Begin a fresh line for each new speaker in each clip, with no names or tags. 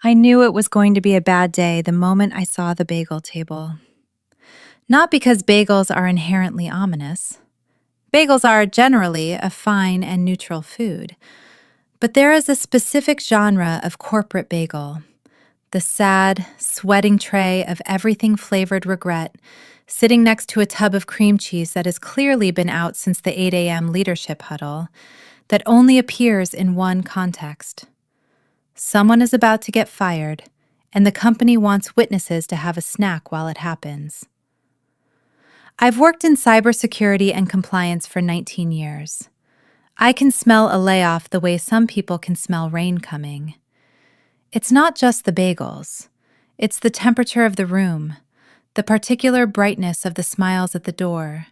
I knew it was going to be a bad day the moment I saw the bagel table. Not because bagels are inherently ominous. Bagels are generally a fine and neutral food. But there is a specific genre of corporate bagel, the sad, sweating tray of everything flavored regret, sitting next to a tub of cream cheese that has clearly been out since the 8 a.m. leadership huddle, that only appears in one context. Someone is about to get fired, and the company wants witnesses to have a snack while it happens. I've worked in cybersecurity and compliance for 19 years. I can smell a layoff the way some people can smell rain coming. It's not just the bagels. It's the temperature of the room, the particular brightness of the smiles at the door,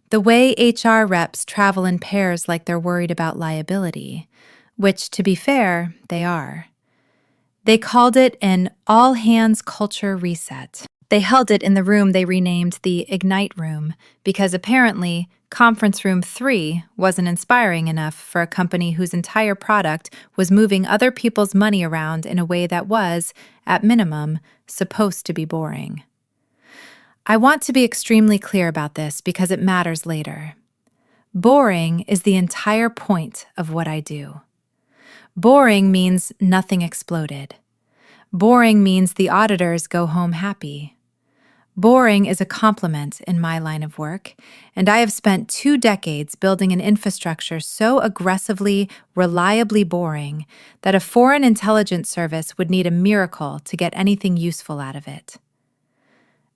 the way HR reps travel in pairs like they're worried about liability, which, to be fair, they are. They called it an all-hands culture reset. They held it in the room they renamed the Ignite Room because apparently Conference Room 3 wasn't inspiring enough for a company whose entire product was moving other people's money around in a way that was, at minimum, supposed to be boring. I want to be extremely clear about this because it matters later. Boring is the entire point of what I do. Boring means nothing exploded. Boring means the auditors go home happy. Boring is a compliment in my line of work, and I have spent 2 decades building an infrastructure so aggressively, reliably boring that a foreign intelligence service would need a miracle to get anything useful out of it.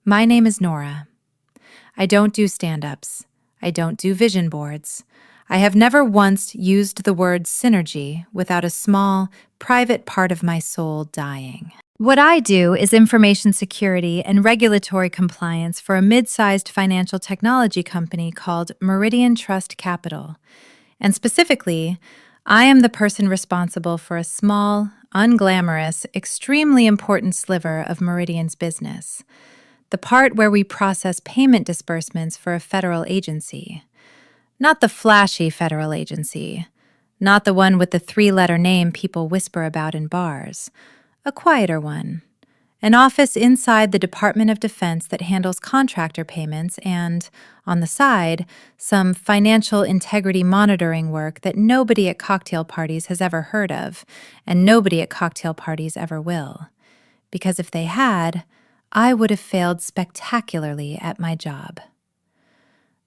My name is Nora. I don't do stand-ups. I don't do vision boards. I have never once used the word synergy without a small, private part of my soul dying. What I do is information security and regulatory compliance for a mid-sized financial technology company called Meridian Trust Capital. And specifically, I am the person responsible for a small, unglamorous, extremely important sliver of Meridian's business, the part where we process payment disbursements for a federal agency. Not the flashy federal agency, not the one with the 3-letter name people whisper about in bars. A quieter one. An office inside the Department of Defense that handles contractor payments and, on the side, some financial integrity monitoring work that nobody at cocktail parties has ever heard of, and nobody at cocktail parties ever will. Because if they had, I would have failed spectacularly at my job.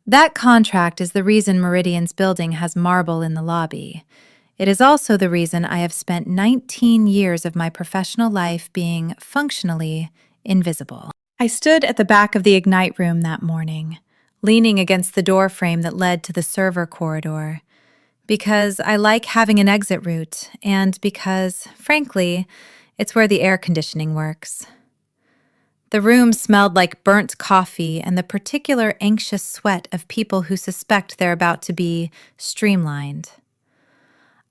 That contract is the reason Meridian's building has marble in the lobby. It is also the reason I have spent 19 years of my professional life being functionally invisible. I stood at the back of the Ignite room that morning, leaning against the door frame that led to the server corridor, because I like having an exit route, and because, frankly, it's where the air conditioning works. The room smelled like burnt coffee and the particular anxious sweat of people who suspect they're about to be streamlined.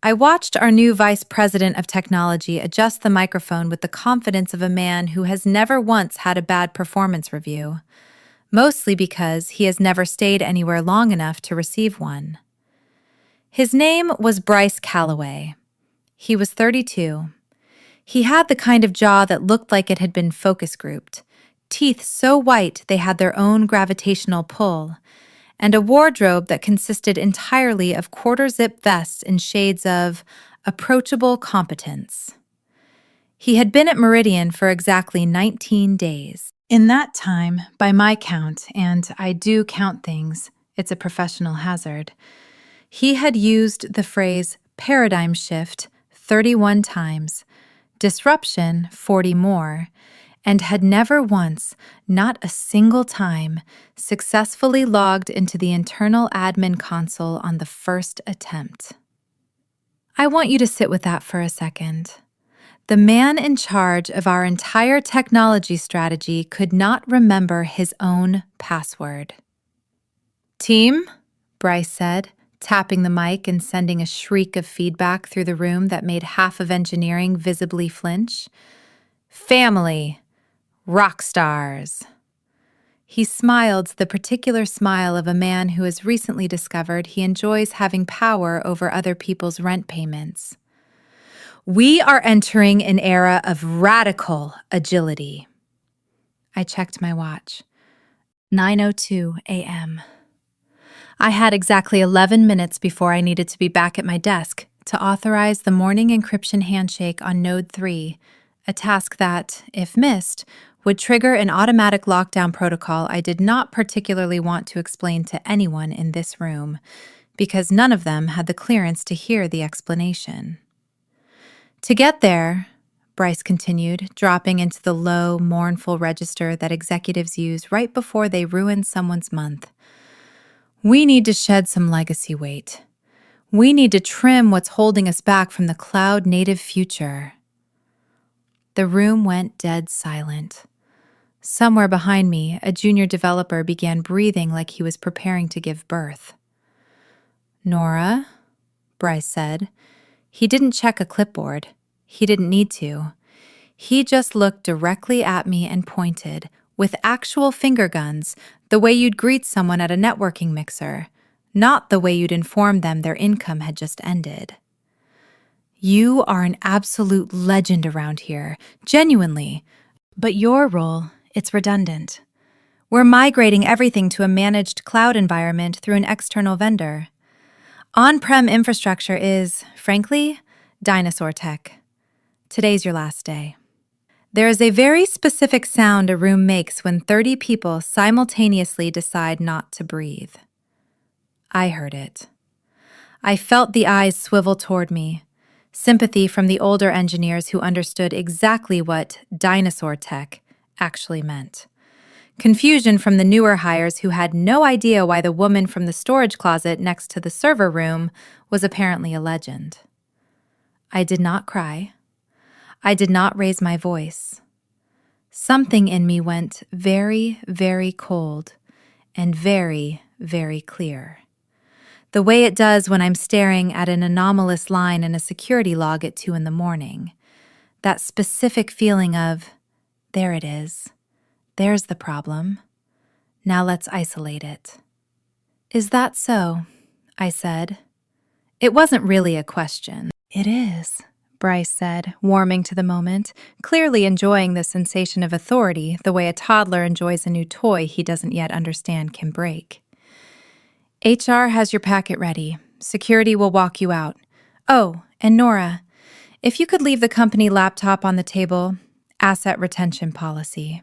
I watched our new vice president of technology adjust the microphone with the confidence of a man who has never once had a bad performance review, mostly because he has never stayed anywhere long enough to receive one. His name was Bryce Calloway. He was 32. He had the kind of jaw that looked like it had been focus grouped, teeth so white they had their own gravitational pull, and a wardrobe that consisted entirely of quarter-zip vests in shades of approachable competence. He had been at Meridian for exactly 19 days. In that time, by my count, and I do count things, it's a professional hazard, he had used the phrase paradigm shift 31 times, disruption 40 more, and had never once, not a single time, successfully logged into the internal admin console on the first attempt. I want you to sit with that for a second. The man in charge of our entire technology strategy could not remember his own password. "Team," Bryce said, tapping the mic and sending a shriek of feedback through the room that made half of engineering visibly flinch. "Family. Rock stars." He smiled the particular smile of a man who has recently discovered he enjoys having power over other people's rent payments. We are entering an era of radical agility. I checked my watch. 9:02 a.m. I had exactly 11 minutes before I needed to be back at my desk to authorize the morning encryption handshake on Node 3, a task that, if missed, would trigger an automatic lockdown protocol I did not particularly want to explain to anyone in this room, because none of them had the clearance to hear the explanation. To get there, Bryce continued, dropping into the low, mournful register that executives use right before they ruin someone's month. We need to shed some legacy weight. We need to trim what's holding us back from the cloud-native future. The room went dead silent. Somewhere behind me, a junior developer began breathing like he was preparing to give birth. "Nora," Bryce said. He didn't check a clipboard. He didn't need to. He just looked directly at me and pointed, with actual finger guns, the way you'd greet someone at a networking mixer, not the way you'd inform them their income had just ended. "You are an absolute legend around here, genuinely. But your role, it's redundant. We're migrating everything to a managed cloud environment through an external vendor. On-prem infrastructure is, frankly, dinosaur tech. Today's your last day." There is a very specific sound a room makes when 30 people simultaneously decide not to breathe. I heard it. I felt the eyes swivel toward me, sympathy from the older engineers who understood exactly what dinosaur tech actually meant. Confusion from the newer hires who had no idea why the woman from the storage closet next to the server room was apparently a legend. I did not cry. I did not raise my voice. Something in me went very, very cold and very, very clear. The way it does when I'm staring at an anomalous line in a security log at 2 a.m. That specific feeling of, there it is. There's the problem. Now let's isolate it. "Is that so?" I said. It wasn't really a question. "It is," Bryce said, warming to the moment, clearly enjoying the sensation of authority the way a toddler enjoys a new toy he doesn't yet understand can break. "HR has your packet ready. Security will walk you out. Oh, and Nora, if you could leave the company laptop on the table, asset retention policy."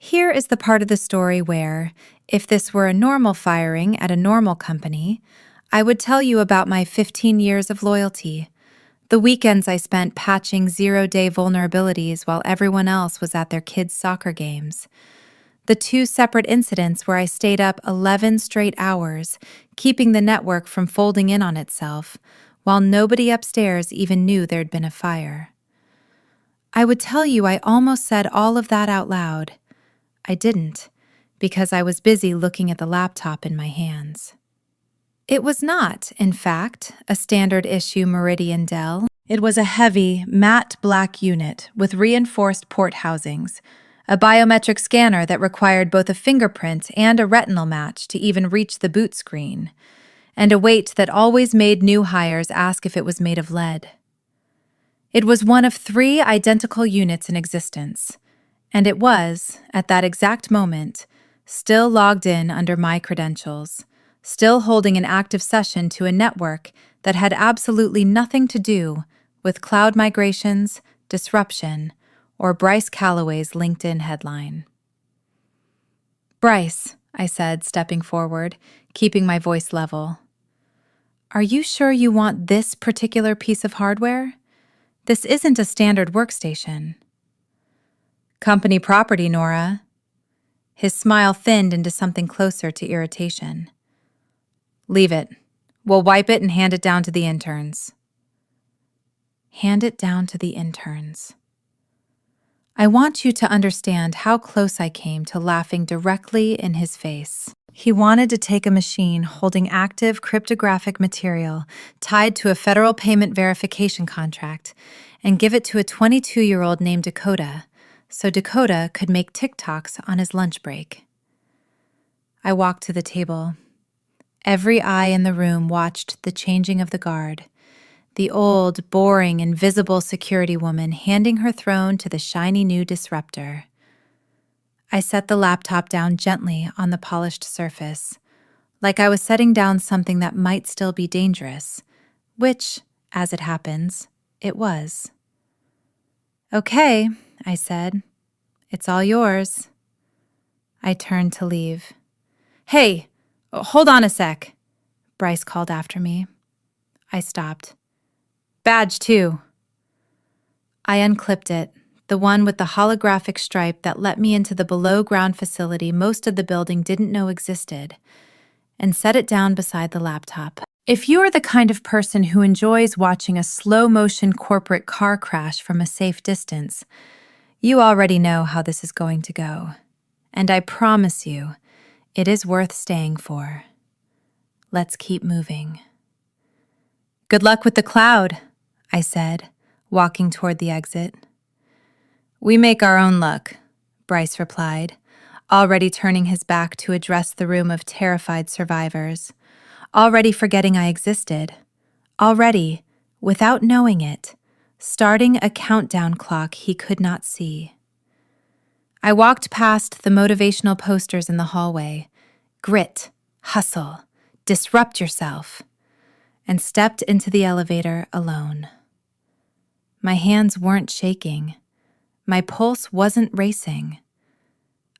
Here is the part of the story where, if this were a normal firing at a normal company, I would tell you about my 15 years of loyalty, the weekends I spent patching zero-day vulnerabilities while everyone else was at their kids' soccer games, the 2 separate incidents where I stayed up 11 straight hours, keeping the network from folding in on itself, while nobody upstairs even knew there'd been a fire. I would tell you I almost said all of that out loud. I didn't, because I was busy looking at the laptop in my hands. It was not, in fact, a standard-issue Meridian Dell. It was a heavy, matte black unit with reinforced port housings, a biometric scanner that required both a fingerprint and a retinal match to even reach the boot screen, and a weight that always made new hires ask if it was made of lead. It was one of 3 identical units in existence, and it was, at that exact moment, still logged in under my credentials, still holding an active session to a network that had absolutely nothing to do with cloud migrations, disruption, or Bryce Calloway's LinkedIn headline. "Bryce," I said, stepping forward, keeping my voice level. "Are you sure you want this particular piece of hardware? This isn't a standard workstation." "Company property, Nora." His smile thinned into something closer to irritation. "Leave it. We'll wipe it and hand it down to the interns." Hand it down to the interns. I want you to understand how close I came to laughing directly in his face. He wanted to take a machine holding active cryptographic material tied to a federal payment verification contract and give it to a 22-year-old named Dakota, so Dakota could make TikToks on his lunch break. I walked to the table. Every eye in the room watched the changing of the guard, the old, boring, invisible security woman handing her throne to the shiny new disruptor. I set the laptop down gently on the polished surface, like I was setting down something that might still be dangerous, which, as it happens, it was. "Okay," I said. "It's all yours." I turned to leave. "Hey, hold on a sec," Bryce called after me. I stopped. "Badge, too." I unclipped it, the one with the holographic stripe that let me into the below-ground facility most of the building didn't know existed, and set it down beside the laptop. If you are the kind of person who enjoys watching a slow-motion corporate car crash from a safe distance, you already know how this is going to go. And I promise you, it is worth staying for. Let's keep moving. "Good luck with the cloud," I said, walking toward the exit. "We make our own luck," Bryce replied, already turning his back to address the room of terrified survivors, already forgetting I existed, already, without knowing it, starting a countdown clock he could not see. I walked past the motivational posters in the hallway, "Grit, hustle, disrupt yourself," and stepped into the elevator alone. My hands weren't shaking. My pulse wasn't racing.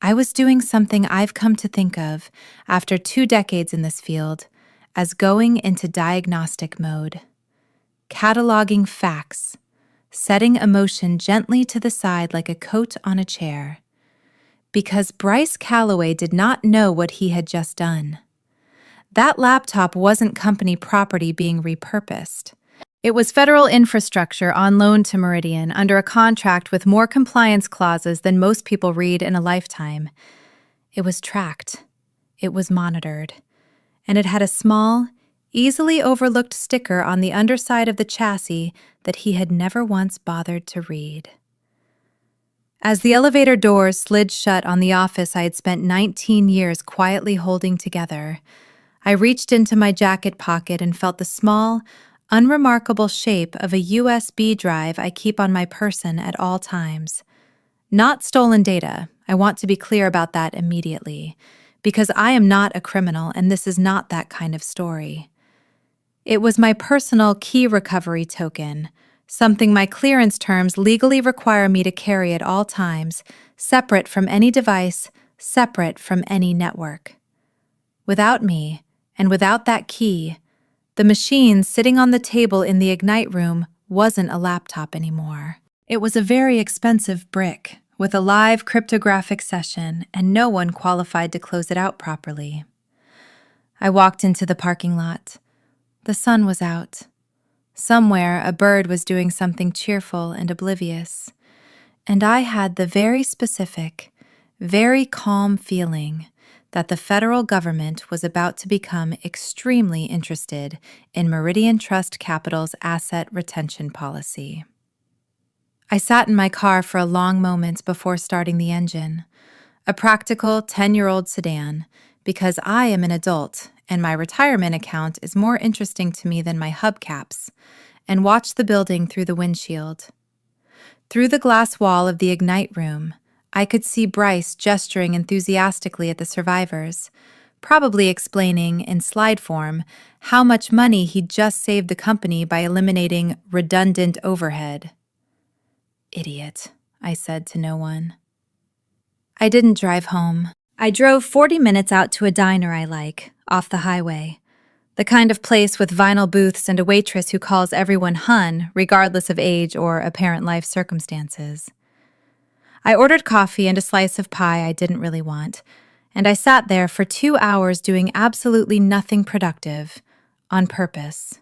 I was doing something I've come to think of, after 2 decades in this field, as going into diagnostic mode. Cataloging facts, setting emotion gently to the side like a coat on a chair. Because Bryce Calloway did not know what he had just done. That laptop wasn't company property being repurposed. It was federal infrastructure on loan to Meridian under a contract with more compliance clauses than most people read in a lifetime. It was tracked. It was monitored. And it had a small, easily overlooked sticker on the underside of the chassis that he had never once bothered to read. As the elevator doors slid shut on the office I had spent 19 years quietly holding together, I reached into my jacket pocket and felt the small, unremarkable shape of a USB drive I keep on my person at all times. Not stolen data, I want to be clear about that immediately, because I am not a criminal and this is not that kind of story. It was my personal key recovery token, something my clearance terms legally require me to carry at all times, separate from any device, separate from any network. Without me, and without that key, the machine sitting on the table in the Ignite room wasn't a laptop anymore. It was a very expensive brick, with a live cryptographic session, and no one qualified to close it out properly. I walked into the parking lot. The sun was out. Somewhere, a bird was doing something cheerful and oblivious, and I had the very specific, very calm feeling that the federal government was about to become extremely interested in Meridian Trust Capital's asset retention policy. I sat in my car for a long moment before starting the engine, a practical 10-year-old sedan, because I am an adult and my retirement account is more interesting to me than my hubcaps, and watched the building through the windshield. Through the glass wall of the Ignite room, I could see Bryce gesturing enthusiastically at the survivors, probably explaining, in slide form, how much money he'd just saved the company by eliminating redundant overhead. "Idiot," I said to no one. I didn't drive home. I drove 40 minutes out to a diner I like, off the highway. The kind of place with vinyl booths and a waitress who calls everyone hun, regardless of age or apparent life circumstances. I ordered coffee and a slice of pie I didn't really want, and I sat there for 2 hours doing absolutely nothing productive, on purpose.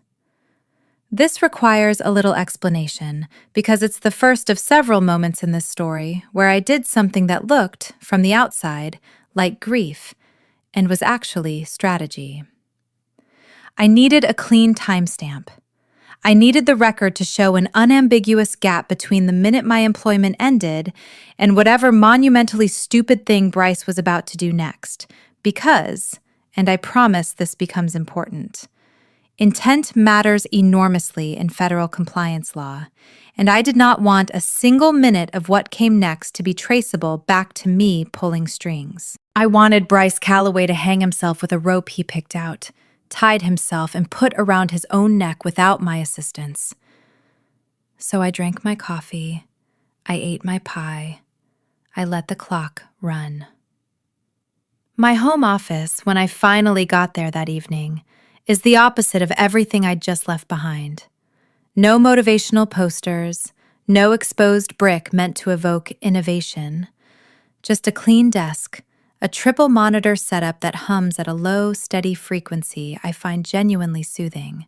This requires a little explanation, because it's the first of several moments in this story where I did something that looked, from the outside, like grief, and was actually strategy. I needed a clean timestamp. I needed the record to show an unambiguous gap between the minute my employment ended and whatever monumentally stupid thing Bryce was about to do next, because, and I promise this becomes important, Intent matters enormously in federal compliance law, and I did not want a single minute of what came next to be traceable back to me pulling strings. I wanted Bryce Calloway to hang himself with a rope he picked out, tied himself, and put around his own neck without my assistance. So I drank my coffee, I ate my pie, I let the clock run. My home office, when I finally got there that evening, is the opposite of everything I'd just left behind. No motivational posters, no exposed brick meant to evoke innovation, just a clean desk, a triple monitor setup that hums at a low, steady frequency I find genuinely soothing,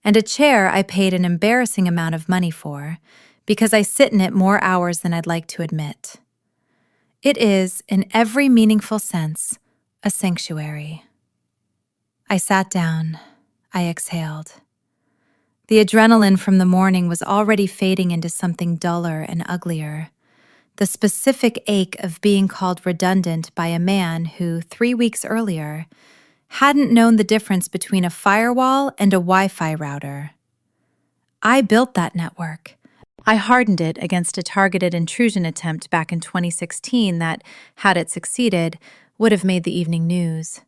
and a chair I paid an embarrassing amount of money for because I sit in it more hours than I'd like to admit. It is, in every meaningful sense, a sanctuary. I sat down. I exhaled. The adrenaline from the morning was already fading into something duller and uglier. The specific ache of being called redundant by a man who, 3 weeks earlier, hadn't known the difference between a firewall and a Wi-Fi router. I built that network. I hardened it against a targeted intrusion attempt back in 2016 that, had it succeeded, would have made the evening news.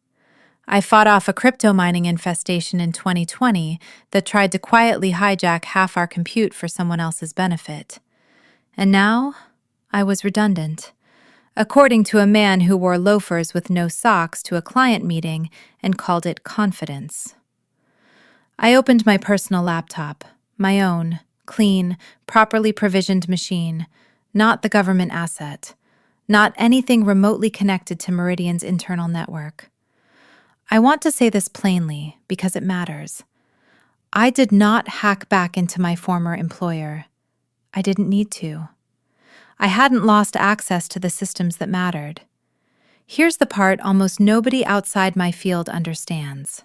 I fought off a crypto mining infestation in 2020 that tried to quietly hijack half our compute for someone else's benefit. And now, I was redundant, according to a man who wore loafers with no socks to a client meeting and called it confidence. I opened my personal laptop, my own, clean, properly provisioned machine, not the government asset, not anything remotely connected to Meridian's internal network. I want to say this plainly because it matters. I did not hack back into my former employer. I didn't need to. I hadn't lost access to the systems that mattered. Here's the part almost nobody outside my field understands.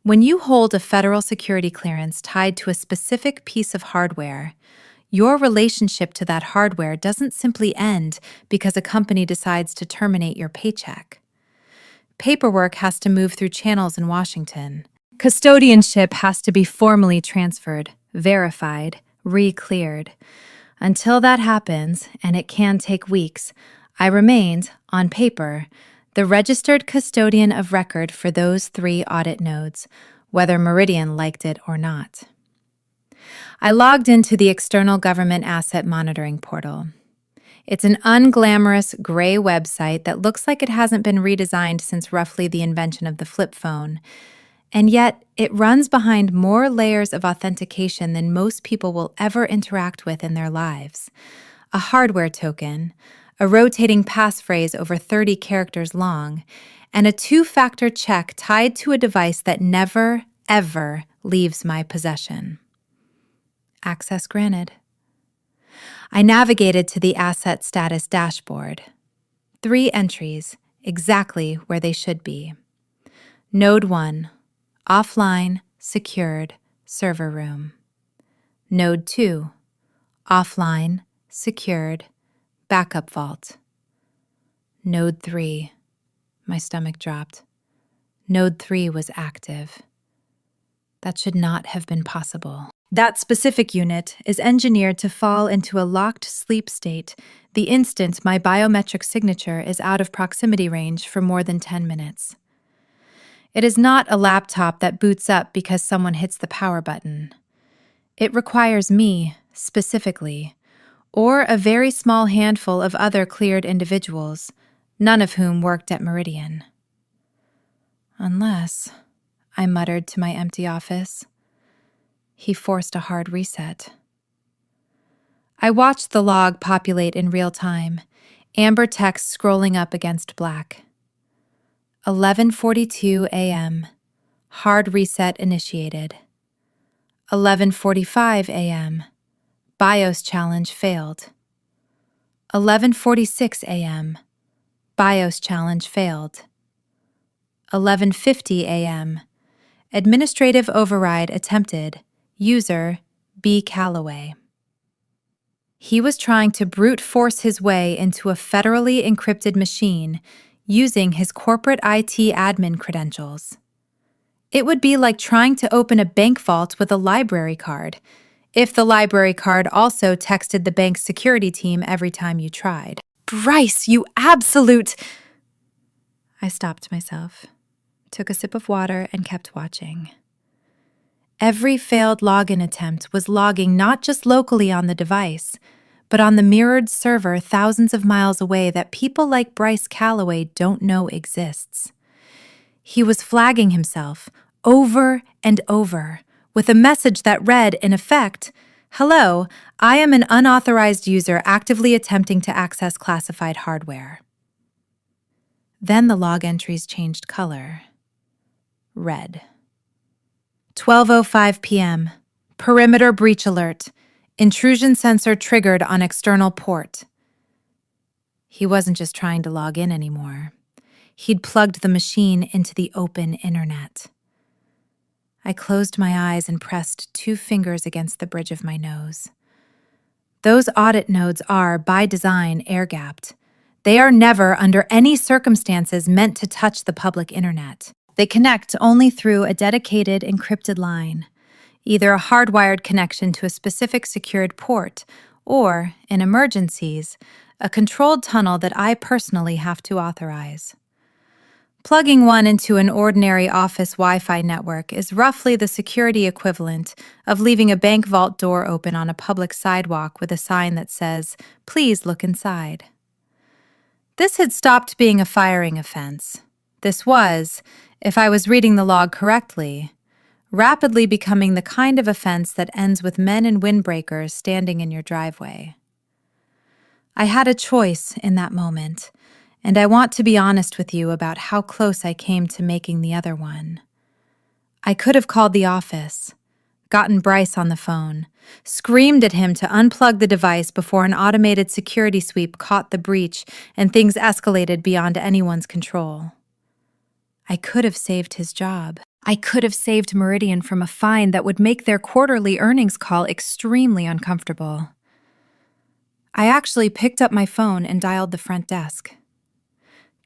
When you hold a federal security clearance tied to a specific piece of hardware, your relationship to that hardware doesn't simply end because a company decides to terminate your paycheck. Paperwork has to move through channels in Washington. Custodianship has to be formally transferred, verified, re-cleared. Until that happens, and it can take weeks, I remained, on paper, the registered custodian of record for those 3 audit nodes, whether Meridian liked it or not. I logged into the external government asset monitoring portal. It's an unglamorous gray website that looks like it hasn't been redesigned since roughly the invention of the flip phone, and yet it runs behind more layers of authentication than most people will ever interact with in their lives. A hardware token, a rotating passphrase over 30 characters long, and a 2-factor check tied to a device that never, ever leaves my possession. Access granted. I navigated to the asset status dashboard. 3 entries, exactly where they should be. Node 1, offline, secured, server room. Node 2, offline, secured, backup vault. Node 3, my stomach dropped. Node 3 was active. That should not have been possible. That specific unit is engineered to fall into a locked sleep state the instant my biometric signature is out of proximity range for more than 10 minutes. It is not a laptop that boots up because someone hits the power button. It requires me, specifically, or a very small handful of other cleared individuals, none of whom worked at Meridian. Unless, I muttered to my empty office. He forced a hard reset. I watched the log populate in real time, amber text scrolling up against black. 11:42 a.m. Hard reset initiated. 11:45 a.m. BIOS challenge failed. 11:46 a.m. BIOS challenge failed. 11:50 a.m. Administrative override attempted. User B. Calloway. He was trying to brute force his way into a federally encrypted machine using his corporate IT admin credentials. It would be like trying to open a bank vault with a library card, if the library card also texted the bank's security team every time you tried. Bryce, you absolute... I stopped myself, took a sip of water, and kept watching. Every failed login attempt was logging not just locally on the device, but on the mirrored server thousands of miles away that people like Bryce Calloway don't know exists. He was flagging himself over and over with a message that read, in effect, "Hello, I am an unauthorized user actively attempting to access classified hardware." Then the log entries changed color. Red. 12:05 p.m. Perimeter breach alert. Intrusion sensor triggered on external port. He wasn't just trying to log in anymore. He'd plugged the machine into the open internet. I closed my eyes and pressed 2 fingers against the bridge of my nose. Those audit nodes are, by design, air-gapped. They are never, under any circumstances, meant to touch the public internet. They connect only through a dedicated encrypted line, either a hardwired connection to a specific secured port, or, in emergencies, a controlled tunnel that I personally have to authorize. Plugging one into an ordinary office Wi-Fi network is roughly the security equivalent of leaving a bank vault door open on a public sidewalk with a sign that says, "Please look inside." This had stopped being a firing offense. This was, if I was reading the log correctly, rapidly becoming the kind of offense that ends with men in windbreakers standing in your driveway. I had a choice in that moment, and I want to be honest with you about how close I came to making the other one. I could have called the office, gotten Bryce on the phone, screamed at him to unplug the device before an automated security sweep caught the breach and things escalated beyond anyone's control. I could have saved his job. I could have saved Meridian from a fine that would make their quarterly earnings call extremely uncomfortable. I actually picked up my phone and dialed the front desk.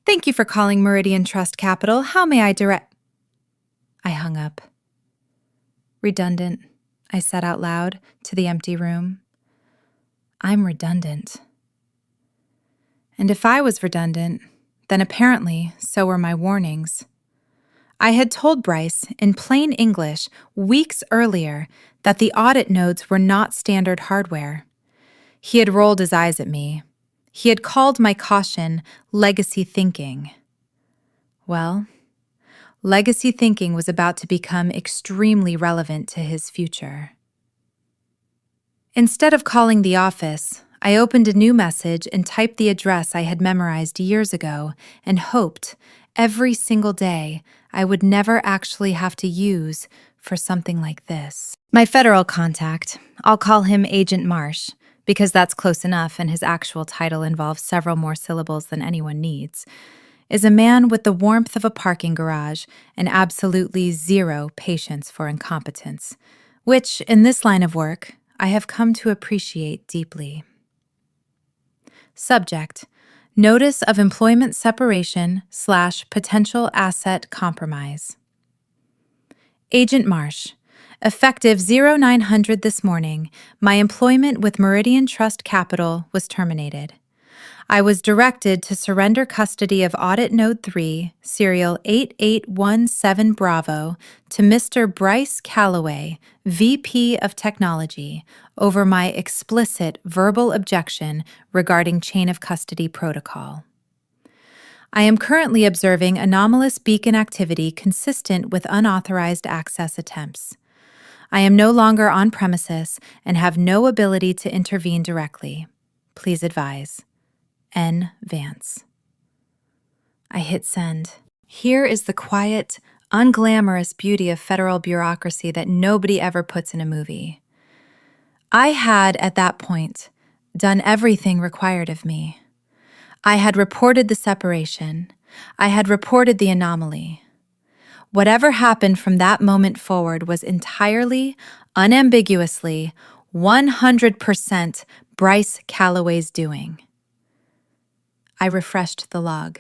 "Thank you for calling Meridian Trust Capital. How may I direct—" I hung up. "Redundant," I said out loud to the empty room. "I'm redundant." And if I was redundant, then apparently so were my warnings. I had told Bryce, in plain English, weeks earlier, that the audit nodes were not standard hardware. He had rolled his eyes at me. He had called my caution legacy thinking. Well, legacy thinking was about to become extremely relevant to his future. Instead of calling the office, I opened a new message and typed the address I had memorized years ago and hoped, every single day, I would never actually have to use for something like this. My federal contact, I'll call him Agent Marsh, because that's close enough and his actual title involves several more syllables than anyone needs, is a man with the warmth of a parking garage and absolutely zero patience for incompetence, which, in this line of work, I have come to appreciate deeply. Subject: Notice of employment separation / potential asset compromise. Agent Marsh, effective 0900 this morning, my employment with Meridian Trust Capital was terminated. I was directed to surrender custody of Audit Node 3, serial 8817 Bravo, to Mr. Bryce Calloway, VP of Technology, over my explicit verbal objection regarding chain of custody protocol. I am currently observing anomalous beacon activity consistent with unauthorized access attempts. I am no longer on premises and have no ability to intervene directly. Please advise. N. Vance. I hit send. Here is the quiet, unglamorous beauty of federal bureaucracy that nobody ever puts in a movie. I had, at that point, done everything required of me. I had reported the separation. I had reported the anomaly. Whatever happened from that moment forward was entirely, unambiguously, 100% Bryce Calloway's doing. I refreshed the log.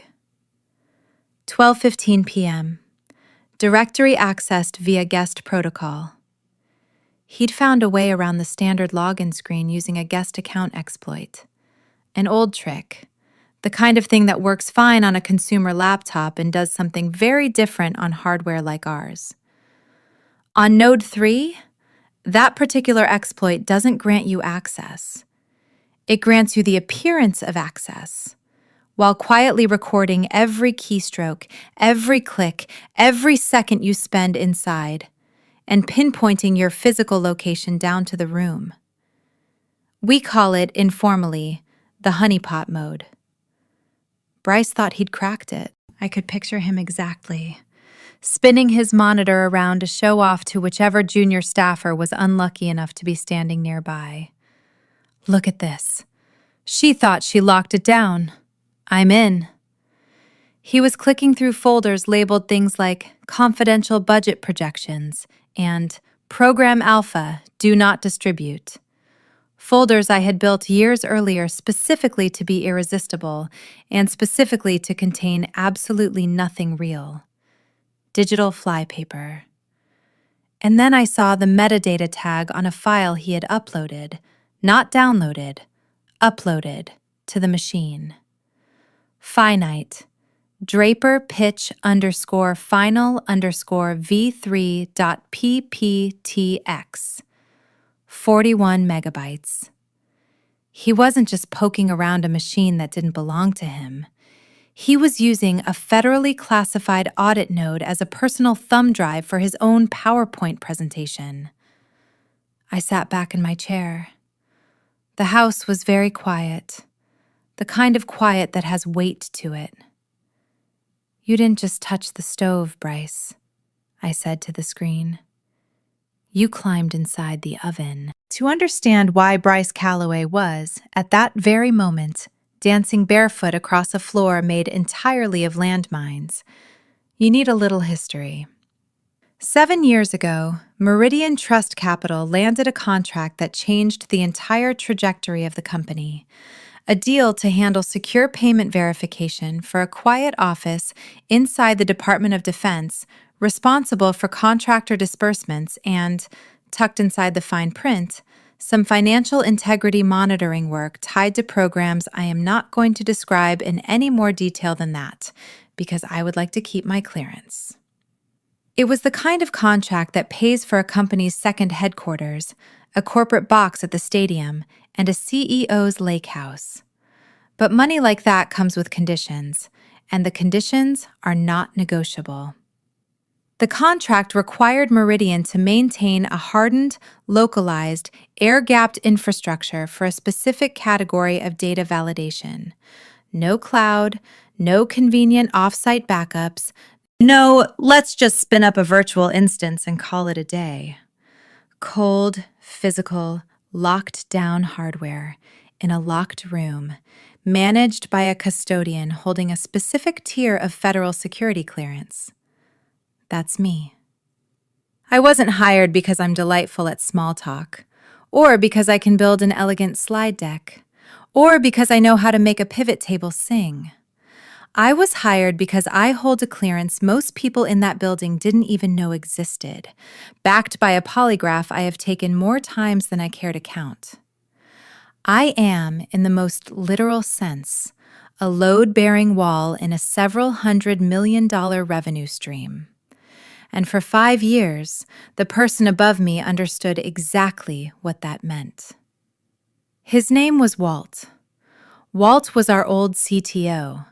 12:15 p.m. Directory accessed via guest protocol. He'd found a way around the standard login screen using a guest account exploit. An old trick, the kind of thing that works fine on a consumer laptop and does something very different on hardware like ours. On Node 3, that particular exploit doesn't grant you access. It grants you the appearance of access, while quietly recording every keystroke, every click, every second you spend inside, and pinpointing your physical location down to the room. We call it, informally, the honeypot mode. Bryce thought he'd cracked it. I could picture him exactly, spinning his monitor around to show off to whichever junior staffer was unlucky enough to be standing nearby. Look at this. She thought she locked it down. I'm in. He was clicking through folders labeled things like confidential budget projections and Program Alpha, do not distribute. Folders I had built years earlier specifically to be irresistible and specifically to contain absolutely nothing real. Digital flypaper. And then I saw the metadata tag on a file he had uploaded, not downloaded, uploaded to the machine. Finite. Draper pitch underscore final underscore v3.pptx. 41 megabytes. He wasn't just poking around a machine that didn't belong to him. He was using a federally classified audit node as a personal thumb drive for his own PowerPoint presentation. I sat back in my chair. The house was very quiet, the kind of quiet that has weight to it. You didn't just touch the stove, Bryce, I said to the screen. You climbed inside the oven. To understand why Bryce Calloway was, at that very moment, dancing barefoot across a floor made entirely of landmines, you need a little history. 7 years ago, Meridian Trust Capital landed a contract that changed the entire trajectory of the company. A deal to handle secure payment verification for a quiet office inside the Department of Defense responsible for contractor disbursements and, tucked inside the fine print, some financial integrity monitoring work tied to programs I am not going to describe in any more detail than that, because I would like to keep my clearance. It was the kind of contract that pays for a company's second headquarters, a corporate box at the stadium, and a CEO's lake house. But money like that comes with conditions, and the conditions are not negotiable. The contract required Meridian to maintain a hardened, localized, air-gapped infrastructure for a specific category of data validation. No cloud, no convenient off-site backups, no, let's just spin up a virtual instance and call it a day. Cold, physical, locked-down hardware in a locked room, managed by a custodian holding a specific tier of federal security clearance. That's me. I wasn't hired because I'm delightful at small talk, or because I can build an elegant slide deck, or because I know how to make a pivot table sing. I was hired because I hold a clearance most people in that building didn't even know existed, backed by a polygraph I have taken more times than I care to count. I am, in the most literal sense, a load-bearing wall in a several $100 million revenue stream. And for 5 years, the person above me understood exactly what that meant. His name was Walt. Walt was our old CTO,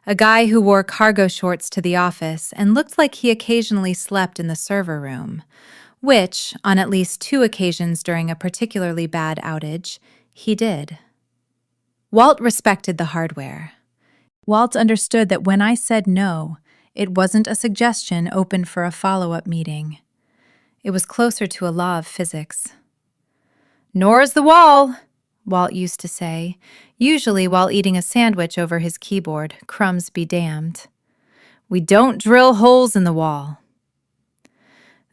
a guy who wore cargo shorts to the office and looked like he occasionally slept in the server room, which, on at least 2 occasions during a particularly bad outage, he did. Walt respected the hardware. Walt understood that when I said no, it wasn't a suggestion open for a follow-up meeting. It was closer to a law of physics. "Nor is the wall," Walt used to say, usually while eating a sandwich over his keyboard, crumbs be damned. "We don't drill holes in the wall."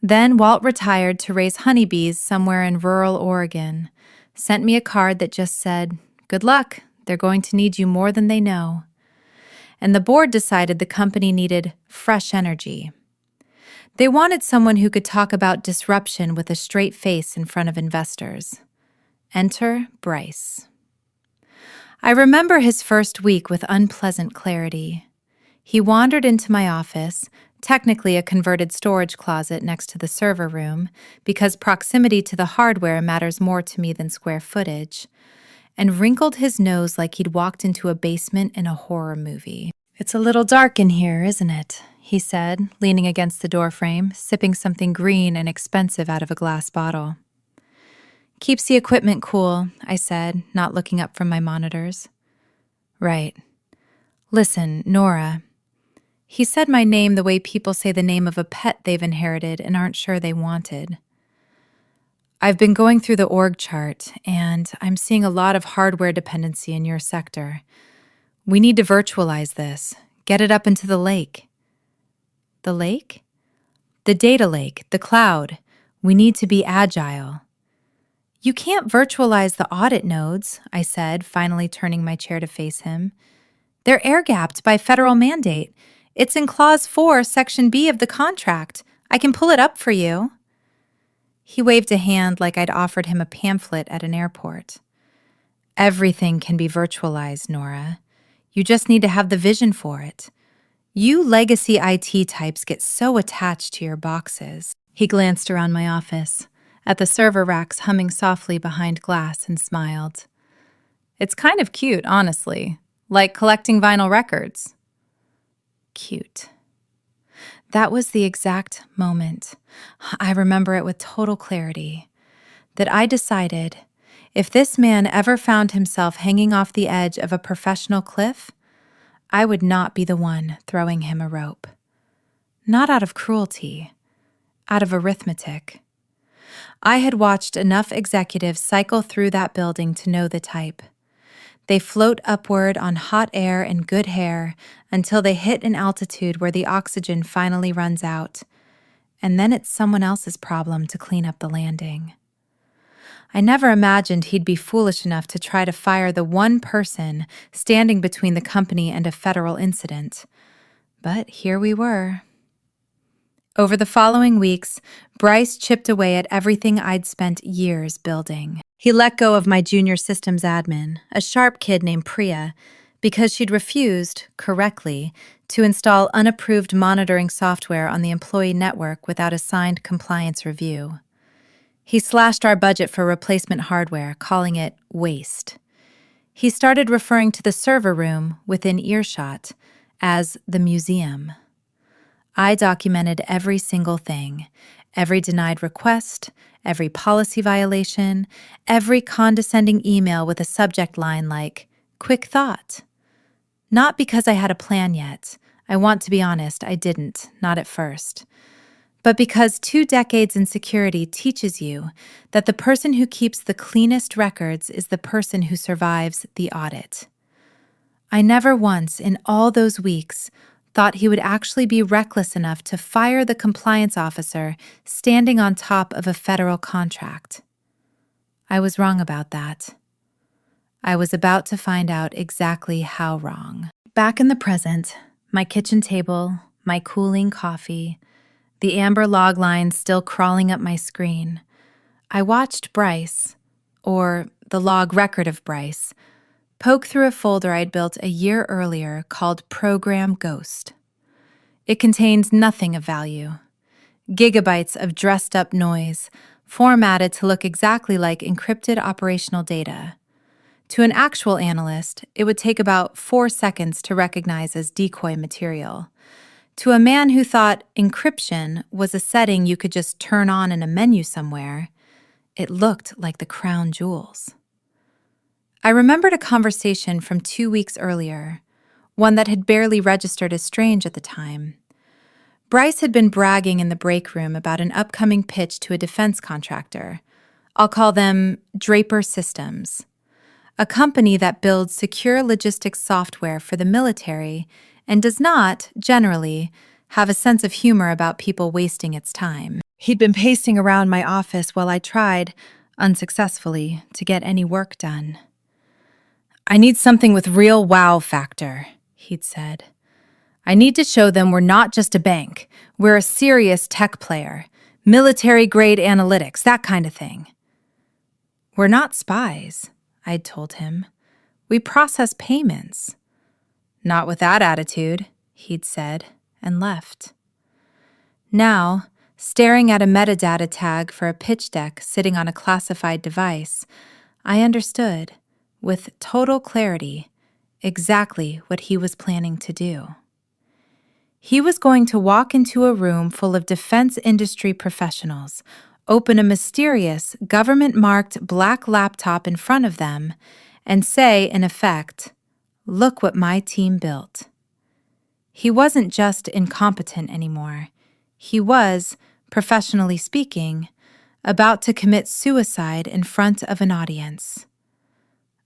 Then Walt retired to raise honeybees somewhere in rural Oregon, sent me a card that just said, "Good luck, they're going to need you more than they know." And the board decided the company needed fresh energy. They wanted someone who could talk about disruption with a straight face in front of investors. Enter Bryce. I remember his first week with unpleasant clarity. He wandered into my office, technically a converted storage closet next to the server room, because proximity to the hardware matters more to me than square footage, and wrinkled his nose like he'd walked into a basement in a horror movie. "It's a little dark in here, isn't it?" he said, leaning against the doorframe, sipping something green and expensive out of a glass bottle. "Keeps the equipment cool," I said, not looking up from my monitors. "Right. Listen, Nora." He said my name the way people say the name of a pet they've inherited and aren't sure they wanted. "I've been going through the org chart, and I'm seeing a lot of hardware dependency in your sector. We need to virtualize this, get it up into the lake." "The lake?" "The data lake, the cloud. We need to be agile." "You can't virtualize the audit nodes," I said, finally turning my chair to face him. "They're air-gapped by federal mandate. It's in Clause 4, Section B of the contract. I can pull it up for you." He waved a hand like I'd offered him a pamphlet at an airport. "Everything can be virtualized, Nora. You just need to have the vision for it. You legacy IT types get so attached to your boxes." He glanced around my office, at the server racks humming softly behind glass, and smiled. "It's kind of cute, honestly. Like collecting vinyl records." Cute. That was the exact moment, I remember it with total clarity, that I decided if this man ever found himself hanging off the edge of a professional cliff, I would not be the one throwing him a rope. Not out of cruelty, out of arithmetic. I had watched enough executives cycle through that building to know the type. They float upward on hot air and good hair until they hit an altitude where the oxygen finally runs out, and then it's someone else's problem to clean up the landing. I never imagined he'd be foolish enough to try to fire the one person standing between the company and a federal incident. But here we were. Over the following weeks, Bryce chipped away at everything I'd spent years building. He let go of my junior systems admin, a sharp kid named Priya, because she'd refused, correctly, to install unapproved monitoring software on the employee network without a signed compliance review. He slashed our budget for replacement hardware, calling it waste. He started referring to the server room, within earshot, as the museum. I documented every single thing, every denied request, every policy violation, every condescending email with a subject line like, "Quick thought." Not because I had a plan yet. I want to be honest, I didn't, not at first. But because 2 decades in security teaches you that the person who keeps the cleanest records is the person who survives the audit. I never once, in all those weeks, thought he would actually be reckless enough to fire the compliance officer standing on top of a federal contract. I was wrong about that. I was about to find out exactly how wrong. Back in the present, my kitchen table, my cooling coffee, the amber log lines still crawling up my screen, I watched Bryce, or the log record of Bryce, poke through a folder I'd built a year earlier called Program Ghost. It contained nothing of value. Gigabytes of dressed-up noise, formatted to look exactly like encrypted operational data. To an actual analyst, it would take about 4 seconds to recognize as decoy material. To a man who thought encryption was a setting you could just turn on in a menu somewhere, it looked like the crown jewels. I remembered a conversation from 2 weeks earlier, one that had barely registered as strange at the time. Bryce had been bragging in the break room about an upcoming pitch to a defense contractor. I'll call them Draper Systems, a company that builds secure logistics software for the military and does not, generally, have a sense of humor about people wasting its time. He'd been pacing around my office while I tried, unsuccessfully, to get any work done. "I need something with real wow factor," he'd said. I need to show them we're not just a bank. We're a serious tech player. Military-grade analytics, that kind of thing. We're not spies, I'd told him. We process payments. Not with that attitude, he'd said, and left. Now, staring at a metadata tag for a pitch deck sitting on a classified device, I understood, with total clarity, exactly what he was planning to do. He was going to walk into a room full of defense industry professionals, open a mysterious, government-marked black laptop in front of them, and say, in effect, "Look what my team built." He wasn't just incompetent anymore. He was, professionally speaking, about to commit suicide in front of an audience.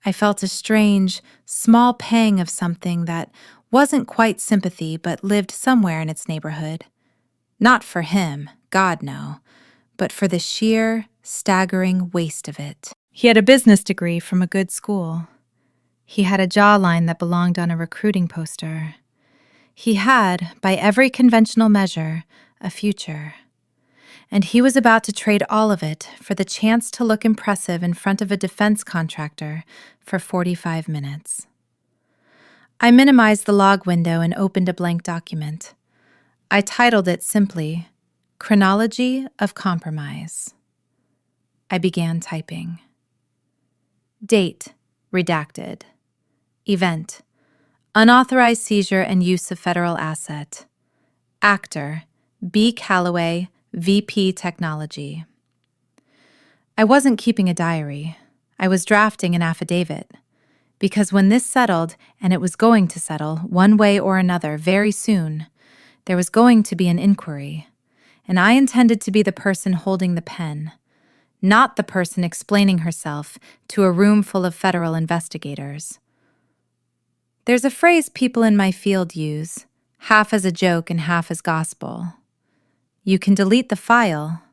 I felt a strange, small pang of something that wasn't quite sympathy but lived somewhere in its neighborhood. Not for him, God no, but for the sheer, staggering waste of it. He had a business degree from a good school. He had a jawline that belonged on a recruiting poster. He had, by every conventional measure, a future. And he was about to trade all of it for the chance to look impressive in front of a defense contractor for 45 minutes. I minimized the log window and opened a blank document. I titled it simply, Chronology of Compromise. I began typing. Date, redacted. Event, unauthorized seizure and use of federal asset. Actor, B. Calloway, VP Technology. I wasn't keeping a diary. I was drafting an affidavit. Because when this settled, and it was going to settle, one way or another, very soon, there was going to be an inquiry, and I intended to be the person holding the pen, not the person explaining herself to a room full of federal investigators. There's a phrase people in my field use, half as a joke and half as gospel. You can delete the file,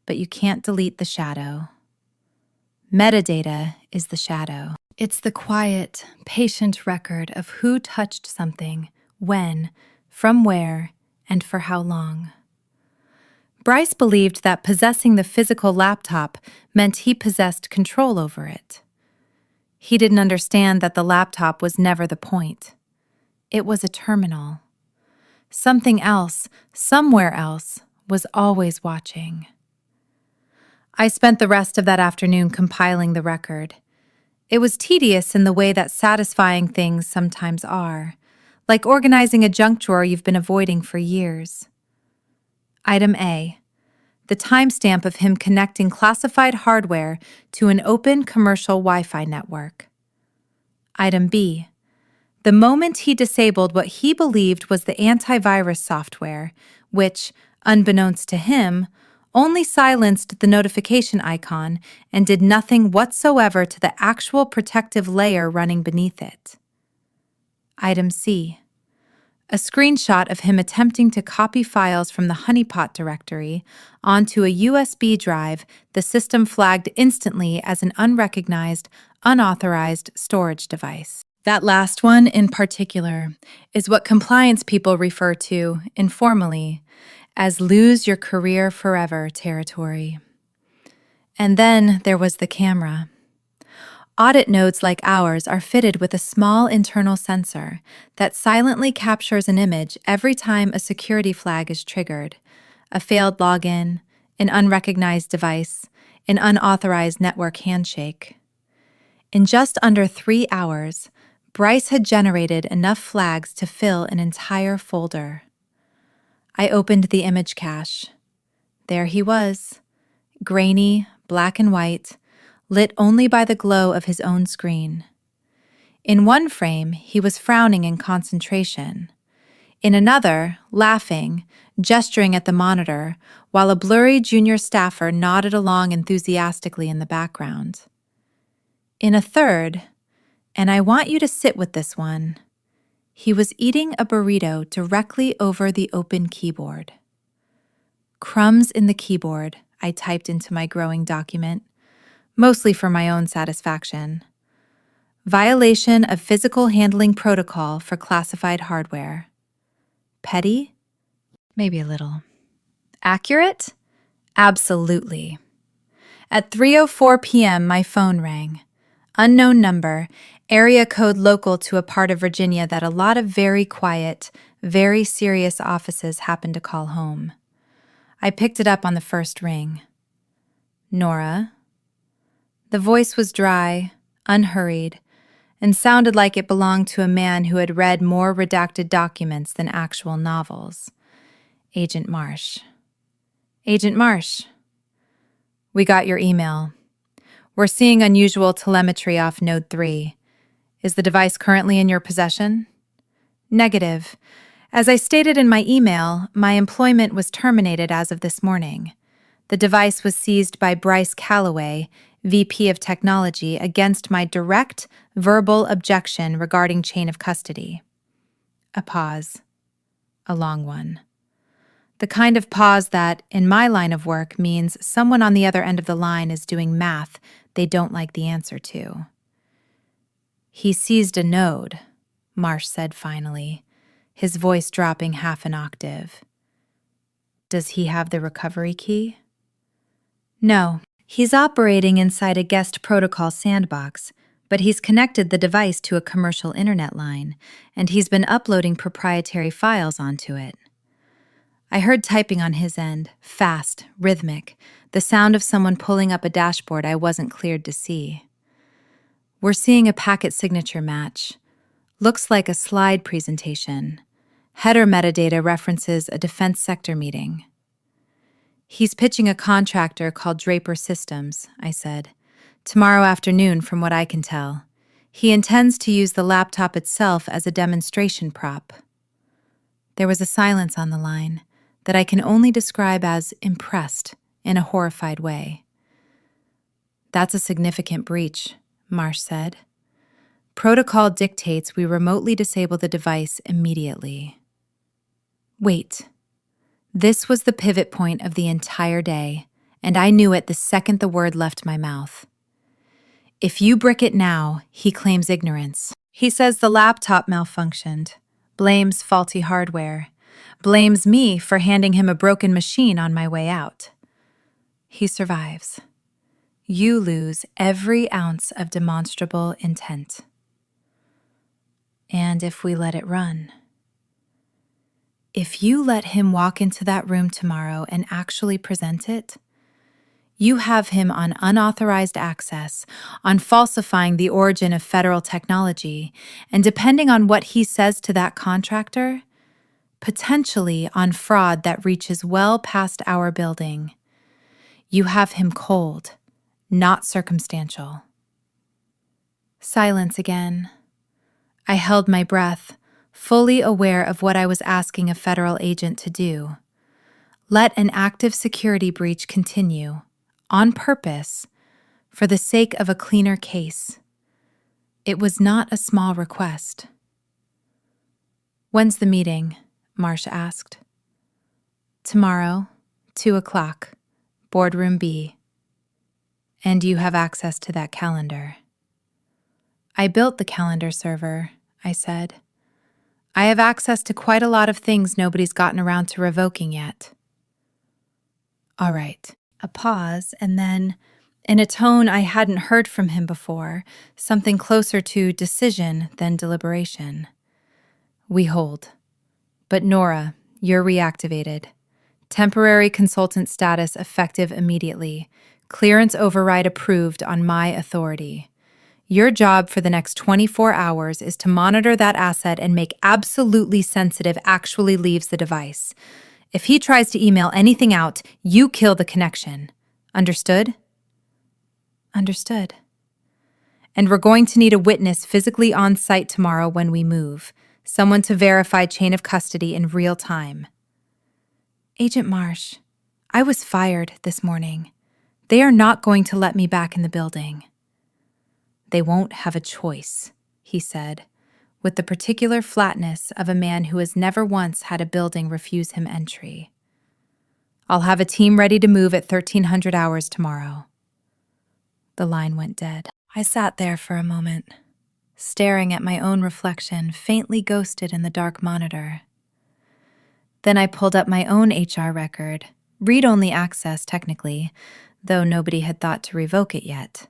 but you can't delete the shadow. Metadata is the shadow. It's the quiet, patient record of who touched something, when, from where, and for how long. Bryce believed that possessing the physical laptop meant he possessed control over it. He didn't understand that the laptop was never the point. It was a terminal. Something else, somewhere else, was always watching. I spent the rest of that afternoon compiling the record. It was tedious in the way that satisfying things sometimes are, like organizing a junk drawer you've been avoiding for years. Item A, the timestamp of him connecting classified hardware to an open commercial Wi-Fi network. Item B, the moment he disabled what he believed was the antivirus software, which, unbeknownst to him, only silenced the notification icon and did nothing whatsoever to the actual protective layer running beneath it. Item C, a screenshot of him attempting to copy files from the honeypot directory onto a USB drive the system flagged instantly as an unrecognized, unauthorized storage device. That last one in particular is what compliance people refer to, informally, as lose your career forever territory. And then there was the camera. Audit nodes like ours are fitted with a small internal sensor that silently captures an image every time a security flag is triggered, a failed login, an unrecognized device, an unauthorized network handshake. In just under 3 hours, Bryce had generated enough flags to fill an entire folder. I opened the image cache. There he was, grainy, black and white, lit only by the glow of his own screen. In one frame, he was frowning in concentration. In another, laughing, gesturing at the monitor, while a blurry junior staffer nodded along enthusiastically in the background. In a third, and I want you to sit with this one, he was eating a burrito directly over the open keyboard. Crumbs in the keyboard, I typed into my growing document, mostly for my own satisfaction. Violation of physical handling protocol for classified hardware. Petty? Maybe a little. Accurate? Absolutely. At 3:04 p.m., my phone rang. Unknown number, area code local to a part of Virginia that a lot of very quiet, very serious offices happen to call home. I picked it up on the first ring. Nora. The voice was dry, unhurried, and sounded like it belonged to a man who had read more redacted documents than actual novels. Agent Marsh. Agent Marsh. We got your email. We're seeing unusual telemetry off Node 3. Is the device currently in your possession? Negative. As I stated in my email, my employment was terminated as of this morning. The device was seized by Bryce Calloway, VP of Technology, against my direct, verbal objection regarding chain of custody. A pause. A long one. The kind of pause that, in my line of work, means someone on the other end of the line is doing math they don't like the answer to. He seized a node, Marsh said finally, his voice dropping half an octave. Does he have the recovery key? No, he's operating inside a guest protocol sandbox, but he's connected the device to a commercial internet line, and he's been uploading proprietary files onto it. I heard typing on his end, fast, rhythmic, the sound of someone pulling up a dashboard I wasn't cleared to see. We're seeing a packet signature match. Looks like a slide presentation. Header metadata references a defense sector meeting. He's pitching a contractor called Draper Systems, I said. Tomorrow afternoon, from what I can tell. He intends to use the laptop itself as a demonstration prop. There was a silence on the line that I can only describe as impressed in a horrified way. That's a significant breach, Marsh said. Protocol dictates we remotely disable the device immediately. Wait. This was the pivot point of the entire day, and I knew it the second the word left my mouth. If you brick it now, he claims ignorance. He says the laptop malfunctioned, blames faulty hardware, blames me for handing him a broken machine on my way out. He survives. You lose every ounce of demonstrable intent. And if we let it run? If you let him walk into that room tomorrow and actually present it, you have him on unauthorized access, on falsifying the origin of federal technology, and depending on what he says to that contractor, potentially on fraud that reaches well past our building. You have him cold, not circumstantial. Silence again. I held my breath, fully aware of what I was asking a federal agent to do. Let an active security breach continue, on purpose, for the sake of a cleaner case. It was not a small request. When's the meeting? Marsh asked. Tomorrow, 2:00, Boardroom B. And you have access to that calendar. I built the calendar server, I said. I have access to quite a lot of things nobody's gotten around to revoking yet. All right. A pause, and then, in a tone I hadn't heard from him before, something closer to decision than deliberation. We hold. But Nora, you're reactivated. Temporary consultant status effective immediately. Clearance override approved on my authority. Your job for the next 24 hours is to monitor that asset and make absolutely sensitive actually leaves the device. If he tries to email anything out, you kill the connection. Understood? Understood. And we're going to need a witness physically on site tomorrow when we move. Someone to verify chain of custody in real time. Agent Marsh, I was fired this morning. They are not going to let me back in the building. They won't have a choice, he said, with the particular flatness of a man who has never once had a building refuse him entry. I'll have a team ready to move at 1300 hours tomorrow. The line went dead. I sat there for a moment, staring at my own reflection faintly ghosted in the dark monitor. Then I pulled up my own HR record, read-only access technically, though nobody had thought to revoke it yet.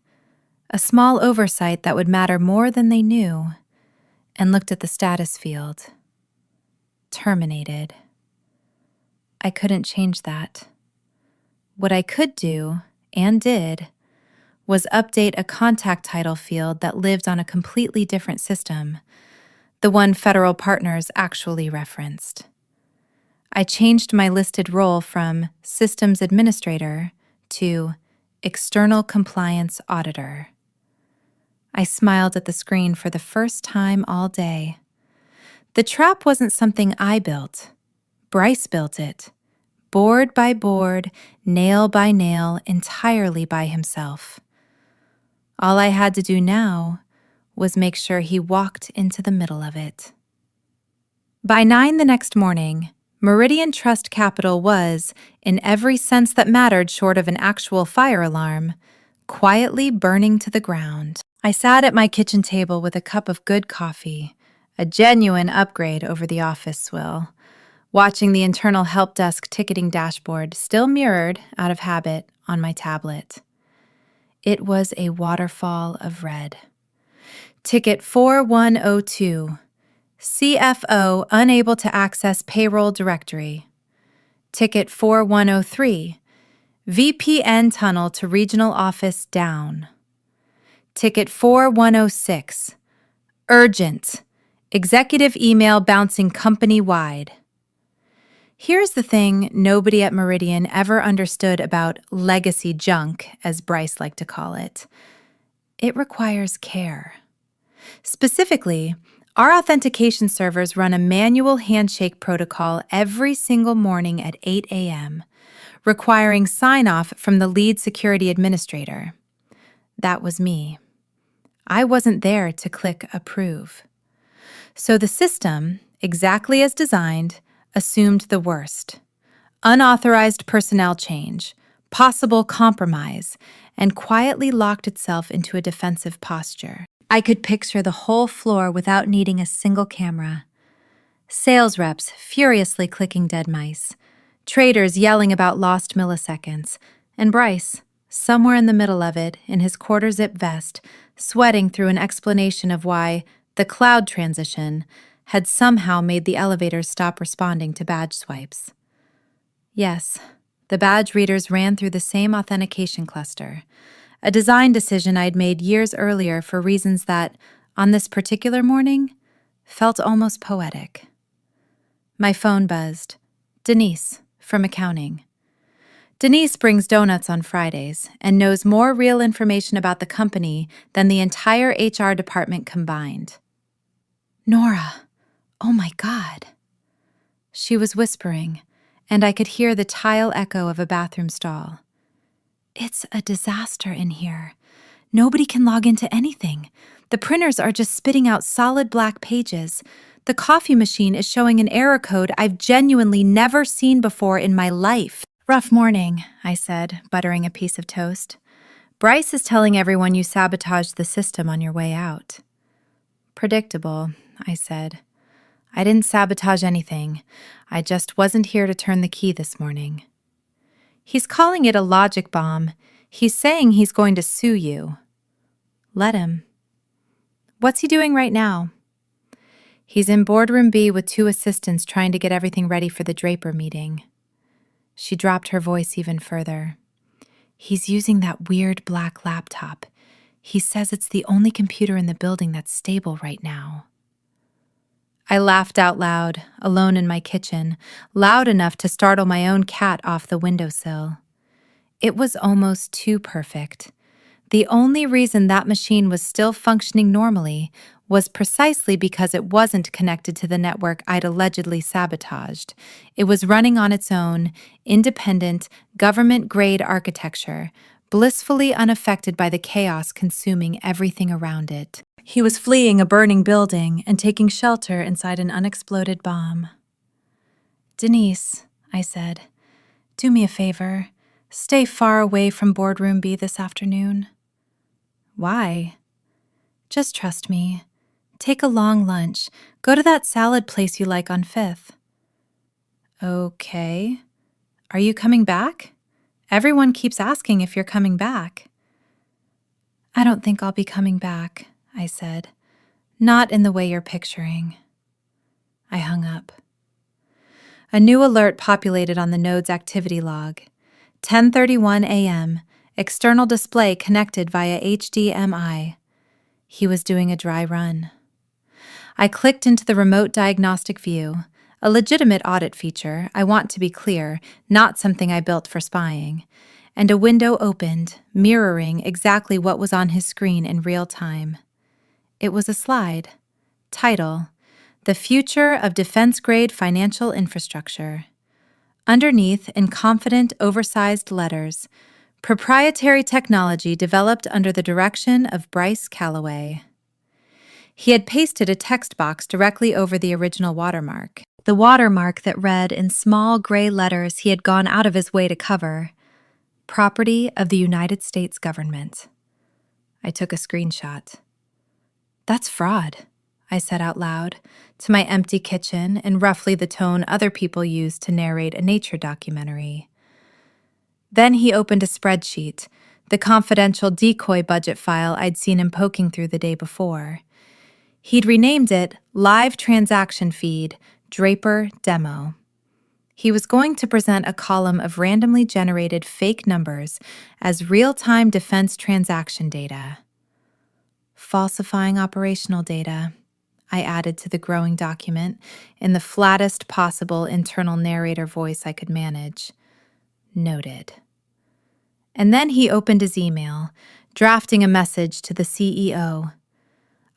A small oversight that would matter more than they knew, and looked at the status field. Terminated. I couldn't change that. What I could do, and did, was update a contact title field that lived on a completely different system, the one Federal Partners actually referenced. I changed my listed role from Systems Administrator to External Compliance Auditor. I smiled at the screen for the first time all day. The trap wasn't something I built. Bryce built it, board by board, nail by nail, entirely by himself. All I had to do now was make sure he walked into the middle of it. By 9 the next morning, Meridian Trust Capital was, in every sense that mattered short of an actual fire alarm, quietly burning to the ground. I sat at my kitchen table with a cup of good coffee, a genuine upgrade over the office swill, watching the internal help desk ticketing dashboard still mirrored, out of habit, on my tablet. It was a waterfall of red. Ticket 4102. CFO unable to access payroll directory. Ticket 4103. VPN tunnel to regional office down. Ticket 4106. Urgent. Executive email bouncing company-wide. Here's the thing nobody at Meridian ever understood about legacy junk, as Bryce liked to call it. It requires care. Specifically, our authentication servers run a manual handshake protocol every single morning at 8 a.m., requiring sign-off from the lead security administrator. That was me. I wasn't there to click approve. So the system, exactly as designed, assumed the worst. Unauthorized personnel change, possible compromise, and quietly locked itself into a defensive posture. I could picture the whole floor without needing a single camera. Sales reps furiously clicking dead mice, traders yelling about lost milliseconds, and Bryce, somewhere in the middle of it, in his quarter-zip vest, sweating through an explanation of why the cloud transition had somehow made the elevators stop responding to badge swipes. Yes, the badge readers ran through the same authentication cluster, a design decision I'd made years earlier for reasons that, on this particular morning, felt almost poetic. My phone buzzed. Denise, from accounting. Denise brings donuts on Fridays and knows more real information about the company than the entire HR department combined. Nora, oh my God. She was whispering, and I could hear the tile echo of a bathroom stall. It's a disaster in here. Nobody can log into anything. The printers are just spitting out solid black pages. The coffee machine is showing an error code I've genuinely never seen before in my life. Rough morning, I said, buttering a piece of toast. Bryce is telling everyone you sabotaged the system on your way out. Predictable, I said. I didn't sabotage anything. I just wasn't here to turn the key this morning. He's calling it a logic bomb. He's saying he's going to sue you. Let him. What's he doing right now? He's in boardroom B with 2 assistants trying to get everything ready for the Draper meeting. She dropped her voice even further. He's using that weird black laptop. He says it's the only computer in the building that's stable right now. I laughed out loud, alone in my kitchen, loud enough to startle my own cat off the windowsill. It was almost too perfect. The only reason that machine was still functioning normally was precisely because it wasn't connected to the network I'd allegedly sabotaged. It was running on its own, independent, government-grade architecture, blissfully unaffected by the chaos consuming everything around it. He was fleeing a burning building and taking shelter inside an unexploded bomb. Denise, I said, do me a favor. Stay far away from boardroom B this afternoon. Why? Just trust me. Take a long lunch. Go to that salad place you like on 5th. Okay. Are you coming back? Everyone keeps asking if you're coming back. I don't think I'll be coming back, I said. Not in the way you're picturing. I hung up. A new alert populated on the node's activity log. 10:31 a.m. External display connected via HDMI. He was doing a dry run. I clicked into the remote diagnostic view, a legitimate audit feature, I want to be clear, not something I built for spying, and a window opened, mirroring exactly what was on his screen in real time. It was a slide. Title: The Future of Defense-Grade Financial Infrastructure. Underneath, in confident, oversized letters, proprietary technology developed under the direction of Bryce Callaway. He had pasted a text box directly over the original watermark, the watermark that read in small gray letters he had gone out of his way to cover, Property of the United States Government. I took a screenshot. That's fraud, I said out loud, to my empty kitchen in roughly the tone other people use to narrate a nature documentary. Then he opened a spreadsheet, the confidential decoy budget file I'd seen him poking through the day before. He'd renamed it Live Transaction Feed Draper Demo. He was going to present a column of randomly generated fake numbers as real-time defense transaction data. Falsifying operational data, I added to the growing document in the flattest possible internal narrator voice I could manage. Noted. And then he opened his email, drafting a message to the CEO.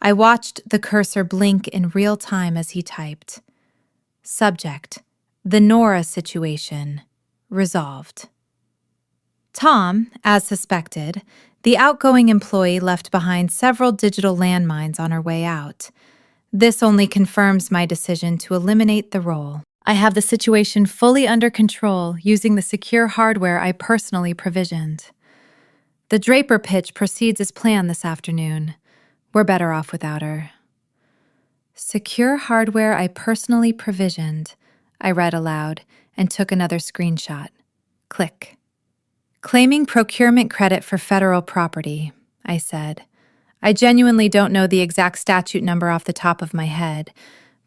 I watched the cursor blink in real time as he typed. Subject: The Nora situation. Resolved. Tom, as suspected, the outgoing employee left behind several digital landmines on her way out. This only confirms my decision to eliminate the role. I have the situation fully under control using the secure hardware I personally provisioned. The Draper pitch proceeds as planned this afternoon. We're better off without her. Secure hardware I personally provisioned, I read aloud and took another screenshot. Click. Claiming procurement credit for federal property, I said. I genuinely don't know the exact statute number off the top of my head,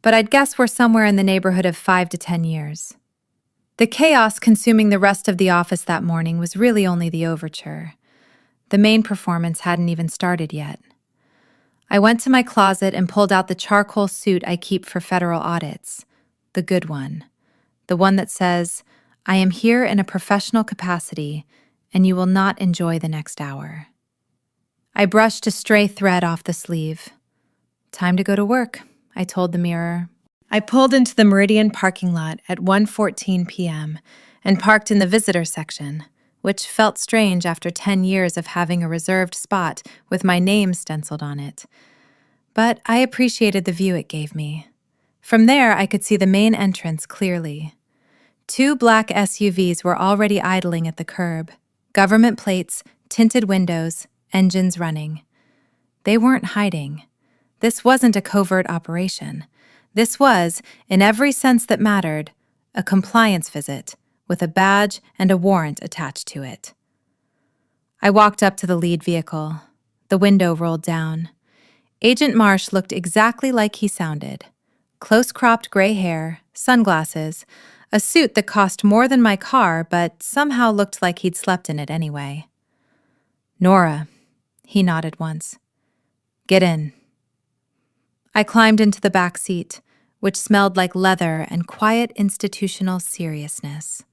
but I'd guess we're somewhere in the neighborhood of 5 to 10 years. The chaos consuming the rest of the office that morning was really only the overture. The main performance hadn't even started yet. I went to my closet and pulled out the charcoal suit I keep for federal audits. The good one. The one that says, I am here in a professional capacity, and you will not enjoy the next hour. I brushed a stray thread off the sleeve. Time to go to work, I told the mirror. I pulled into the Meridian parking lot at 1:14 p.m. and parked in the visitor section, which felt strange after 10 years of having a reserved spot with my name stenciled on it. But I appreciated the view it gave me. From there, I could see the main entrance clearly. 2 black SUVs were already idling at the curb. Government plates, tinted windows, engines running. They weren't hiding. This wasn't a covert operation. This was, in every sense that mattered, a compliance visit with a badge and a warrant attached to it. I walked up to the lead vehicle. The window rolled down. Agent Marsh looked exactly like he sounded. Close-cropped gray hair, sunglasses, a suit that cost more than my car but somehow looked like he'd slept in it anyway. Nora, he nodded once. Get in. I climbed into the back seat, which smelled like leather and quiet institutional seriousness.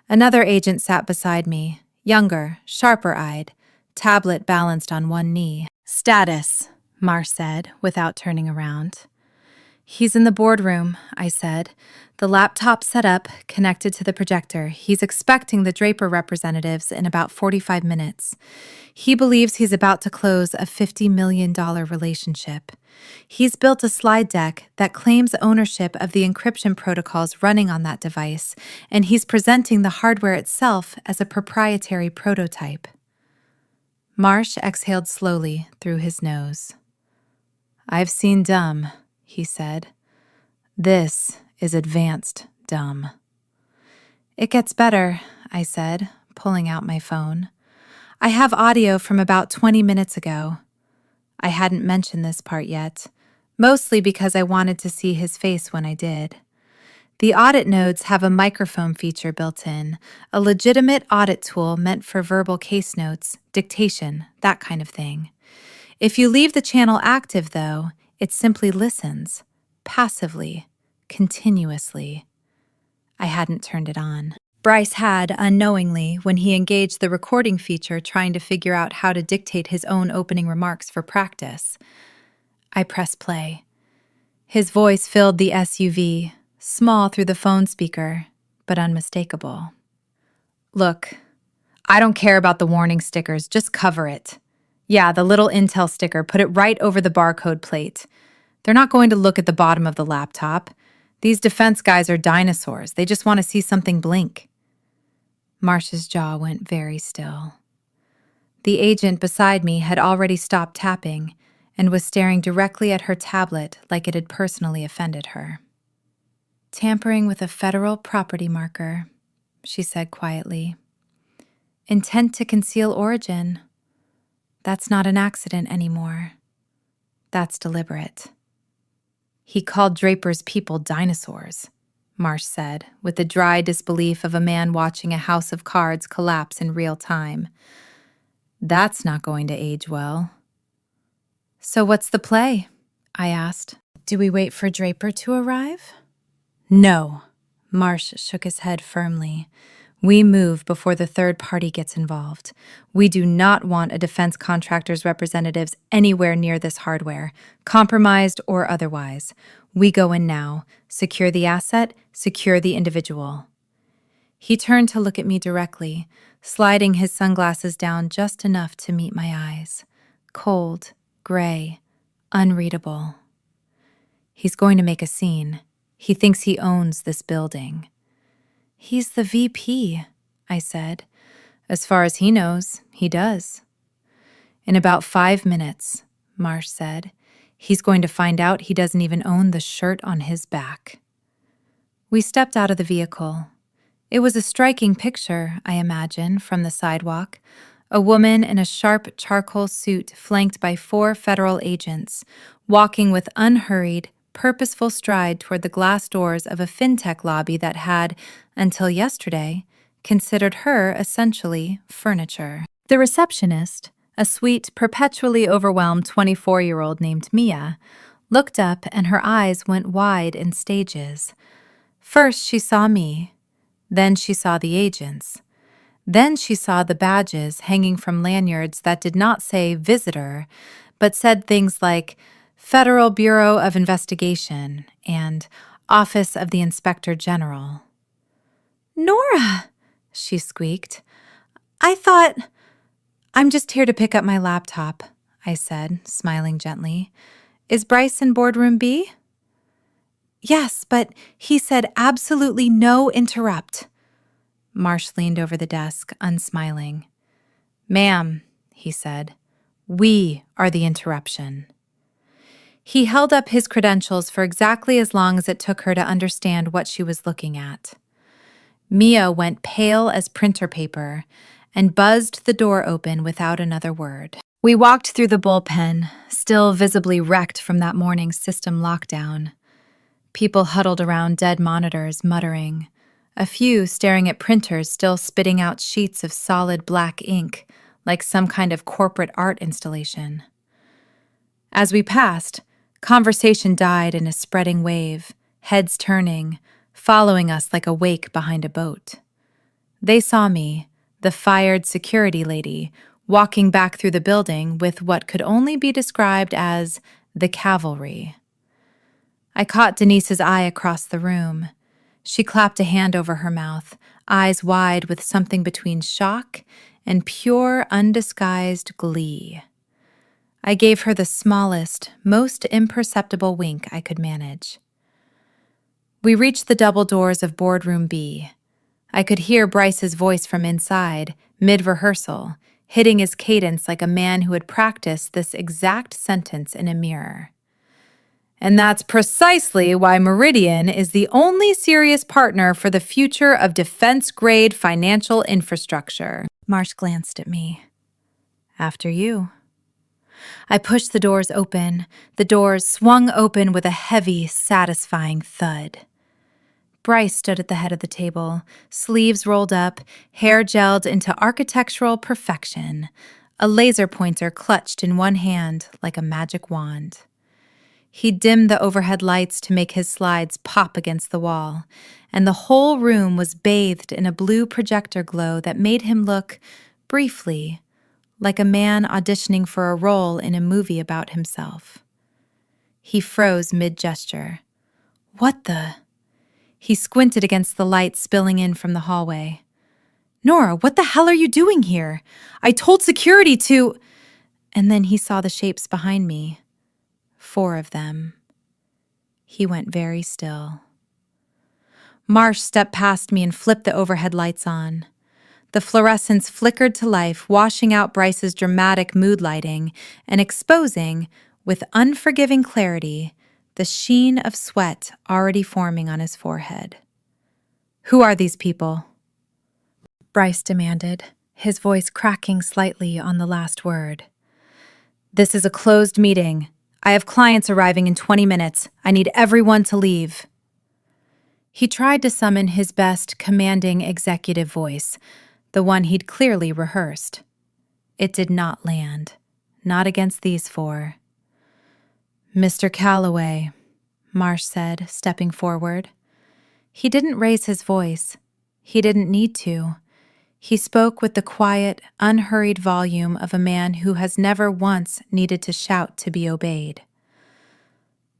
Another agent sat beside me, younger, sharper-eyed, tablet balanced on one knee. Status, Marsh said, without turning around. He's in the boardroom, I said, the laptop set up, connected to the projector. He's expecting the Draper representatives in about 45 minutes. He believes he's about to close a $50 million relationship. He's built a slide deck that claims ownership of the encryption protocols running on that device, and he's presenting the hardware itself as a proprietary prototype. Marsh exhaled slowly through his nose. I've seen dumb, he said. This is advanced dumb. It gets better, I said, pulling out my phone. I have audio from about 20 minutes ago. I hadn't mentioned this part yet, mostly because I wanted to see his face when I did. The audit nodes have a microphone feature built in, a legitimate audit tool meant for verbal case notes, dictation, that kind of thing. If you leave the channel active, though, it simply listens, passively, continuously. I hadn't turned it on. Bryce had, unknowingly, when he engaged the recording feature trying to figure out how to dictate his own opening remarks for practice. I pressed play. His voice filled the SUV, small through the phone speaker, but unmistakable. Look, I don't care about the warning stickers, just cover it. Yeah, the little Intel sticker, put it right over the barcode plate. They're not going to look at the bottom of the laptop. These defense guys are dinosaurs. They just want to see something blink. Marsh's jaw went very still. The agent beside me had already stopped tapping and was staring directly at her tablet like it had personally offended her. Tampering with a federal property marker, she said quietly. Intent to conceal origin. That's not an accident anymore. That's deliberate. He called Draper's people dinosaurs, Marsh said, with the dry disbelief of a man watching a house of cards collapse in real time. That's not going to age well. So what's the play? I asked. Do we wait for Draper to arrive? No, Marsh shook his head firmly. We move before the third party gets involved. We do not want a defense contractor's representatives anywhere near this hardware, compromised or otherwise. We go in now, secure the asset, secure the individual. He turned to look at me directly, sliding his sunglasses down just enough to meet my eyes. Cold, gray, unreadable. He's going to make a scene. He thinks he owns this building. He's the VP, I said. As far as he knows, he does. In about 5 minutes, Marsh said, he's going to find out he doesn't even own the shirt on his back. We stepped out of the vehicle. It was a striking picture, I imagine, from the sidewalk. A woman in a sharp charcoal suit flanked by 4 federal agents, walking with unhurried, purposeful stride toward the glass doors of a fintech lobby that had, until yesterday, considered her essentially furniture. The receptionist, a sweet, perpetually overwhelmed 24-year-old named Mia, looked up and her eyes went wide in stages. First she saw me, then she saw the agents. Then she saw the badges hanging from lanyards that did not say visitor, but said things like Federal Bureau of Investigation and Office of the Inspector General. Nora, she squeaked. I'm just here to pick up my laptop, I said, smiling gently. Is Bryce in boardroom B? Yes, but he said absolutely no interrupt. Marsh leaned over the desk, unsmiling. Ma'am, he said, we are the interruption. He held up his credentials for exactly as long as it took her to understand what she was looking at. Mia went pale as printer paper and buzzed the door open without another word. We walked through the bullpen, still visibly wrecked from that morning's system lockdown. People huddled around dead monitors, muttering. A few staring at printers still spitting out sheets of solid black ink, like some kind of corporate art installation. As we passed, conversation died in a spreading wave, heads turning, following us like a wake behind a boat. They saw me, the fired security lady, walking back through the building with what could only be described as the cavalry. I caught Denise's eye across the room. She clapped a hand over her mouth, eyes wide with something between shock and pure, undisguised glee. I gave her the smallest, most imperceptible wink I could manage. We reached the double doors of boardroom B. I could hear Bryce's voice from inside, mid-rehearsal, hitting his cadence like a man who had practiced this exact sentence in a mirror. And that's precisely why Meridian is the only serious partner for the future of defense-grade financial infrastructure. Marsh glanced at me. After you. I pushed the doors open. The doors swung open with a heavy, satisfying thud. Bryce stood at the head of the table, sleeves rolled up, hair gelled into architectural perfection, a laser pointer clutched in one hand like a magic wand. He dimmed the overhead lights to make his slides pop against the wall, and the whole room was bathed in a blue projector glow that made him look, briefly, like a man auditioning for a role in a movie about himself. He froze mid-gesture. What the? He squinted against the light spilling in from the hallway. Nora, what the hell are you doing here? I told security to... And then he saw the shapes behind me. 4 of them. He went very still. Marsh stepped past me and flipped the overhead lights on. The fluorescence flickered to life, washing out Bryce's dramatic mood lighting and exposing, with unforgiving clarity, the sheen of sweat already forming on his forehead. Who are these people? Bryce demanded, his voice cracking slightly on the last word. This is a closed meeting. I have clients arriving in 20 minutes. I need everyone to leave. He tried to summon his best commanding executive voice, the one he'd clearly rehearsed. It did not land, not against these 4. Mr. Calloway, Marsh said, stepping forward. He didn't raise his voice. He didn't need to. He spoke with the quiet, unhurried volume of a man who has never once needed to shout to be obeyed.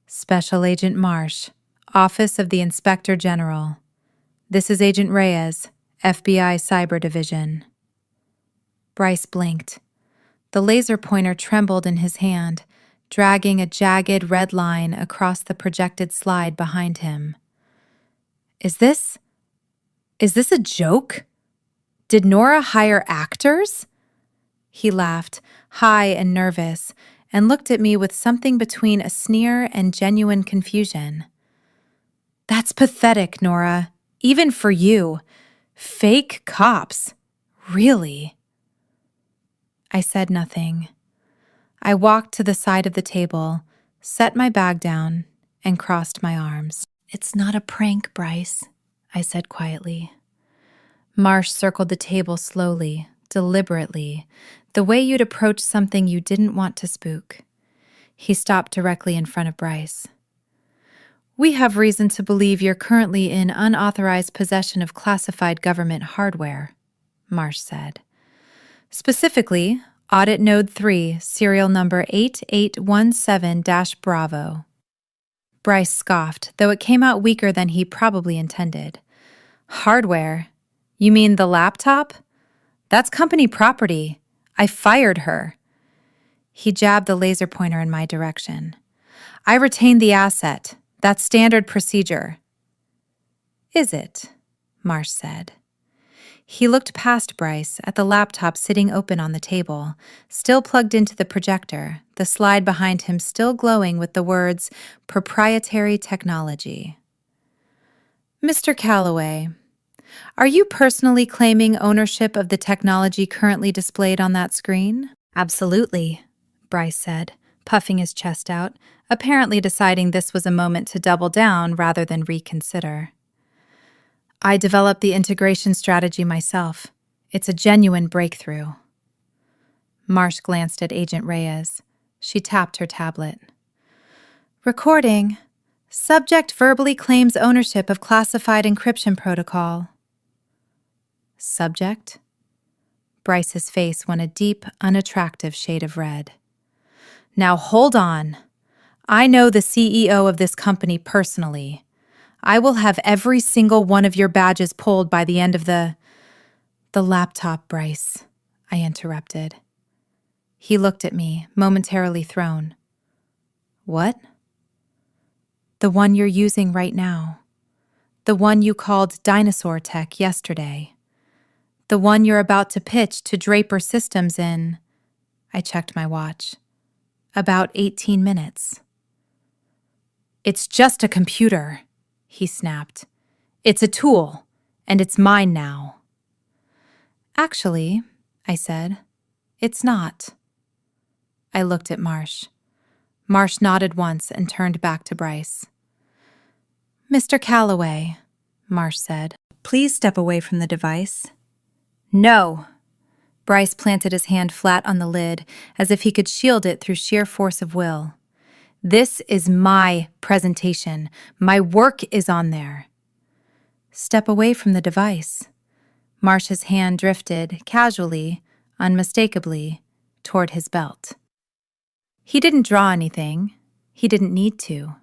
Special Agent Marsh, Office of the Inspector General. This is Agent Reyes, FBI Cyber Division. Bryce blinked. The laser pointer trembled in his hand, dragging a jagged red line across the projected slide behind him. Is this a joke? Did Nora hire actors? He laughed, high and nervous, and looked at me with something between a sneer and genuine confusion. That's pathetic, Nora. Even for you. Fake cops. Really? I said nothing. I walked to the side of the table, set my bag down, and crossed my arms. It's not a prank, Bryce, I said quietly. Marsh circled the table slowly, deliberately, the way you'd approach something you didn't want to spook. He stopped directly in front of Bryce. We have reason to believe you're currently in unauthorized possession of classified government hardware, Marsh said. Specifically, Audit Node 3, serial number 8817-Bravo. Bryce scoffed, though it came out weaker than he probably intended. Hardware? You mean the laptop? That's company property. I fired her. He jabbed the laser pointer in my direction. I retained the asset. That's standard procedure. Is it? Marsh said. He looked past Bryce at the laptop sitting open on the table, still plugged into the projector, the slide behind him still glowing with the words, proprietary technology. Mr. Calloway, are you personally claiming ownership of the technology currently displayed on that screen? Absolutely, Bryce said, puffing his chest out, apparently deciding this was a moment to double down rather than reconsider. I developed the integration strategy myself. It's a genuine breakthrough. Marsh glanced at Agent Reyes. She tapped her tablet. Recording. Subject verbally claims ownership of classified encryption protocol. Subject? Bryce's face went a deep, unattractive shade of red. Now hold on. I know the CEO of this company personally. I will have every single one of your badges pulled by the end of the laptop, Bryce, I interrupted. He looked at me, momentarily thrown. What? The one you're using right now. The one you called Dinosaur Tech yesterday. The one you're about to pitch to Draper Systems in, I checked my watch, about 18 minutes. "It's just a computer," he snapped. "It's a tool, and it's mine now." "Actually," I said, "it's not." I looked at Marsh. Marsh nodded once and turned back to Bryce. "Mr. Calloway," Marsh said, "please step away from the device." "No." Bryce planted his hand flat on the lid, as if he could shield it through sheer force of will. "This is my presentation. My work is on there." "Step away from the device." Marsh's hand drifted, casually, unmistakably, toward his belt. He didn't draw anything. He didn't need to.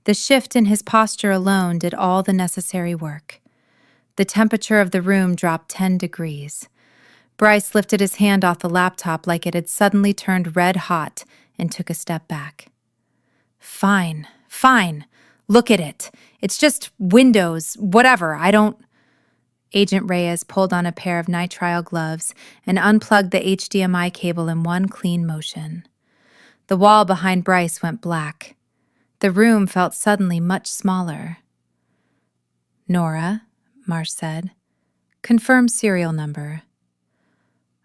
The shift in his posture alone did all the necessary work. The temperature of the room dropped 10 degrees. Bryce lifted his hand off the laptop like it had suddenly turned red hot and took a step back. Fine. Look at it. It's just Windows, whatever, I don't... Agent Reyes pulled on a pair of nitrile gloves and unplugged the HDMI cable in one clean motion. The wall behind Bryce went black. The room felt suddenly much smaller. "Nora," Marsh said, "confirm serial number."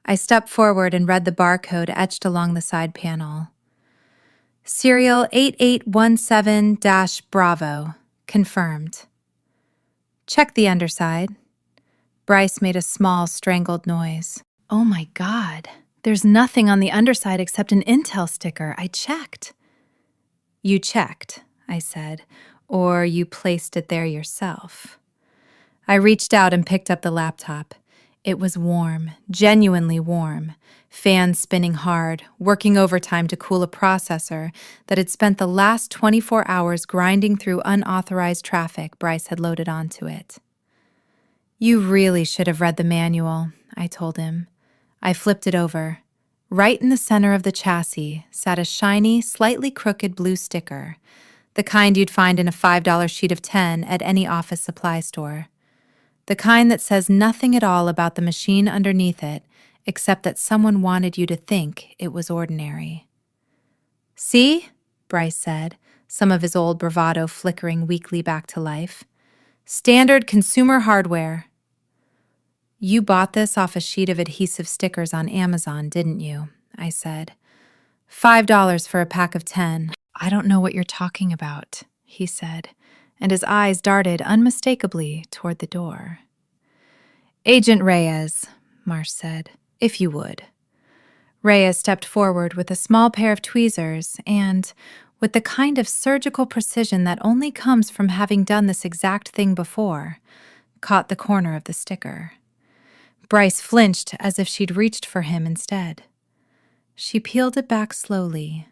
I stepped forward and read the barcode etched along the side panel. "Serial 8817-Bravo. Confirmed." "Check the underside." Bryce made a small, strangled noise. "Oh my God, there's nothing on the underside except an Intel sticker. I checked." "You checked," I said, "or you placed it there yourself." I reached out and picked up the laptop. It was warm, genuinely warm, fans spinning hard, working overtime to cool a processor that had spent the last 24 hours grinding through unauthorized traffic Bryce had loaded onto it. "You really should have read the manual," I told him. I flipped it over. Right in the center of the chassis sat a shiny, slightly crooked blue sticker, the kind you'd find in a $5 sheet of 10 at any office supply store. The kind that says nothing at all about the machine underneath it, except that someone wanted you to think it was ordinary. "See?" Bryce said, some of his old bravado flickering weakly back to life. "Standard consumer hardware." "You bought this off a sheet of adhesive stickers on Amazon, didn't you?" I said. $5 for a pack of 10. "I don't know what you're talking about," he said, and his eyes darted unmistakably toward the door. "Agent Reyes," Marsh said, "if you would." Reyes stepped forward with a small pair of tweezers and, with the kind of surgical precision that only comes from having done this exact thing before, caught the corner of the sticker. Bryce flinched as if she'd reached for him instead. She peeled it back slowly.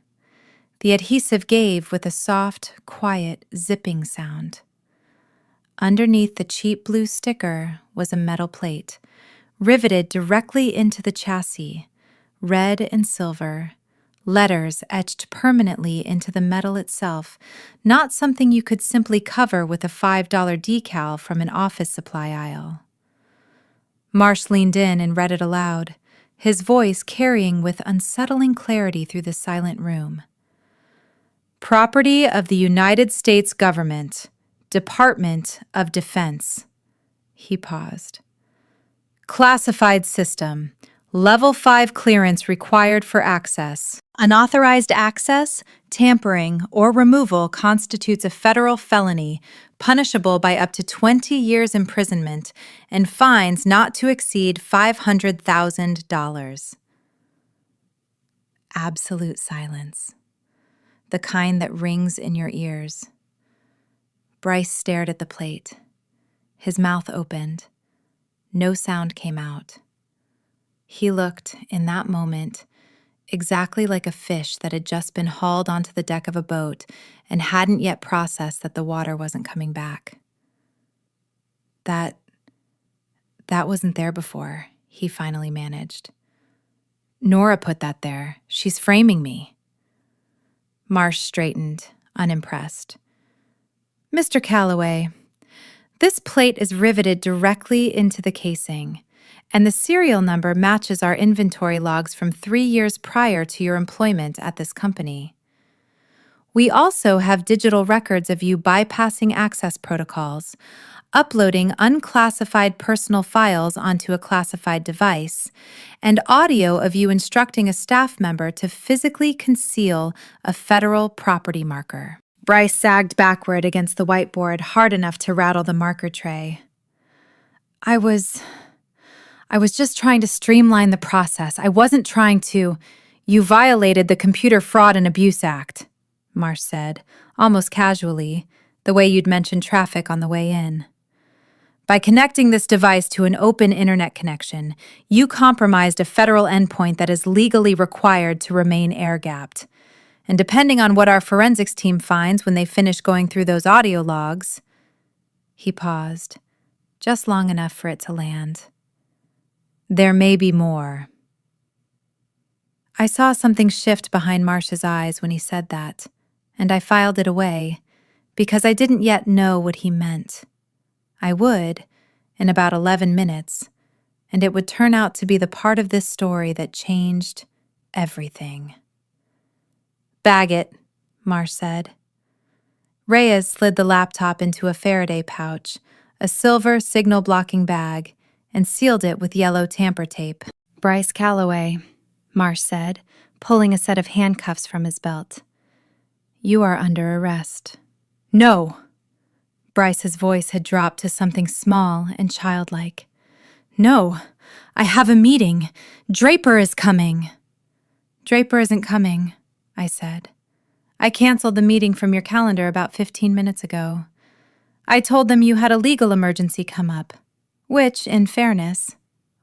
The adhesive gave with a soft, quiet, zipping sound. Underneath the cheap blue sticker was a metal plate, riveted directly into the chassis, red and silver, letters etched permanently into the metal itself, not something you could simply cover with a $5 decal from an office supply aisle. Marsh leaned in and read it aloud, his voice carrying with unsettling clarity through the silent room. "Property of the United States Government, Department of Defense." He paused. "Classified system. Level 5 clearance required for access. Unauthorized access, tampering, or removal constitutes a federal felony, punishable by up to 20 years imprisonment and fines not to exceed $500,000. Absolute silence. The kind that rings in your ears. Bryce stared at the plate. His mouth opened. No sound came out. He looked, in that moment, exactly like a fish that had just been hauled onto the deck of a boat and hadn't yet processed that the water wasn't coming back. That wasn't there before, he finally managed. "Nora put that there. She's framing me." Marsh straightened, unimpressed. "Mr. Calloway, this plate is riveted directly into the casing, and the serial number matches our inventory logs from 3 years prior to your employment at this company. We also have digital records of you bypassing access protocols, uploading unclassified personal files onto a classified device, and audio of you instructing a staff member to physically conceal a federal property marker. Bryce sagged backward against the whiteboard hard enough to rattle the marker tray. I was just trying to streamline the process. I wasn't trying to. You violated the Computer Fraud and Abuse Act, Marsh said, almost casually, the way you'd mentioned traffic on the way in. By connecting this device to an open internet connection, you compromised a federal endpoint that is legally required to remain air-gapped. And depending on what our forensics team finds when they finish going through those audio logs... He paused, just long enough for it to land. There may be more. I saw something shift behind Marsh's eyes when he said that, and I filed it away, because I didn't yet know what he meant. I would, in about 11 minutes, and it would turn out to be the part of this story that changed everything. Bag it, Marsh said. Reyes slid the laptop into a Faraday pouch, a silver signal-blocking bag, and sealed it with yellow tamper tape. Bryce Calloway, Marsh said, pulling a set of handcuffs from his belt. You are under arrest. No! Bryce's voice had dropped to something small and childlike. No, I have a meeting. Draper is coming. Draper isn't coming, I said. I canceled the meeting from your calendar about 15 minutes ago. I told them you had a legal emergency come up, which, in fairness,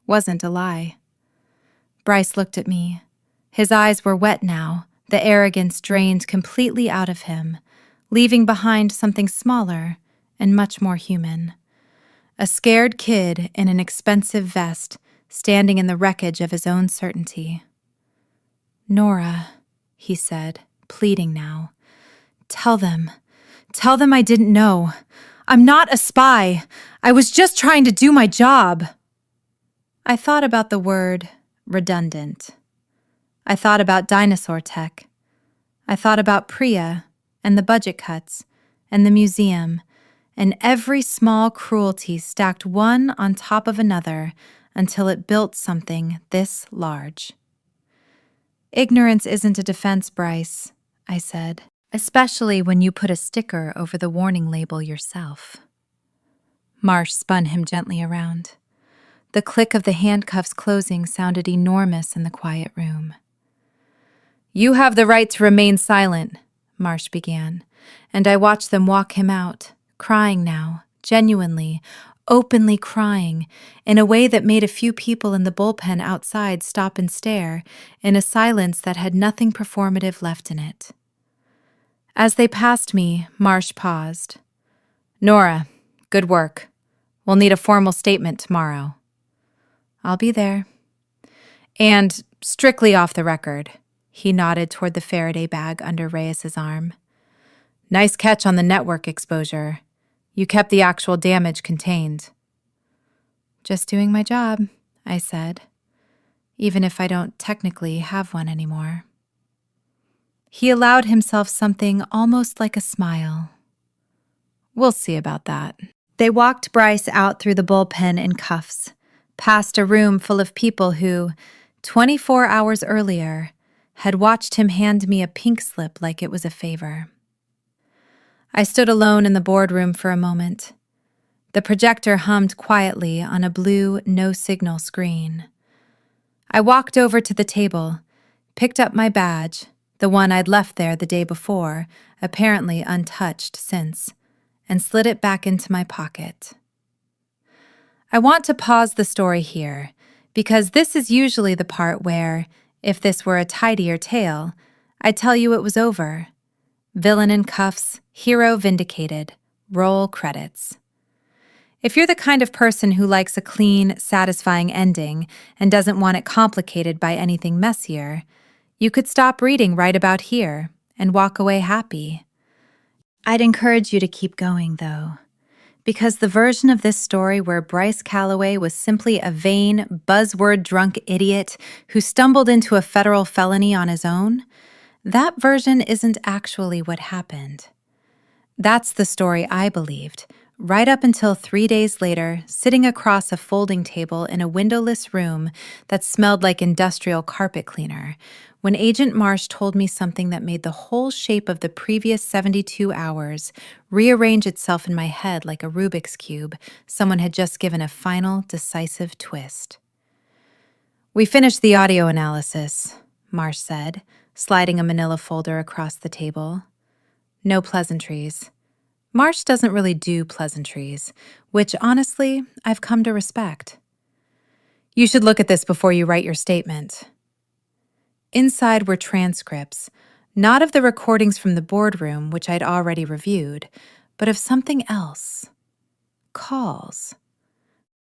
wasn't a lie. Bryce looked at me. His eyes were wet now, the arrogance drained completely out of him, leaving behind something smaller and much more human. A scared kid in an expensive vest, standing in the wreckage of his own certainty. Nora, he said, pleading now. Tell them I didn't know. I'm not a spy. I was just trying to do my job. I thought about the word redundant. I thought about dinosaur tech. I thought about Priya and the budget cuts and the museum and every small cruelty stacked one on top of another until it built something this large. Ignorance isn't a defense, Bryce, I said, especially when you put a sticker over the warning label yourself. Marsh spun him gently around. The click of the handcuffs closing sounded enormous in the quiet room. You have the right to remain silent, Marsh began, and I watched them walk him out, crying now, genuinely, openly crying, in a way that made a few people in the bullpen outside stop and stare, in a silence that had nothing performative left in it. As they passed me, Marsh paused. Nora, good work. We'll need a formal statement tomorrow. I'll be there. And strictly off the record, he nodded toward the Faraday bag under Reyes's arm. Nice catch on the network exposure. You kept the actual damage contained. Just doing my job, I said, even if I don't technically have one anymore. He allowed himself something almost like a smile. We'll see about that. They walked Bryce out through the bullpen in cuffs, past a room full of people who, 24 hours earlier, had watched him hand me a pink slip like it was a favor. I stood alone in the boardroom for a moment. The projector hummed quietly on a blue, no-signal screen. I walked over to the table, picked up my badge, the one I'd left there the day before, apparently untouched since, and slid it back into my pocket. I want to pause the story here, because this is usually the part where, if this were a tidier tale, I'd tell you it was over. Villain in cuffs, hero vindicated, roll credits. If you're the kind of person who likes a clean, satisfying ending and doesn't want it complicated by anything messier, you could stop reading right about here and walk away happy. I'd encourage you to keep going, though, because the version of this story where Bryce Calloway was simply a vain, buzzword-drunk idiot who stumbled into a federal felony on his own, That version isn't actually what happened. That's the story I believed, right up until 3 days later, sitting across a folding table in a windowless room that smelled like industrial carpet cleaner, when Agent Marsh told me something that made the whole shape of the previous 72 hours rearrange itself in my head like a Rubik's Cube someone had just given a final, decisive twist. "We finished the audio analysis," Marsh said, sliding a manila folder across the table. "No pleasantries. Marsh doesn't really do pleasantries, which, honestly, I've come to respect. You should look at this before you write your statement." Inside were transcripts, not of the recordings from the boardroom, which I'd already reviewed, but of something else. Calls.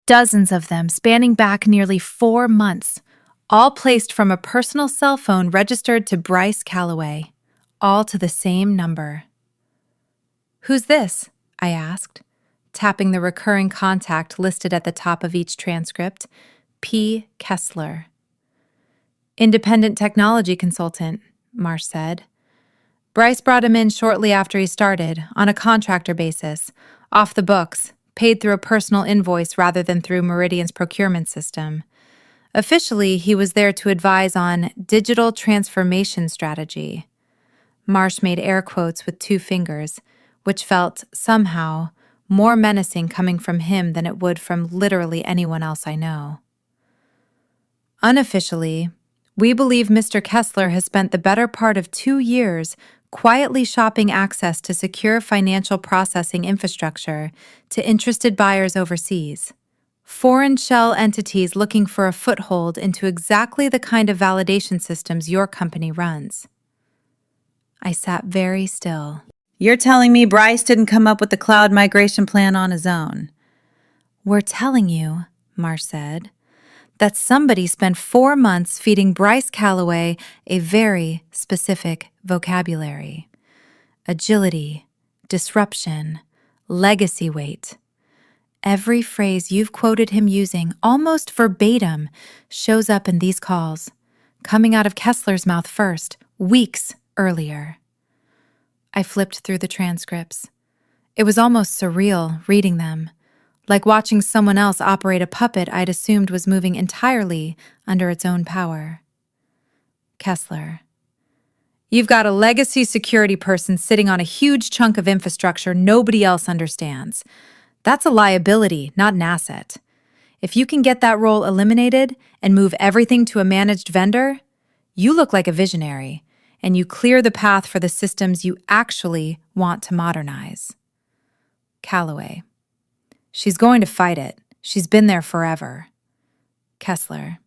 Dozens of them spanning back nearly 4 months, all placed from a personal cell phone registered to Bryce Calloway, all to the same number. "Who's this?" I asked, tapping the recurring contact listed at the top of each transcript, P. Kessler. "Independent technology consultant," Marsh said. "Bryce brought him in shortly after he started, on a contractor basis, off the books, paid through a personal invoice rather than through Meridian's procurement system. Officially, he was there to advise on digital transformation strategy." Marsh made air quotes with 2 fingers, which felt, somehow, more menacing coming from him than it would from literally anyone else I know. "Unofficially, we believe Mr. Kessler has spent the better part of 2 years quietly shopping access to secure financial processing infrastructure to interested buyers overseas. Foreign shell entities looking for a foothold into exactly the kind of validation systems your company runs." I sat very still. "You're telling me Bryce didn't come up with the cloud migration plan on his own?" "We're telling you," Marsh said, "that somebody spent 4 months feeding Bryce Calloway a very specific vocabulary. Agility, disruption, legacy weight. Every phrase you've quoted him using, almost verbatim, shows up in these calls, coming out of Kessler's mouth first, weeks earlier." I flipped through the transcripts. It was almost surreal reading them, like watching someone else operate a puppet I'd assumed was moving entirely under its own power. Kessler: "You've got a legacy security person sitting on a huge chunk of infrastructure nobody else understands. That's a liability, not an asset. If you can get that role eliminated and move everything to a managed vendor, you look like a visionary, and you clear the path for the systems you actually want to modernize." Calloway: "She's going to fight it. She's been there forever." Kessler: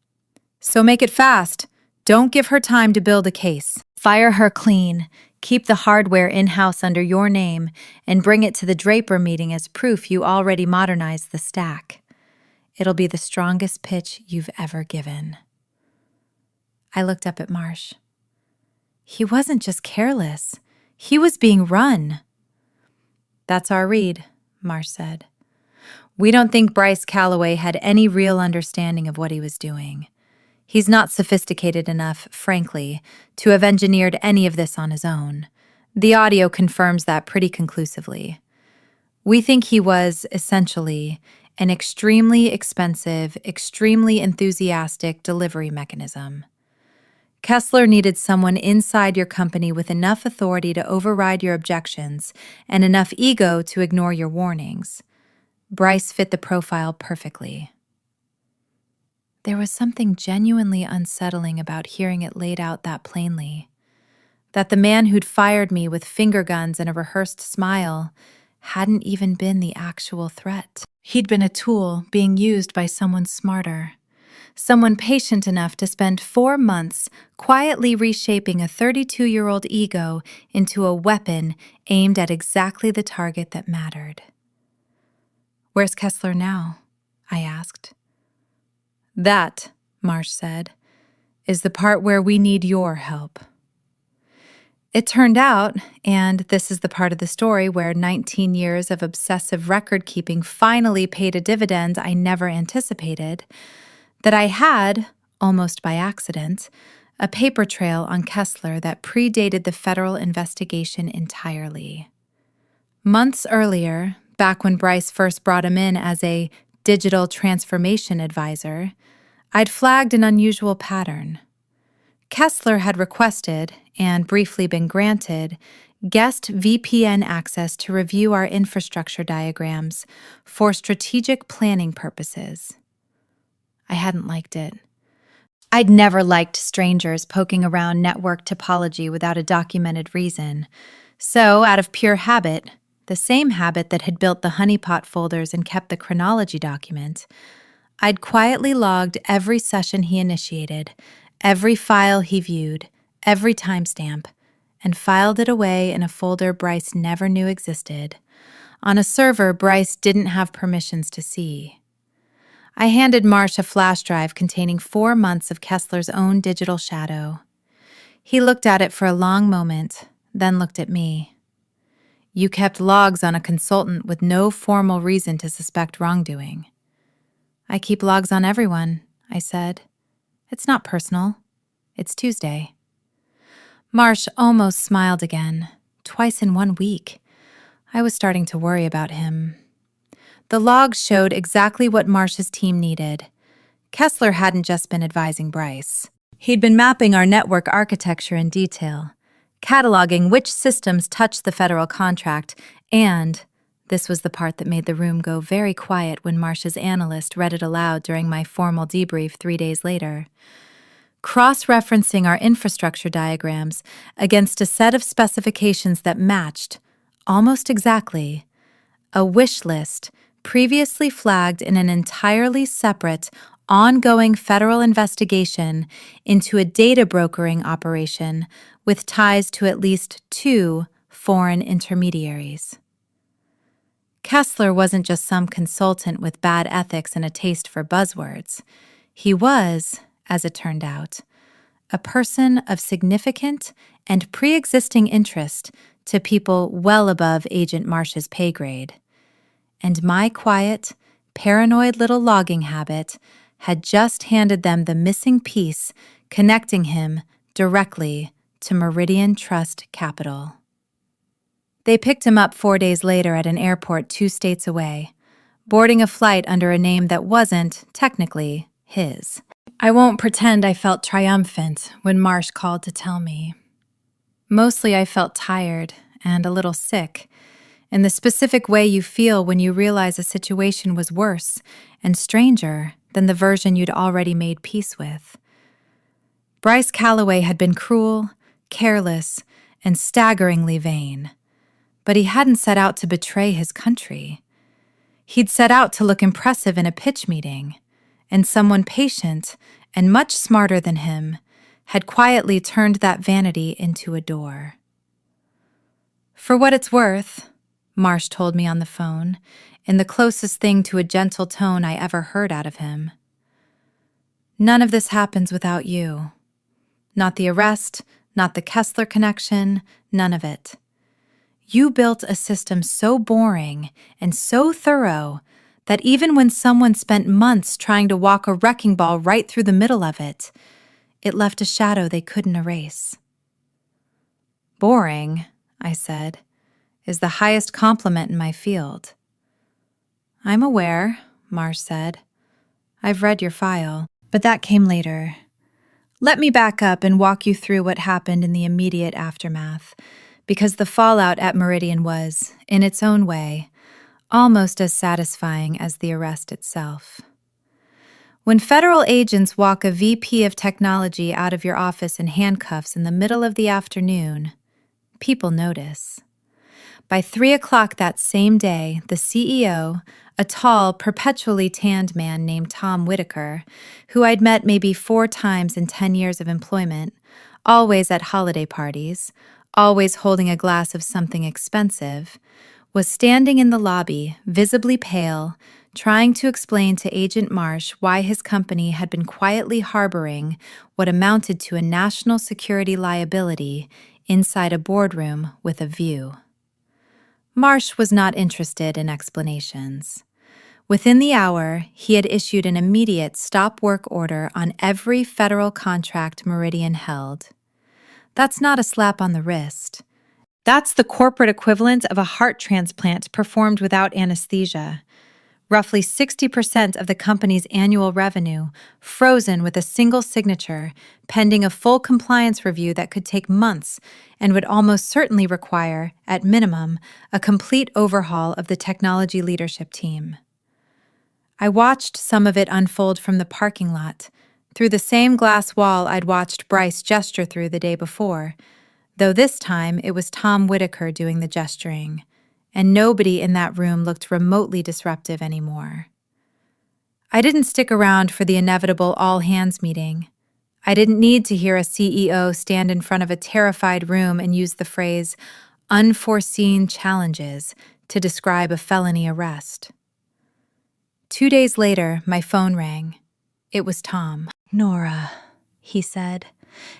"So make it fast. Don't give her time to build a case. Fire her clean. Keep the hardware in-house under your name and bring it to the Draper meeting as proof you already modernized the stack. It'll be the strongest pitch you've ever given." I looked up at Marsh. He wasn't just careless. He was being run. "That's our read," Marsh said. "We don't think Bryce Calloway had any real understanding of what he was doing. He's not sophisticated enough, frankly, to have engineered any of this on his own. The audio confirms that pretty conclusively. We think he was, essentially, an extremely expensive, extremely enthusiastic delivery mechanism. Kessler needed someone inside your company with enough authority to override your objections and enough ego to ignore your warnings. Bryce fit the profile perfectly." There was something genuinely unsettling about hearing it laid out that plainly. That the man who'd fired me with finger guns and a rehearsed smile hadn't even been the actual threat. He'd been a tool being used by someone smarter. Someone patient enough to spend 4 months quietly reshaping a 32-year-old ego into a weapon aimed at exactly the target that mattered. "Where's Kessler now?" I asked. "That," Marsh said, "is the part where we need your help." It turned out, and this is the part of the story where 19 years of obsessive record-keeping finally paid a dividend I never anticipated, that I had, almost by accident, a paper trail on Kessler that predated the federal investigation entirely. Months earlier, back when Bryce first brought him in as a digital transformation advisor, I'd flagged an unusual pattern. Kessler had requested, and briefly been granted, guest VPN access to review our infrastructure diagrams for strategic planning purposes. I hadn't liked it. I'd never liked strangers poking around network topology without a documented reason. So, out of pure habit, the same habit that had built the honeypot folders and kept the chronology document, I'd quietly logged every session he initiated, every file he viewed, every timestamp, and filed it away in a folder Bryce never knew existed, on a server Bryce didn't have permissions to see. I handed Marsh a flash drive containing 4 months of Kessler's own digital shadow. He looked at it for a long moment, then looked at me. "You kept logs on a consultant with no formal reason to suspect wrongdoing." "I keep logs on everyone," I said. "It's not personal. It's Tuesday." Marsh almost smiled again. Twice in 1 week. I was starting to worry about him. The logs showed exactly what Marsh's team needed. Kessler hadn't just been advising Bryce. He'd been mapping our network architecture in detail, cataloging which systems touched the federal contract, and this was the part that made the room go very quiet when Marsh's analyst read it aloud during my formal debrief 3 days later, cross-referencing our infrastructure diagrams against a set of specifications that matched, almost exactly, a wish list previously flagged in an entirely separate, ongoing federal investigation into a data brokering operation with ties to at least 2 foreign intermediaries. Kessler wasn't just some consultant with bad ethics and a taste for buzzwords. He was, as it turned out, a person of significant and pre-existing interest to people well above Agent Marsh's pay grade. And my quiet, paranoid little logging habit had just handed them the missing piece connecting him directly to Meridian Trust Capital. They picked him up 4 days later at an airport 2 states away, boarding a flight under a name that wasn't, technically, his. I won't pretend I felt triumphant when Marsh called to tell me. Mostly I felt tired and a little sick, in the specific way you feel when you realize a situation was worse and stranger than the version you'd already made peace with. Bryce Calloway had been cruel, careless, and staggeringly vain, but he hadn't set out to betray his country. He'd set out to look impressive in a pitch meeting, and someone patient and much smarter than him had quietly turned that vanity into a door. "For what it's worth," Marsh told me on the phone, in the closest thing to a gentle tone I ever heard out of him, "none of this happens without you. Not the arrest, not the Kessler connection, none of it. You built a system so boring and so thorough that even when someone spent months trying to walk a wrecking ball right through the middle of it, it left a shadow they couldn't erase." "Boring," I said, "is the highest compliment in my field." "I'm aware," Marsh said. "I've read your file." But that came later. Let me back up and walk you through what happened in the immediate aftermath, because the fallout at Meridian was, in its own way, almost as satisfying as the arrest itself. When federal agents walk a VP of technology out of your office in handcuffs in the middle of the afternoon, people notice. By 3 o'clock that same day, the CEO, a tall, perpetually tanned man named Tom Whitaker, who I'd met maybe 4 times in 10 years of employment, always at holiday parties, always holding a glass of something expensive, was standing in the lobby, visibly pale, trying to explain to Agent Marsh why his company had been quietly harboring what amounted to a national security liability inside a boardroom with a view. Marsh was not interested in explanations. Within the hour, he had issued an immediate stop work order on every federal contract Meridian held. That's not a slap on the wrist. That's the corporate equivalent of a heart transplant performed without anesthesia. Roughly 60% of the company's annual revenue frozen with a single signature, pending a full compliance review that could take months and would almost certainly require, at minimum, a complete overhaul of the technology leadership team. I watched some of it unfold from the parking lot, through the same glass wall I'd watched Bryce gesture through the day before, though this time it was Tom Whitaker doing the gesturing, and nobody in that room looked remotely disruptive anymore. I didn't stick around for the inevitable all-hands meeting. I didn't need to hear a CEO stand in front of a terrified room and use the phrase "unforeseen challenges" to describe a felony arrest. 2 days later, my phone rang. It was Tom. "Nora," he said,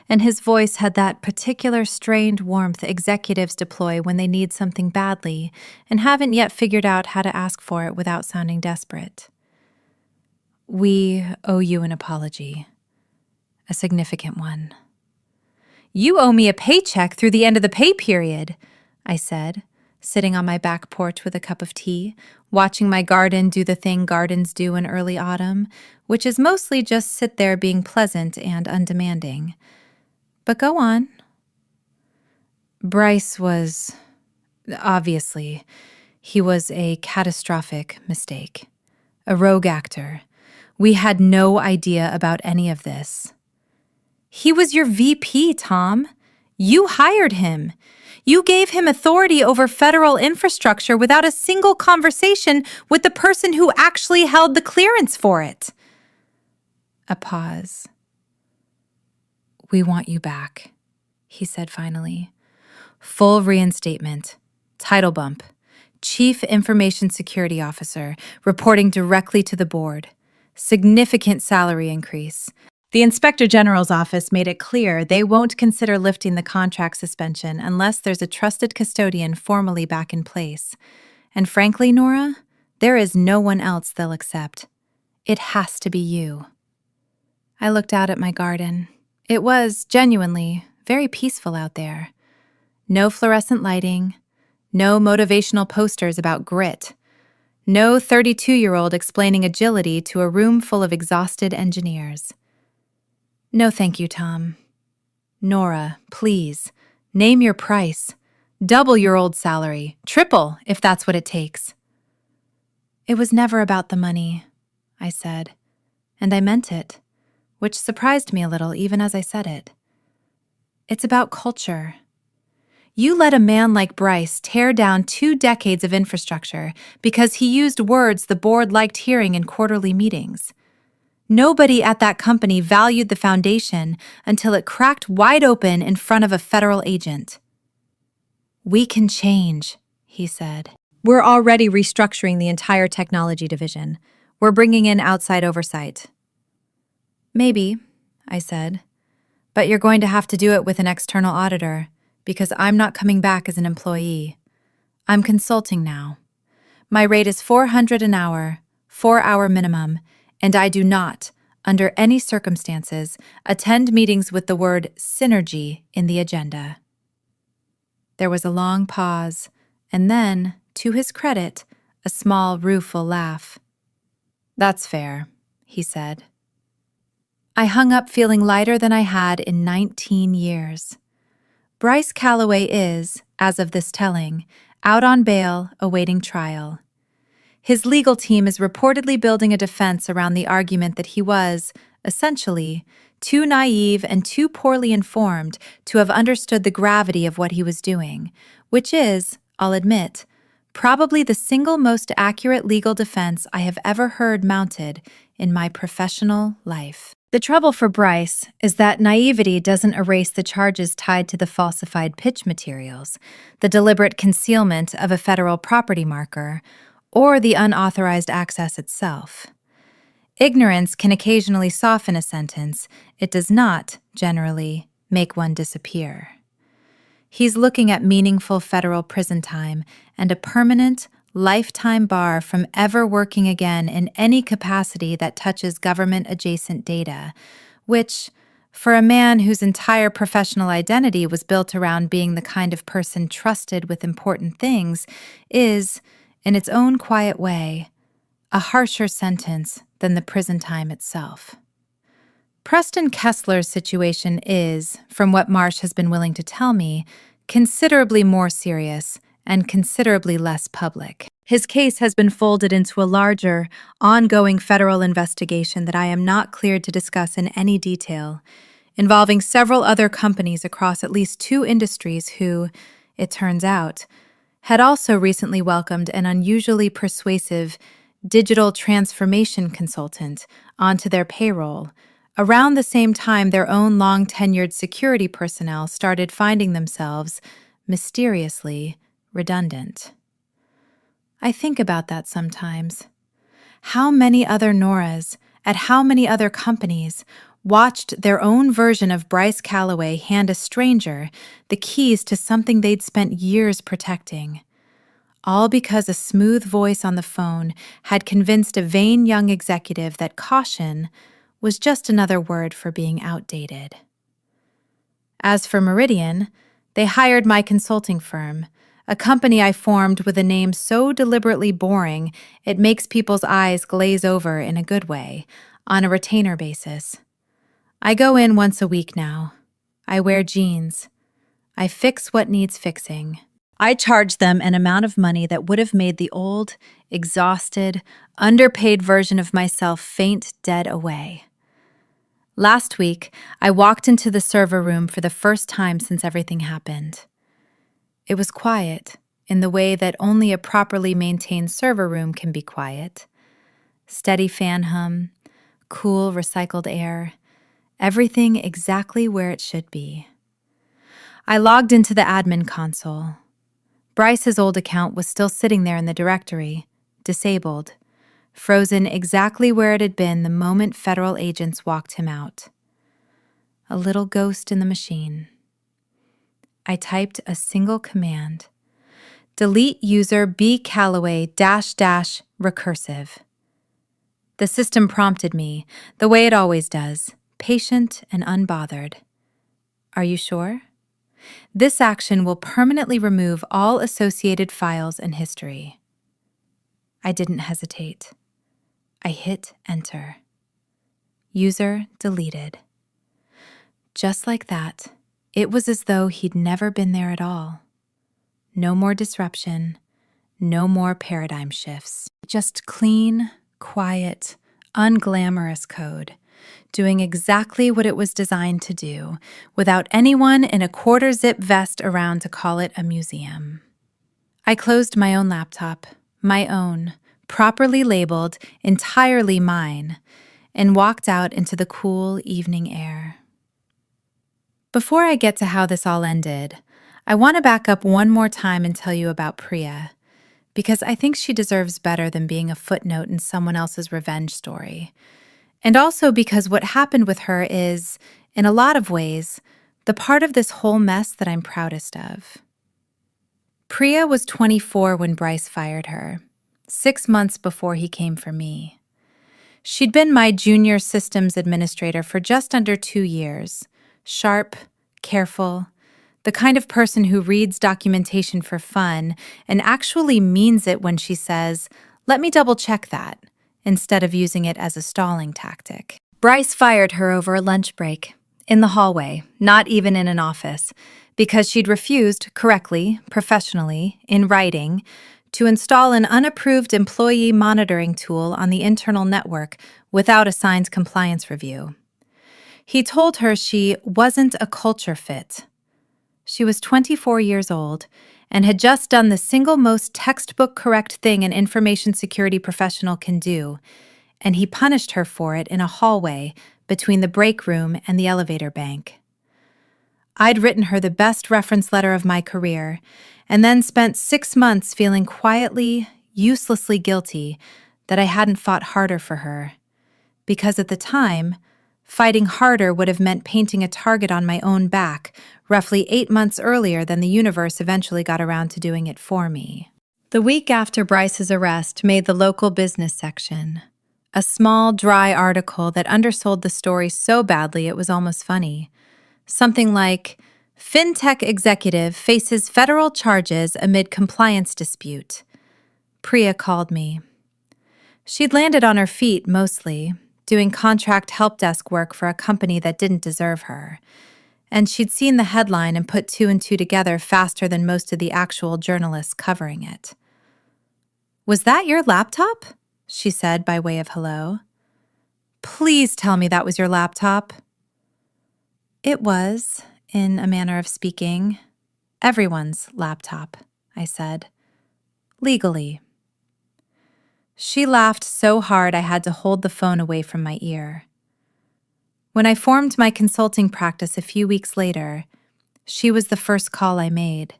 and his voice had that particular strained warmth executives deploy when they need something badly and haven't yet figured out how to ask for it without sounding desperate. "We owe you an apology. A significant one." "You owe me a paycheck through the end of the pay period," I said, sitting on my back porch with a cup of tea, watching my garden do the thing gardens do in early autumn, which is mostly just sit there being pleasant and undemanding. But go on. Bryce was, obviously, he was a catastrophic mistake. A rogue actor. We had no idea about any of this. He was your VP, Tom. You hired him. You gave him authority over federal infrastructure without a single conversation with the person who actually held the clearance for it. A pause. "We want you back," he said finally. "Full reinstatement, title bump, Chief Information Security Officer, reporting directly to the board, significant salary increase. The Inspector General's office made it clear they won't consider lifting the contract suspension unless there's a trusted custodian formally back in place. And frankly, Nora, there is no one else they'll accept. It has to be you." I looked out at my garden. It was, genuinely, very peaceful out there. No fluorescent lighting, no motivational posters about grit, no 32-year-old explaining agility to a room full of exhausted engineers. "No thank you, Tom. Nora, please, name your price. Double your old salary, triple if that's what it takes." "It was never about the money," I said, and I meant it, which surprised me a little even as I said it. "It's about culture. You let a man like Bryce tear down 2 decades of infrastructure because he used words the board liked hearing in quarterly meetings. Nobody at that company valued the foundation until it cracked wide open in front of a federal agent." "We can change," he said. "We're already restructuring the entire technology division. We're bringing in outside oversight." "Maybe," I said, "but you're going to have to do it with an external auditor, because I'm not coming back as an employee. I'm consulting now. My rate is $400 an hour, 4-hour minimum, and I do not, under any circumstances, attend meetings with the word synergy in the agenda." There was a long pause, and then, to his credit, a small, rueful laugh. "That's fair," he said. I hung up feeling lighter than I had in 19 years. Bryce Calloway is, as of this telling, out on bail awaiting trial. His legal team is reportedly building a defense around the argument that he was, essentially, too naive and too poorly informed to have understood the gravity of what he was doing, which is, I'll admit, probably the single most accurate legal defense I have ever heard mounted in my professional life. The trouble for Bryce is that naivety doesn't erase the charges tied to the falsified pitch materials, the deliberate concealment of a federal property marker, or the unauthorized access itself. Ignorance can occasionally soften a sentence. It does not, generally, make one disappear. He's looking at meaningful federal prison time and a permanent, lifetime bar from ever working again in any capacity that touches government-adjacent data, which, for a man whose entire professional identity was built around being the kind of person trusted with important things, is, in its own quiet way, a harsher sentence than the prison time itself. Preston Kessler's situation is, from what Marsh has been willing to tell me, considerably more serious and considerably less public. His case has been folded into a larger, ongoing federal investigation that I am not cleared to discuss in any detail, involving several other companies across at least 2 industries who, it turns out, had also recently welcomed an unusually persuasive digital transformation consultant onto their payroll, around the same time their own long-tenured security personnel started finding themselves, mysteriously, redundant. I think about that sometimes. How many other Noras, at how many other companies, watched their own version of Bryce Calloway hand a stranger the keys to something they'd spent years protecting, all because a smooth voice on the phone had convinced a vain young executive that caution was just another word for being outdated. As for Meridian, they hired my consulting firm, a company I formed with a name so deliberately boring it makes people's eyes glaze over in a good way, on a retainer basis. I go in once a week now. I wear jeans. I fix what needs fixing. I charge them an amount of money that would have made the old, exhausted, underpaid version of myself faint dead away. Last week, I walked into the server room for the first time since everything happened. It was quiet, in the way that only a properly maintained server room can be quiet. Steady fan hum, cool recycled air, everything exactly where it should be. I logged into the admin console. Bryce's old account was still sitting there in the directory, disabled, frozen exactly where it had been the moment federal agents walked him out. A little ghost in the machine. I typed a single command. Delete user B Calloway -- recursive. The system prompted me, the way it always does, patient and unbothered. Are you sure? This action will permanently remove all associated files and history. I didn't hesitate. I hit enter. User deleted. Just like that, it was as though he'd never been there at all. No more disruption, no more paradigm shifts. Just clean, quiet, unglamorous code, doing exactly what it was designed to do, without anyone in a quarter-zip vest around to call it a museum. I closed my own laptop, my own, properly labeled, entirely mine, and walked out into the cool evening air. Before I get to how this all ended, I want to back up one more time and tell you about Priya, because I think she deserves better than being a footnote in someone else's revenge story. And also because what happened with her is, in a lot of ways, the part of this whole mess that I'm proudest of. Priya was 24 when Bryce fired her, 6 months before he came for me. She'd been my junior systems administrator for just under 2 years, sharp, careful, the kind of person who reads documentation for fun and actually means it when she says, "Let me double-check that," instead of using it as a stalling tactic. Bryce fired her over a lunch break, in the hallway, not even in an office, because she'd refused, correctly, professionally, in writing, to install an unapproved employee monitoring tool on the internal network without a signed compliance review. He told her she wasn't a culture fit. She was 24 years old and had just done the single most textbook correct thing an information security professional can do, and he punished her for it in a hallway between the break room and the elevator bank. I'd written her the best reference letter of my career, and then spent 6 months feeling quietly, uselessly guilty that I hadn't fought harder for her. Because at the time, fighting harder would have meant painting a target on my own back, roughly 8 months earlier than the universe eventually got around to doing it for me. The week after Bryce's arrest made the local business section. A small, dry article that undersold the story so badly it was almost funny. Something like, "FinTech executive faces federal charges amid compliance dispute." Priya called me. She'd landed on her feet mostly, doing contract help desk work for a company that didn't deserve her. And she'd seen the headline and put two and two together faster than most of the actual journalists covering it. "Was that your laptop?" she said by way of hello. "Please tell me that was your laptop." "It was, in a manner of speaking, everyone's laptop," I said. "Legally." She laughed so hard I had to hold the phone away from my ear. When I formed my consulting practice a few weeks later, she was the first call I made.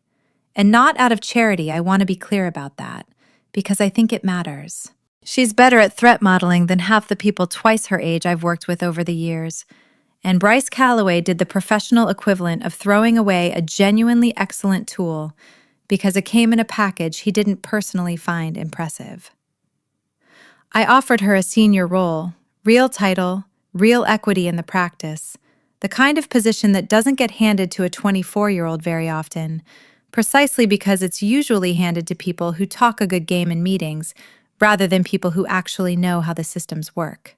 And not out of charity, I want to be clear about that, because I think it matters. She's better at threat modeling than half the people twice her age I've worked with over the years. And Bryce Calloway did the professional equivalent of throwing away a genuinely excellent tool because it came in a package he didn't personally find impressive. I offered her a senior role, real title, real equity in the practice, the kind of position that doesn't get handed to a 24-year-old very often, precisely because it's usually handed to people who talk a good game in meetings, rather than people who actually know how the systems work.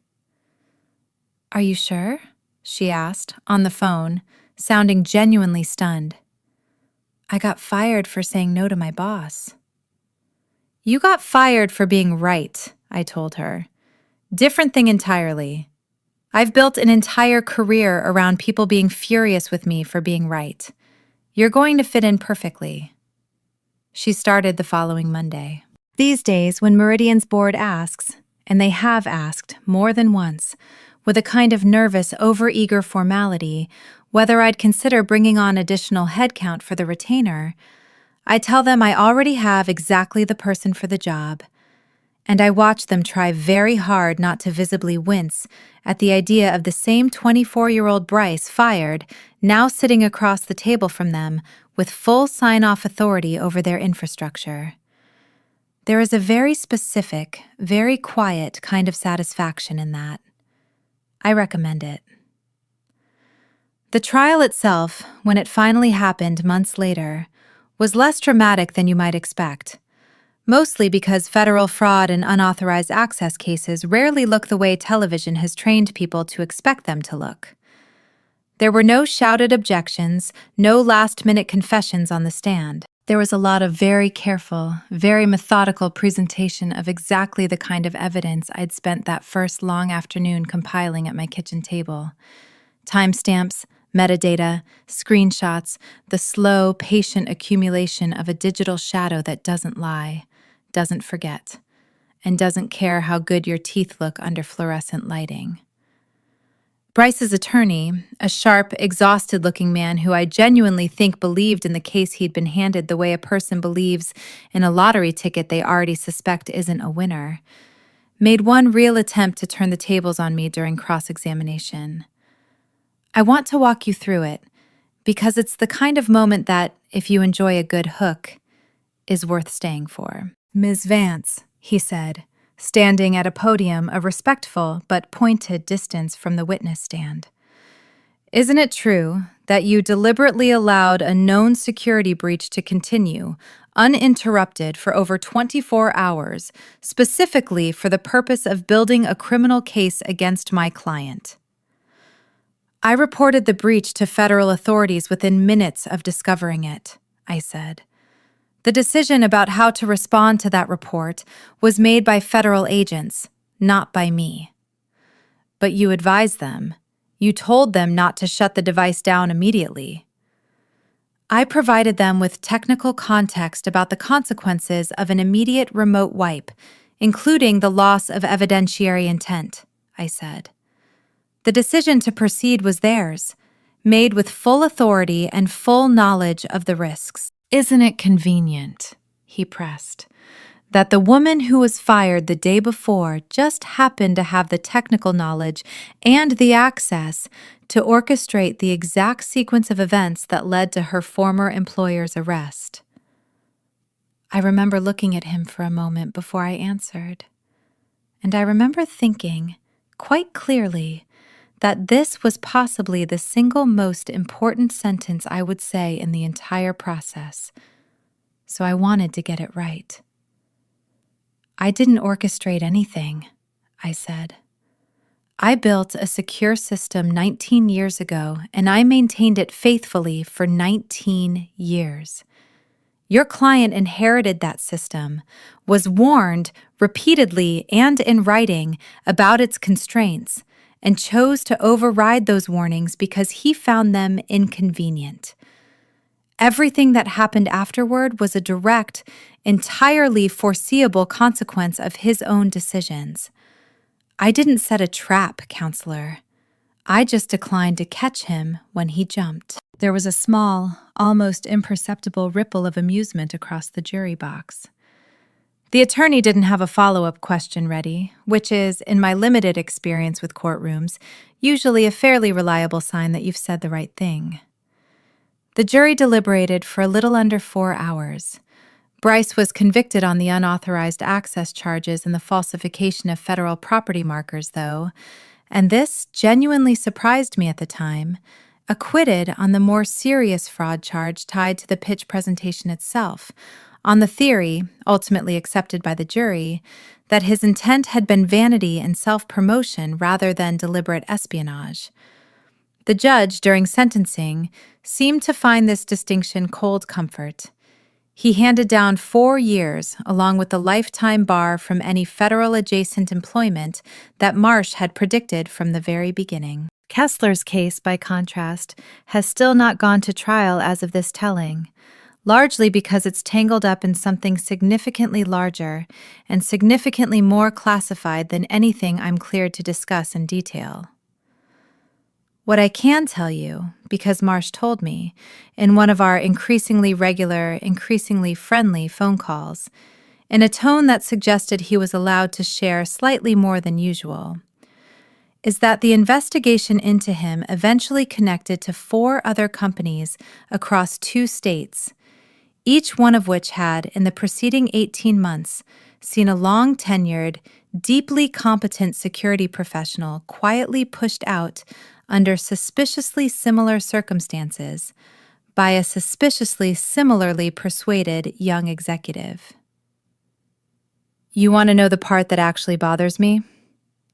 "Are you sure?" she asked, on the phone, sounding genuinely stunned. "I got fired for saying no to my boss." "You got fired for being right," I told her. "Different thing entirely. I've built an entire career around people being furious with me for being right. You're going to fit in perfectly." She started the following Monday. These days, when Meridian's board asks, and they have asked more than once, with a kind of nervous, overeager formality, whether I'd consider bringing on additional headcount for the retainer, I tell them I already have exactly the person for the job, and I watch them try very hard not to visibly wince at the idea of the same 24-year-old Bryce fired, now sitting across the table from them with full sign-off authority over their infrastructure. There is a very specific, very quiet kind of satisfaction in that. I recommend it. The trial itself, when it finally happened months later, was less dramatic than you might expect, mostly because federal fraud and unauthorized access cases rarely look the way television has trained people to expect them to look. There were no shouted objections, no last-minute confessions on the stand. There was a lot of very careful, very methodical presentation of exactly the kind of evidence I'd spent that first long afternoon compiling at my kitchen table. Timestamps, metadata, screenshots, the slow, patient accumulation of a digital shadow that doesn't lie, doesn't forget, and doesn't care how good your teeth look under fluorescent lighting. Bryce's attorney, a sharp, exhausted-looking man who I genuinely think believed in the case he'd been handed the way a person believes in a lottery ticket they already suspect isn't a winner, made one real attempt to turn the tables on me during cross-examination. I want to walk you through it, because it's the kind of moment that, if you enjoy a good hook, is worth staying for. "Ms. Vance," he said, standing at a podium a respectful but pointed distance from the witness stand. "Isn't it true that you deliberately allowed a known security breach to continue, uninterrupted for over 24 hours, specifically for the purpose of building a criminal case against my client?" "I reported the breach to federal authorities within minutes of discovering it," I said. "The decision about how to respond to that report was made by federal agents, not by me." "But you advised them. You told them not to shut the device down immediately." "I provided them with technical context about the consequences of an immediate remote wipe, including the loss of evidentiary intent," I said. "The decision to proceed was theirs, made with full authority and full knowledge of the risks." "Isn't it convenient," he pressed, "that the woman who was fired the day before just happened to have the technical knowledge and the access to orchestrate the exact sequence of events that led to her former employer's arrest?" I remember looking at him for a moment before I answered, and I remember thinking, quite clearly, that this was possibly the single most important sentence I would say in the entire process, so I wanted to get it right. "I didn't orchestrate anything," I said. "I built a secure system 19 years ago, and I maintained it faithfully for 19 years. Your client inherited that system, was warned repeatedly and in writing about its constraints, and chose to override those warnings because he found them inconvenient. Everything that happened afterward was a direct, entirely foreseeable consequence of his own decisions. I didn't set a trap, counselor. I just declined to catch him when he jumped." There was a small, almost imperceptible ripple of amusement across the jury box. The attorney didn't have a follow-up question ready, which is, in my limited experience with courtrooms, usually a fairly reliable sign that you've said the right thing. The jury deliberated for a little under 4 hours. Bryce was convicted on the unauthorized access charges and the falsification of federal property markers, though, and this genuinely surprised me at the time, acquitted on the more serious fraud charge tied to the pitch presentation itself, on the theory, ultimately accepted by the jury, that his intent had been vanity and self-promotion rather than deliberate espionage. The judge, during sentencing, seemed to find this distinction cold comfort. He handed down 4 years, along with the lifetime bar from any federal-adjacent employment that Marsh had predicted from the very beginning. Kessler's case, by contrast, has still not gone to trial as of this telling, largely because it's tangled up in something significantly larger and significantly more classified than anything I'm cleared to discuss in detail. What I can tell you, because Marsh told me, in one of our increasingly regular, increasingly friendly phone calls, in a tone that suggested he was allowed to share slightly more than usual, is that the investigation into him eventually connected to 4 other companies across 2 states, each one of which had, in the preceding 18 months, seen a long-tenured, deeply competent security professional quietly pushed out under suspiciously similar circumstances by a suspiciously similarly persuaded young executive. "You want to know the part that actually bothers me?"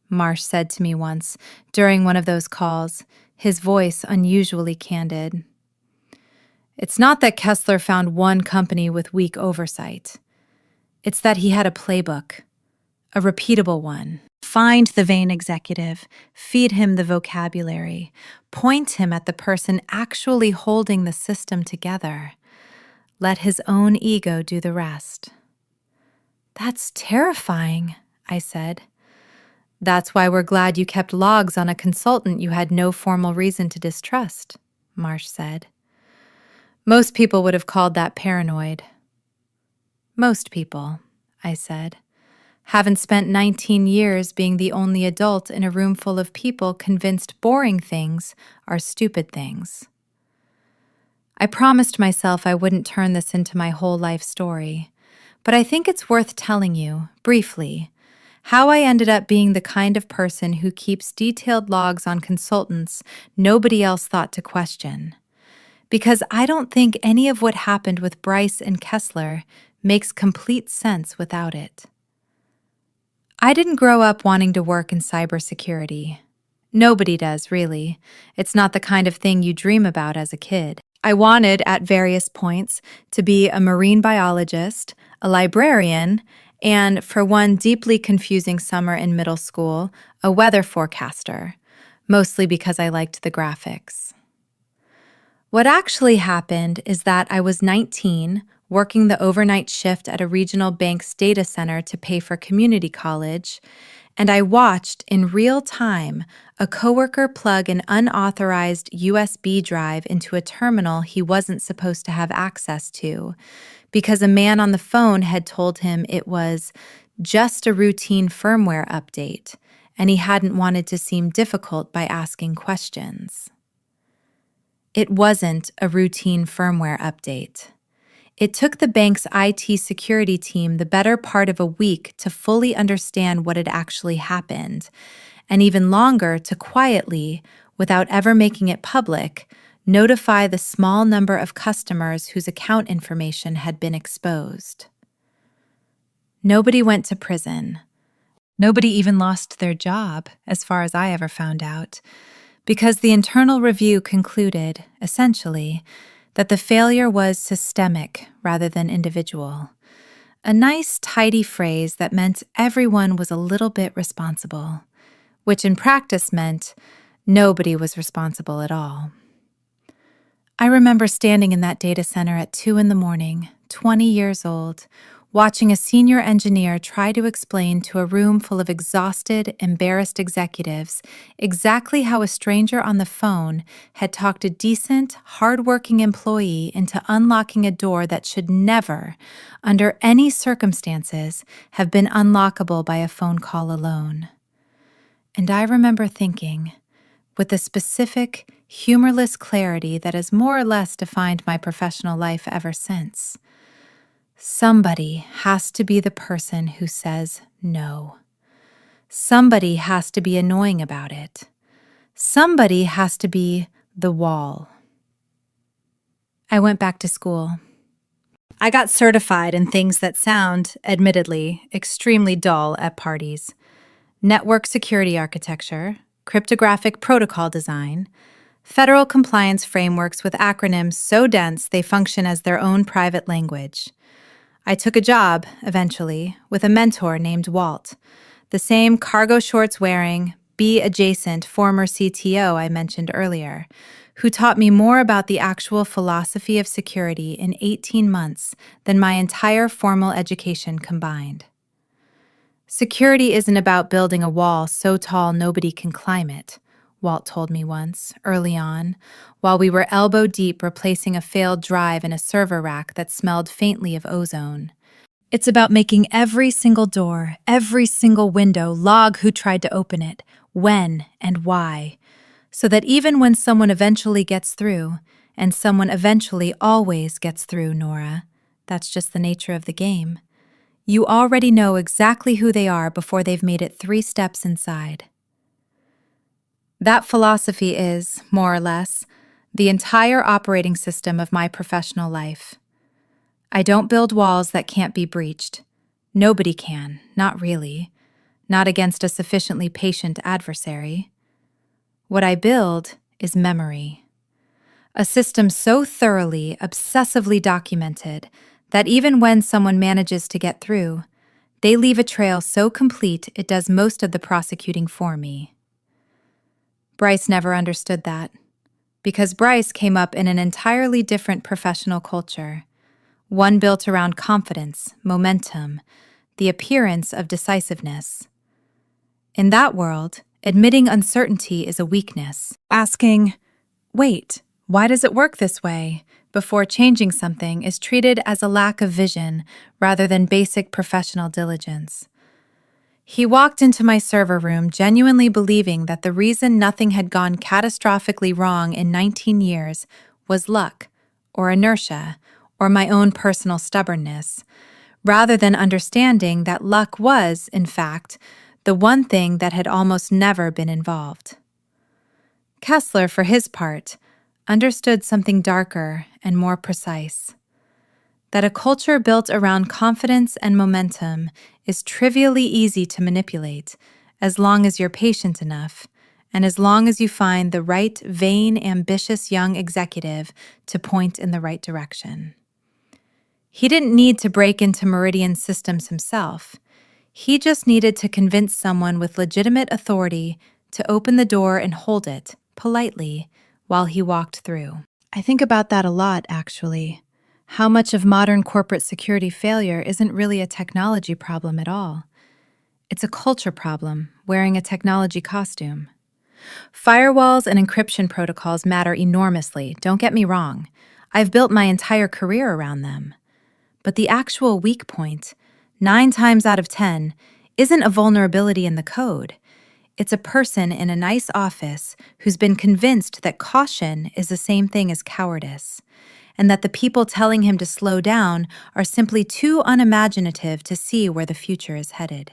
Marsh said to me once during one of those calls, his voice unusually candid. "It's not that Kessler found one company with weak oversight. It's that he had a playbook, a repeatable one. Find the vain executive, feed him the vocabulary, point him at the person actually holding the system together. Let his own ego do the rest." "That's terrifying," I said. "That's why we're glad you kept logs on a consultant you had no formal reason to distrust," Marsh said. "Most people would have called that paranoid." "Most people," I said, "haven't spent 19 years being the only adult in a room full of people convinced boring things are stupid things." I promised myself I wouldn't turn this into my whole life story, but I think it's worth telling you, briefly, how I ended up being the kind of person who keeps detailed logs on consultants nobody else thought to question. Because I don't think any of what happened with Bryce and Kessler makes complete sense without it. I didn't grow up wanting to work in cybersecurity. Nobody does, really. It's not the kind of thing you dream about as a kid. I wanted, at various points, to be a marine biologist, a librarian, and, for one deeply confusing summer in middle school, a weather forecaster, mostly because I liked the graphics. What actually happened is that I was 19, working the overnight shift at a regional bank's data center to pay for community college, and I watched in real time a coworker plug an unauthorized USB drive into a terminal he wasn't supposed to have access to, because a man on the phone had told him it was just a routine firmware update, and he hadn't wanted to seem difficult by asking questions. It wasn't a routine firmware update. It took the bank's IT security team the better part of a week to fully understand what had actually happened, and even longer to quietly, without ever making it public, notify the small number of customers whose account information had been exposed. Nobody went to prison. Nobody even lost their job, as far as I ever found out, because the internal review concluded, essentially, that the failure was systemic rather than individual. A nice, tidy phrase that meant everyone was a little bit responsible, which in practice meant nobody was responsible at all. I remember standing in that data center at 2 a.m, 20 years old, watching a senior engineer try to explain to a room full of exhausted, embarrassed executives exactly how a stranger on the phone had talked a decent, hard-working employee into unlocking a door that should never, under any circumstances, have been unlockable by a phone call alone. And I remember thinking, with the specific, humorless clarity that has more or less defined my professional life ever since, somebody has to be the person who says no. Somebody has to be annoying about it. Somebody has to be the wall. I went back to school. I got certified in things that sound, admittedly, extremely dull at parties: network security architecture, cryptographic protocol design, federal compliance frameworks with acronyms so dense they function as their own private language. I took a job, eventually, with a mentor named Walt, the same cargo shorts wearing, B-adjacent former CTO I mentioned earlier, who taught me more about the actual philosophy of security in 18 months than my entire formal education combined. Security isn't about building a wall so tall nobody can climb it, Walt told me once, early on, while we were elbow-deep replacing a failed drive in a server rack that smelled faintly of ozone. It's about making every single door, every single window log who tried to open it, when and why, so that even when someone eventually gets through, and someone eventually always gets through, Nora, that's just the nature of the game, you already know exactly who they are before they've made it 3 steps inside. That philosophy is, more or less, the entire operating system of my professional life. I don't build walls that can't be breached. Nobody can, not really. Not against a sufficiently patient adversary. What I build is memory. A system so thoroughly, obsessively documented that even when someone manages to get through, they leave a trail so complete it does most of the prosecuting for me. Bryce never understood that, because Bryce came up in an entirely different professional culture, one built around confidence, momentum, the appearance of decisiveness. In that world, admitting uncertainty is a weakness. Asking, "Wait, why does it work this way?" before changing something is treated as a lack of vision rather than basic professional diligence. He walked into my server room genuinely believing that the reason nothing had gone catastrophically wrong in 19 years was luck, or inertia, or my own personal stubbornness, rather than understanding that luck was, in fact, the one thing that had almost never been involved. Kessler, for his part, understood something darker and more precise: that a culture built around confidence and momentum is trivially easy to manipulate as long as you're patient enough and as long as you find the right vain, ambitious young executive to point in the right direction. He didn't need to break into Meridian Systems himself. He just needed to convince someone with legitimate authority to open the door and hold it, politely, while he walked through. I think about that a lot, actually. How much of modern corporate security failure isn't really a technology problem at all. It's a culture problem, wearing a technology costume. Firewalls and encryption protocols matter enormously, don't get me wrong. I've built my entire career around them. But the actual weak point, 9 times out of 10, isn't a vulnerability in the code. It's a person in a nice office who's been convinced that caution is the same thing as cowardice, and that the people telling him to slow down are simply too unimaginative to see where the future is headed.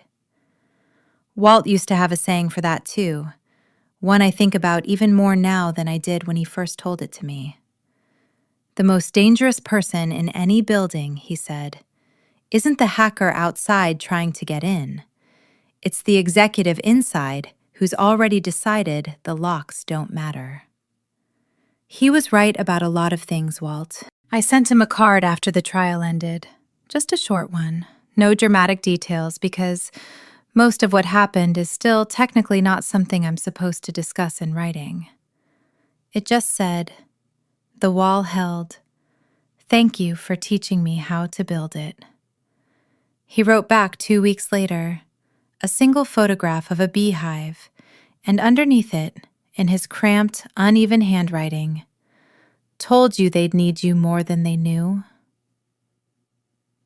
Walt used to have a saying for that too, one I think about even more now than I did when he first told it to me. The most dangerous person in any building, he said, isn't the hacker outside trying to get in. It's the executive inside who's already decided the locks don't matter. He was right about a lot of things, Walt. I sent him a card after the trial ended. Just a short one. No dramatic details because most of what happened is still technically not something I'm supposed to discuss in writing. It just said, "The wall held. Thank you for teaching me how to build it." He wrote back 2 weeks later, a single photograph of a beehive, and underneath it, in his cramped, uneven handwriting, "Told you they'd need you more than they knew."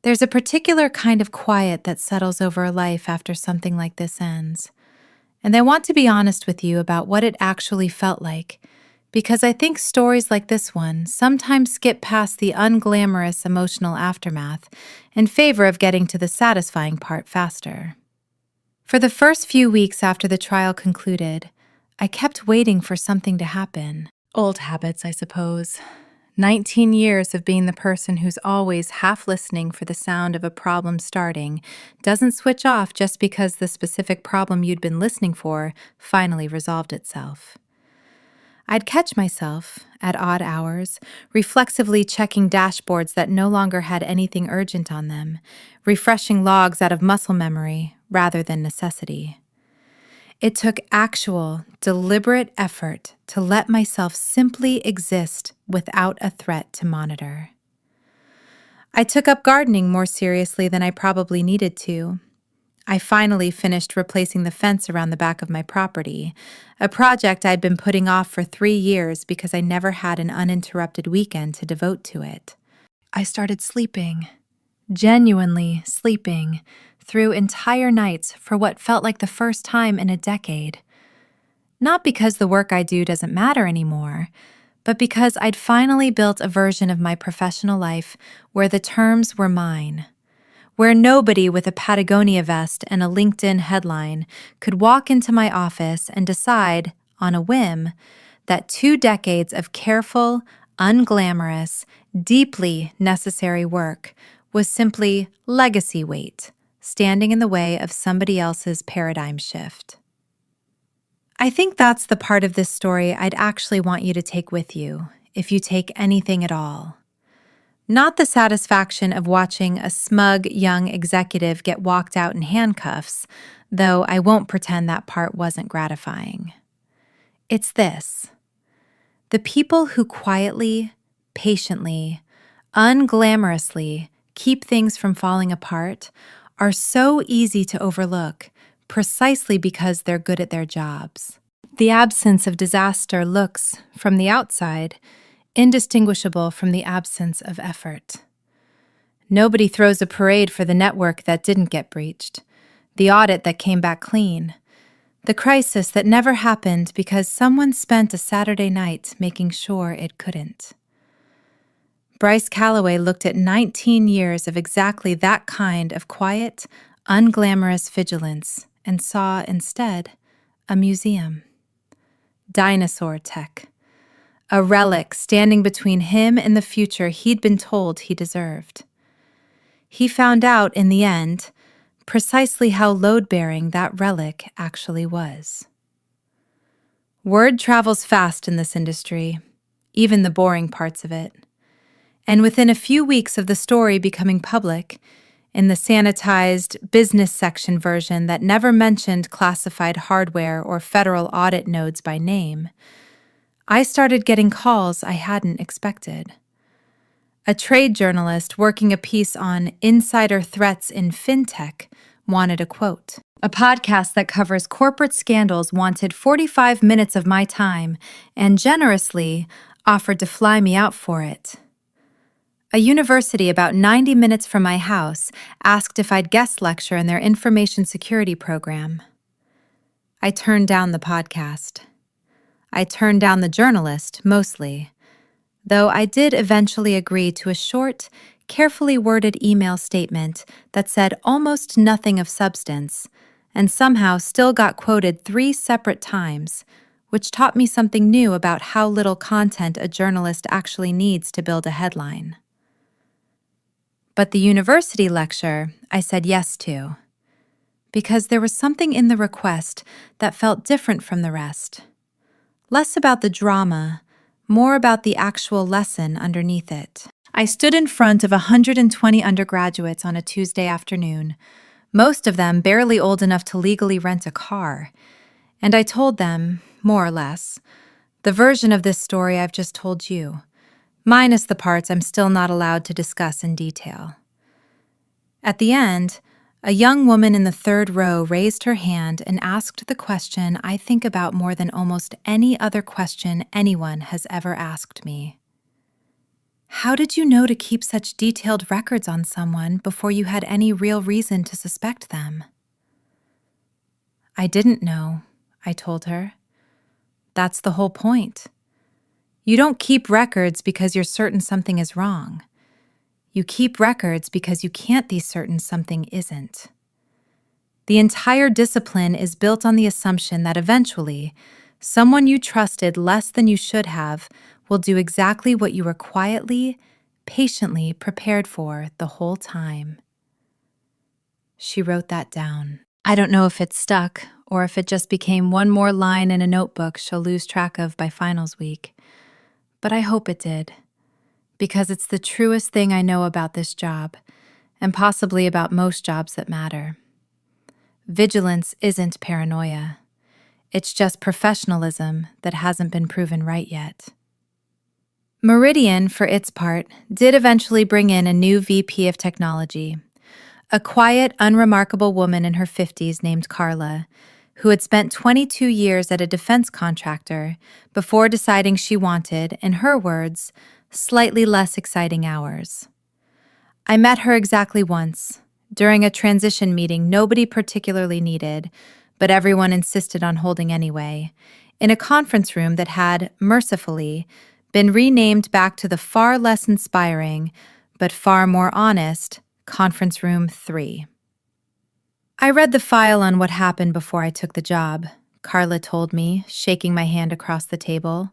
There's a particular kind of quiet that settles over a life after something like this ends. And I want to be honest with you about what it actually felt like, because I think stories like this one sometimes skip past the unglamorous emotional aftermath in favor of getting to the satisfying part faster. For the first few weeks after the trial concluded, I kept waiting for something to happen. Old habits, I suppose. 19 years of being the person who's always half listening for the sound of a problem starting doesn't switch off just because the specific problem you'd been listening for finally resolved itself. I'd catch myself, at odd hours, reflexively checking dashboards that no longer had anything urgent on them, refreshing logs out of muscle memory rather than necessity. It took actual, deliberate effort to let myself simply exist without a threat to monitor. I took up gardening more seriously than I probably needed to. I finally finished replacing the fence around the back of my property, a project I'd been putting off for 3 years because I never had an uninterrupted weekend to devote to it. I started sleeping, genuinely sleeping, through entire nights for what felt like the first time in a decade. Not because the work I do doesn't matter anymore, but because I'd finally built a version of my professional life where the terms were mine, where nobody with a Patagonia vest and a LinkedIn headline could walk into my office and decide, on a whim, that 2 decades of careful, unglamorous, deeply necessary work was simply legacy weight, standing in the way of somebody else's paradigm shift. I think that's the part of this story I'd actually want you to take with you, if you take anything at all. Not the satisfaction of watching a smug young executive get walked out in handcuffs, though I won't pretend that part wasn't gratifying. It's this: the people who quietly, patiently, unglamorously keep things from falling apart are so easy to overlook precisely because they're good at their jobs. The absence of disaster looks, from the outside, indistinguishable from the absence of effort. Nobody throws a parade for the network that didn't get breached, the audit that came back clean, the crisis that never happened because someone spent a Saturday night making sure it couldn't. Bryce Calloway looked at 19 years of exactly that kind of quiet, unglamorous vigilance and saw instead a museum. Dinosaur tech. A relic standing between him and the future he'd been told he deserved. He found out in the end precisely how load-bearing that relic actually was. Word travels fast in this industry, even the boring parts of it. And within a few weeks of the story becoming public, in the sanitized business section version that never mentioned classified hardware or federal audit nodes by name, I started getting calls I hadn't expected. A trade journalist working a piece on insider threats in fintech wanted a quote. A podcast that covers corporate scandals wanted 45 minutes of my time and generously offered to fly me out for it. A university about 90 minutes from my house asked if I'd guest lecture in their information security program. I turned down the podcast. I turned down the journalist, mostly. though I did eventually agree to a short, carefully worded email statement that said almost nothing of substance, and somehow still got quoted 3 separate times, which taught me something new about how little content a journalist actually needs to build a headline. But the university lecture I said yes to, because there was something in the request that felt different from the rest. Less about the drama, more about the actual lesson underneath it. I stood in front of 120 undergraduates on a Tuesday afternoon, most of them barely old enough to legally rent a car, and I told them, more or less, the version of this story I've just told you, minus the parts I'm still not allowed to discuss in detail. At the end, a young woman in the 3rd row raised her hand and asked the question I think about more than almost any other question anyone has ever asked me. How did you know to keep such detailed records on someone before you had any real reason to suspect them? I didn't know, I told her. That's the whole point. You don't keep records because you're certain something is wrong. You keep records because you can't be certain something isn't. The entire discipline is built on the assumption that eventually, someone you trusted less than you should have will do exactly what you were quietly, patiently prepared for the whole time. She wrote that down. I don't know if it stuck or if it just became one more line in a notebook she'll lose track of by finals week. But I hope it did, because it's the truest thing I know about this job, and possibly about most jobs that matter. Vigilance isn't paranoia. It's just professionalism that hasn't been proven right yet. Meridian, for its part, did eventually bring in a new VP of technology, a quiet, unremarkable woman in her 50s named Carla, who had spent 22 years at a defense contractor before deciding she wanted, in her words, slightly less exciting hours. I met her exactly once, during a transition meeting nobody particularly needed, but everyone insisted on holding anyway, in a conference room that had, mercifully, been renamed back to the far less inspiring, but far more honest, Conference Room 3. I read the file on what happened before I took the job, Carla told me, shaking my hand across the table.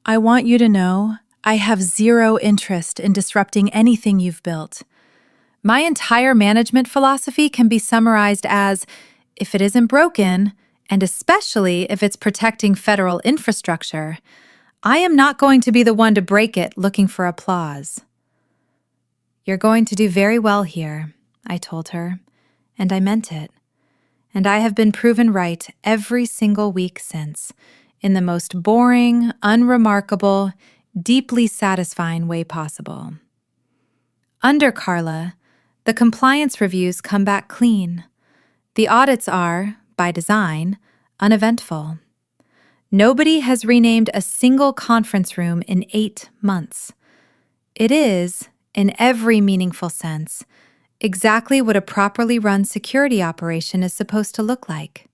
I want you to know I have zero interest in disrupting anything you've built. My entire management philosophy can be summarized as, if it isn't broken, and especially if it's protecting federal infrastructure, I am not going to be the one to break it looking for applause. You're going to do very well here, I told her, and I meant it. And I have been proven right every single week since, in the most boring, unremarkable, deeply satisfying way possible. Under Carla, the compliance reviews come back clean. The audits are, by design, uneventful. Nobody has renamed a single conference room in 8 months. It is, in every meaningful sense, exactly what a properly run security operation is supposed to look like.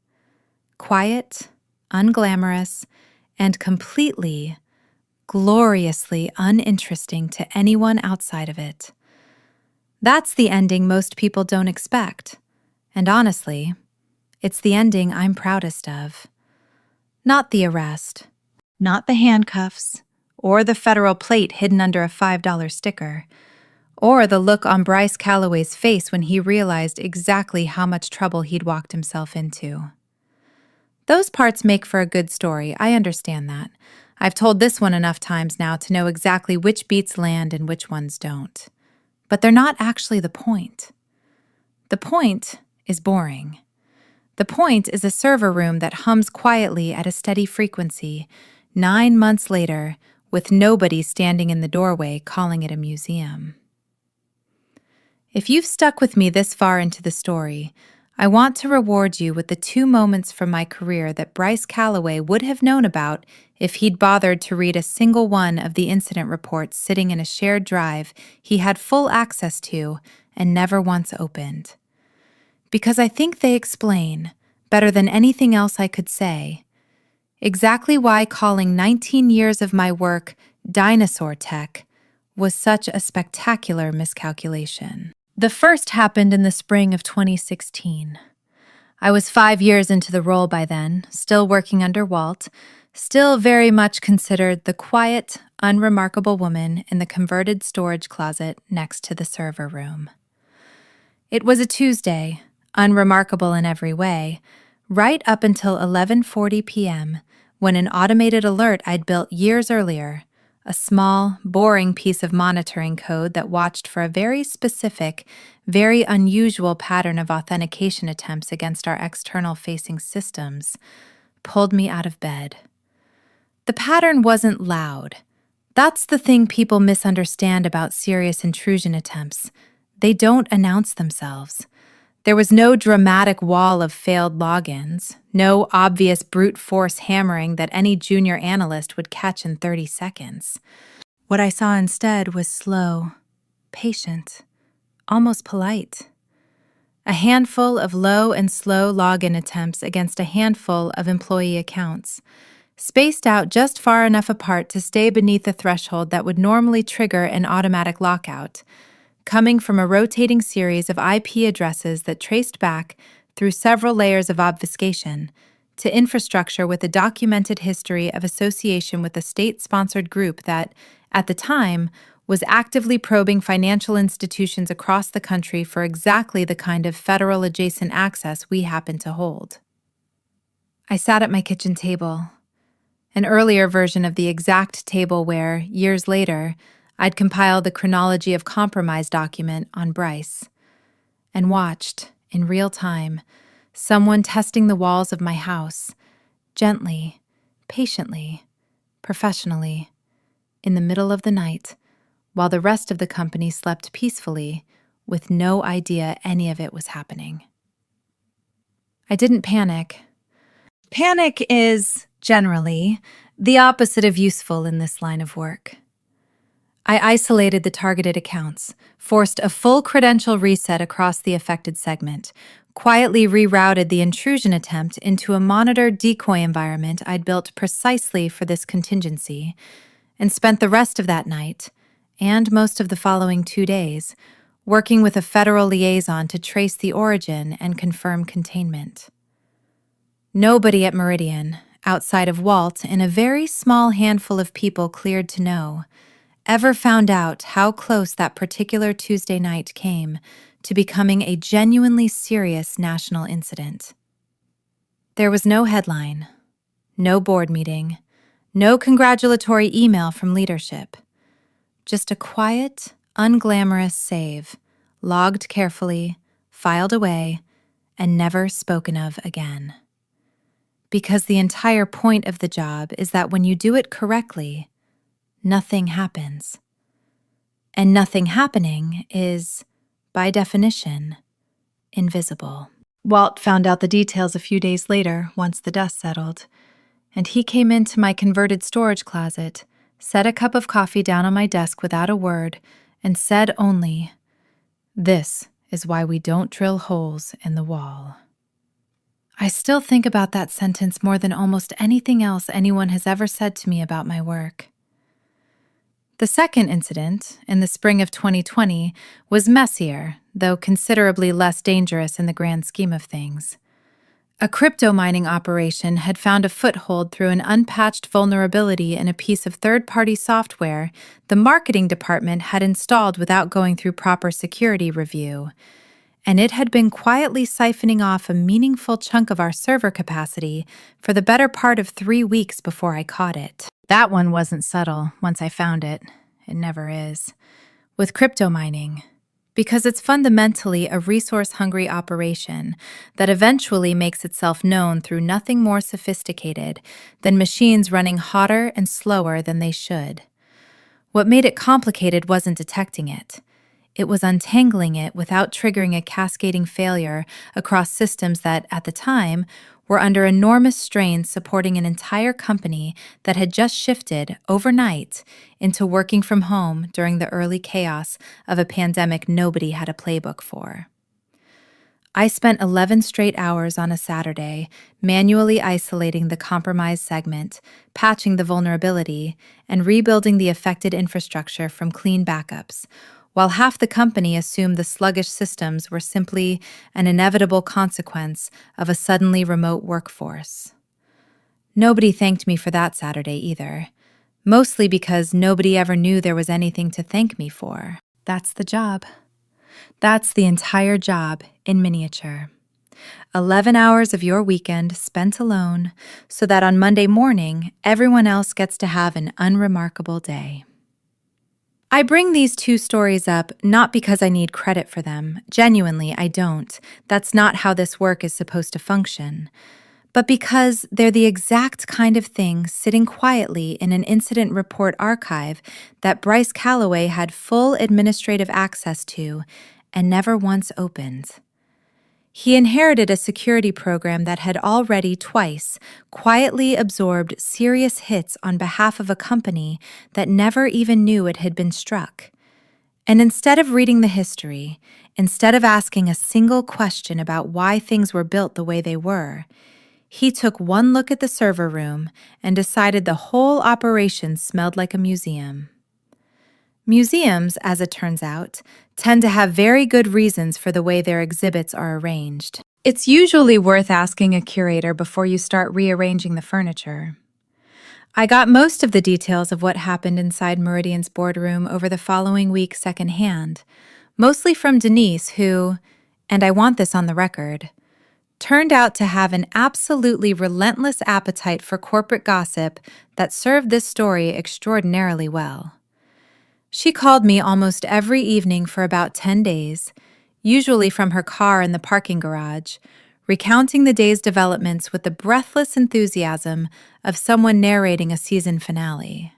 Quiet, unglamorous, and completely, gloriously uninteresting to anyone outside of it. That's the ending most people don't expect, and honestly, it's the ending I'm proudest of. Not the arrest, not the handcuffs, or the federal plate hidden under a $5 sticker, or the look on Bryce Calloway's face when he realized exactly how much trouble he'd walked himself into. Those parts make for a good story, I understand that. I've told this one enough times now to know exactly which beats land and which ones don't. But they're not actually the point. The point is boring. The point is a server room that hums quietly at a steady frequency, 9 months later, with nobody standing in the doorway calling it a museum. If you've stuck with me this far into the story, I want to reward you with the 2 moments from my career that Bryce Calloway would have known about if he'd bothered to read a single one of the incident reports sitting in a shared drive he had full access to and never once opened. Because I think they explain, better than anything else I could say, exactly why calling 19 years of my work dinosaur tech was such a spectacular miscalculation. The first happened in the spring of 2016. I was 5 years into the role by then, still working under Walt, still very much considered the quiet, unremarkable woman in the converted storage closet next to the server room. It was a Tuesday, unremarkable in every way, right up until 11:40 p.m., when an automated alert I'd built years earlier, a small, boring piece of monitoring code that watched for a very specific, very unusual pattern of authentication attempts against our external-facing systems, pulled me out of bed. The pattern wasn't loud. That's the thing people misunderstand about serious intrusion attempts. They don't announce themselves. There was no dramatic wall of failed logins, no obvious brute force hammering that any junior analyst would catch in 30 seconds. What I saw instead was slow, patient, almost polite. A handful of low and slow login attempts against a handful of employee accounts, spaced out just far enough apart to stay beneath the threshold that would normally trigger an automatic lockout, coming from a rotating series of IP addresses that traced back through several layers of obfuscation to infrastructure with a documented history of association with a state-sponsored group that, at the time, was actively probing financial institutions across the country for exactly the kind of federal-adjacent access we happen to hold. I sat at my kitchen table, an earlier version of the exact table where, years later, I'd compiled the chronology of compromise document on Bryce, and watched, in real time, someone testing the walls of my house, gently, patiently, professionally, in the middle of the night, while the rest of the company slept peacefully, with no idea any of it was happening. I didn't panic. Panic is, generally, the opposite of useful in this line of work. I isolated the targeted accounts, forced a full credential reset across the affected segment, quietly rerouted the intrusion attempt into a monitored decoy environment I'd built precisely for this contingency, and spent the rest of that night, and most of the following 2 days, working with a federal liaison to trace the origin and confirm containment. Nobody at Meridian, outside of Walt and a very small handful of people cleared to know, ever found out how close that particular Tuesday night came to becoming a genuinely serious national incident. There was no headline, no board meeting, no congratulatory email from leadership. Just a quiet, unglamorous save, logged carefully, filed away, and never spoken of again. Because the entire point of the job is that when you do it correctly, nothing happens. And nothing happening is, by definition, invisible. Walt found out the details a few days later, once the dust settled, and he came into my converted storage closet, set a cup of coffee down on my desk without a word, and said only, "This is why we don't drill holes in the wall." I still think about that sentence more than almost anything else anyone has ever said to me about my work. The second incident, in the spring of 2020, was messier, though considerably less dangerous in the grand scheme of things. A crypto mining operation had found a foothold through an unpatched vulnerability in a piece of third-party software the marketing department had installed without going through proper security review, and it had been quietly siphoning off a meaningful chunk of our server capacity for the better part of 3 weeks before I caught it. That one wasn't subtle once I found it. It never is. With crypto mining, because it's fundamentally a resource-hungry operation that eventually makes itself known through nothing more sophisticated than machines running hotter and slower than they should. What made it complicated wasn't detecting it. It was untangling it without triggering a cascading failure across systems that, at the time, were under enormous strain supporting an entire company that had just shifted, overnight, into working from home during the early chaos of a pandemic nobody had a playbook for. I spent 11 straight hours on a Saturday manually isolating the compromised segment, patching the vulnerability, and rebuilding the affected infrastructure from clean backups, while half the company assumed the sluggish systems were simply an inevitable consequence of a suddenly remote workforce. Nobody thanked me for that Saturday either, mostly because nobody ever knew there was anything to thank me for. That's the job. That's the entire job in miniature. 11 hours of your weekend spent alone so that on Monday morning, everyone else gets to have an unremarkable day. I bring these two stories up not because I need credit for them. Genuinely, I don't. That's not how this work is supposed to function. But because they're the exact kind of thing sitting quietly in an incident report archive that Bryce Calloway had full administrative access to and never once opened. He inherited a security program that had already twice quietly absorbed serious hits on behalf of a company that never even knew it had been struck. And instead of reading the history, instead of asking a single question about why things were built the way they were, he took one look at the server room and decided the whole operation smelled like a museum. Museums, as it turns out, tend to have very good reasons for the way their exhibits are arranged. It's usually worth asking a curator before you start rearranging the furniture. I got most of the details of what happened inside Meridian's boardroom over the following week secondhand, mostly from Denise, who, and I want this on the record, turned out to have an absolutely relentless appetite for corporate gossip that served this story extraordinarily well. She called me almost every evening for about 10 days, usually from her car in the parking garage, recounting the day's developments with the breathless enthusiasm of someone narrating a season finale.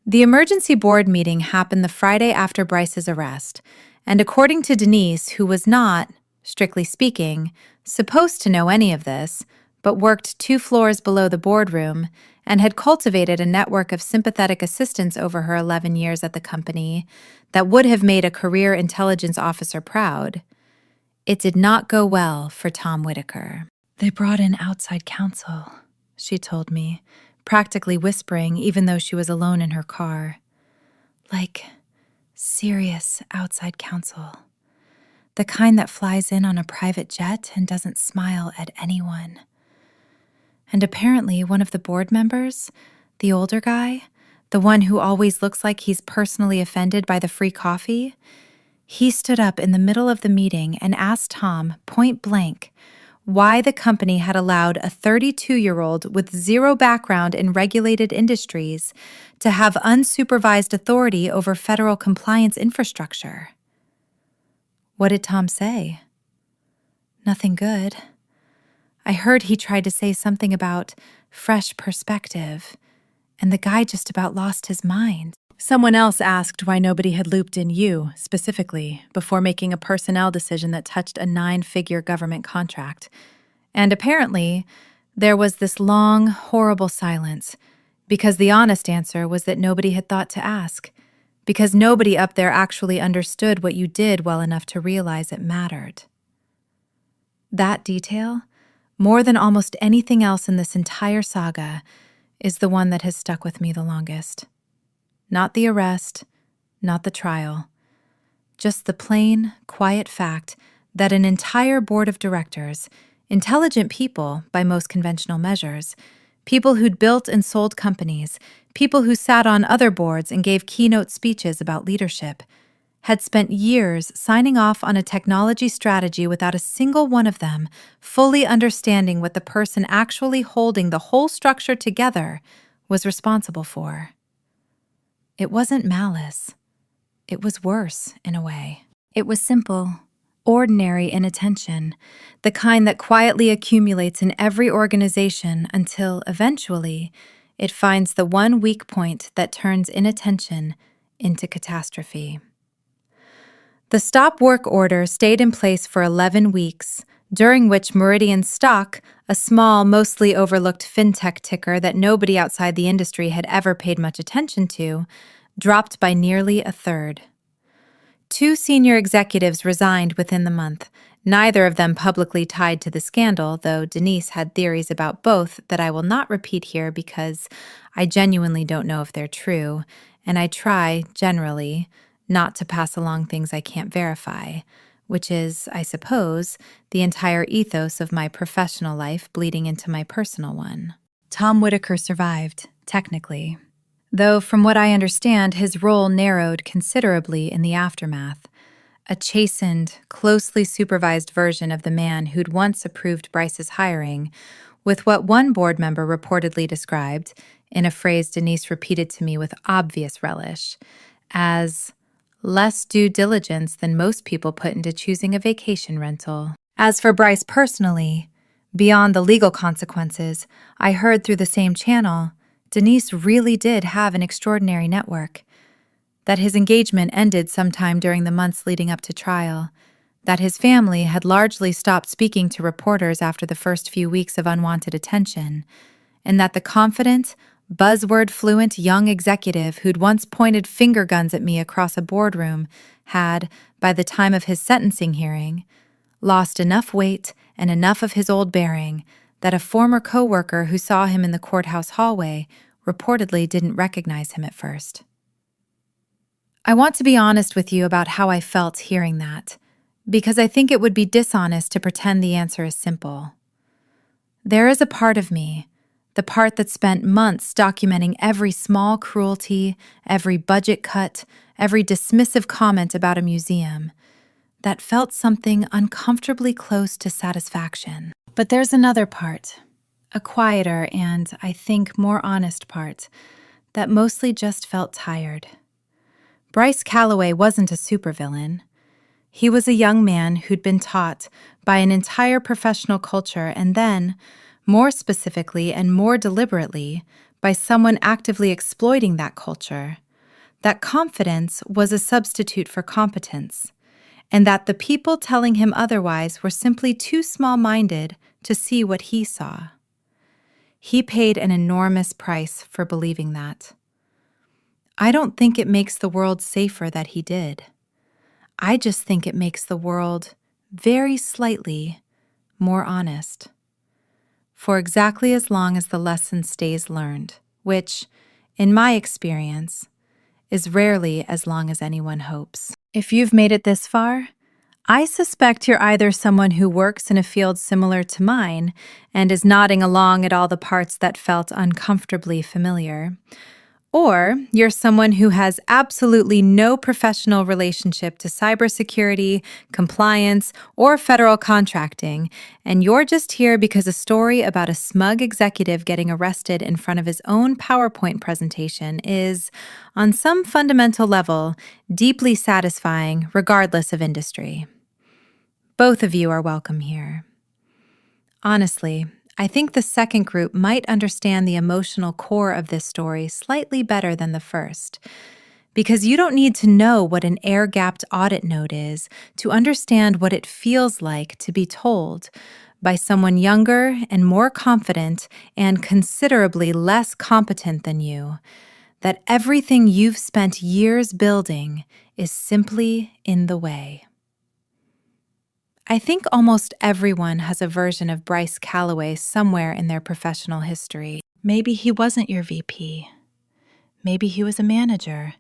The emergency board meeting happened the Friday after Bryce's arrest, and according to Denise, who was not, strictly speaking, supposed to know any of this, but worked 2 floors below the boardroom and had cultivated a network of sympathetic assistants over her 11 years at the company that would have made a career intelligence officer proud, it did not go well for Tom Whitaker. They brought in outside counsel, she told me, practically whispering even though she was alone in her car. Like, serious outside counsel. The kind that flies in on a private jet and doesn't smile at anyone. And apparently one of the board members, the older guy, the one who always looks like he's personally offended by the free coffee, he stood up in the middle of the meeting and asked Tom, point blank, why the company had allowed a 32-year-old with zero background in regulated industries to have unsupervised authority over federal compliance infrastructure. What did Tom say? Nothing good. I heard he tried to say something about fresh perspective, and the guy just about lost his mind. Someone else asked why nobody had looped in you, specifically, before making a personnel decision that touched a 9-figure government contract. And apparently, there was this long, horrible silence, because the honest answer was that nobody had thought to ask, because nobody up there actually understood what you did well enough to realize it mattered. That detail, more than almost anything else in this entire saga, is the one that has stuck with me the longest. Not the arrest, not the trial. Just the plain, quiet fact that an entire board of directors, intelligent people by most conventional measures, people who'd built and sold companies, people who sat on other boards and gave keynote speeches about leadership, had spent years signing off on a technology strategy without a single one of them fully understanding what the person actually holding the whole structure together was responsible for. It wasn't malice. It was worse, in a way. It was simple, ordinary inattention, the kind that quietly accumulates in every organization until, eventually, it finds the one weak point that turns inattention into catastrophe. The stop work order stayed in place for 11 weeks, during which Meridian's stock, a small, mostly overlooked fintech ticker that nobody outside the industry had ever paid much attention to, dropped by nearly a third. 2 senior executives resigned within the month, neither of them publicly tied to the scandal, though Denise had theories about both that I will not repeat here because I genuinely don't know if they're true, and I try, generally, not to pass along things I can't verify, which is, I suppose, the entire ethos of my professional life bleeding into my personal one. Tom Whitaker survived, technically, though from what I understand, his role narrowed considerably in the aftermath. A chastened, closely supervised version of the man who'd once approved Bryce's hiring, with what one board member reportedly described, in a phrase Denise repeated to me with obvious relish, as less due diligence than most people put into choosing a vacation rental. As for Bryce personally, beyond the legal consequences, I heard through the same channel, Denise really did have an extraordinary network. That his engagement ended sometime during the months leading up to trial, that his family had largely stopped speaking to reporters after the first few weeks of unwanted attention, and that the confident, buzzword-fluent young executive who'd once pointed finger guns at me across a boardroom had, by the time of his sentencing hearing, lost enough weight and enough of his old bearing that a former coworker who saw him in the courthouse hallway reportedly didn't recognize him at first. I want to be honest with you about how I felt hearing that, because I think it would be dishonest to pretend the answer is simple. There is a part of me, the part that spent months documenting every small cruelty, every budget cut, every dismissive comment about a museum, that felt something uncomfortably close to satisfaction. But there's another part, a quieter and, I think, more honest part, that mostly just felt tired. Bryce Calloway wasn't a supervillain. He was a young man who'd been taught by an entire professional culture and then, more specifically and more deliberately, by someone actively exploiting that culture, that confidence was a substitute for competence, and that the people telling him otherwise were simply too small-minded to see what he saw. He paid an enormous price for believing that. I don't think it makes the world safer that he did. I just think it makes the world, very slightly, more honest. For exactly as long as the lesson stays learned, which, in my experience, is rarely as long as anyone hopes. If you've made it this far, I suspect you're either someone who works in a field similar to mine and is nodding along at all the parts that felt uncomfortably familiar, or you're someone who has absolutely no professional relationship to cybersecurity, compliance, or federal contracting, and you're just here because a story about a smug executive getting arrested in front of his own PowerPoint presentation is, on some fundamental level, deeply satisfying regardless of industry. Both of you are welcome here. Honestly, I think the second group might understand the emotional core of this story slightly better than the first, because you don't need to know what an air-gapped audit note is to understand what it feels like to be told by someone younger and more confident and considerably less competent than you that everything you've spent years building is simply in the way. I think almost everyone has a version of Bryce Calloway somewhere in their professional history. Maybe he wasn't your VP. Maybe he was a manager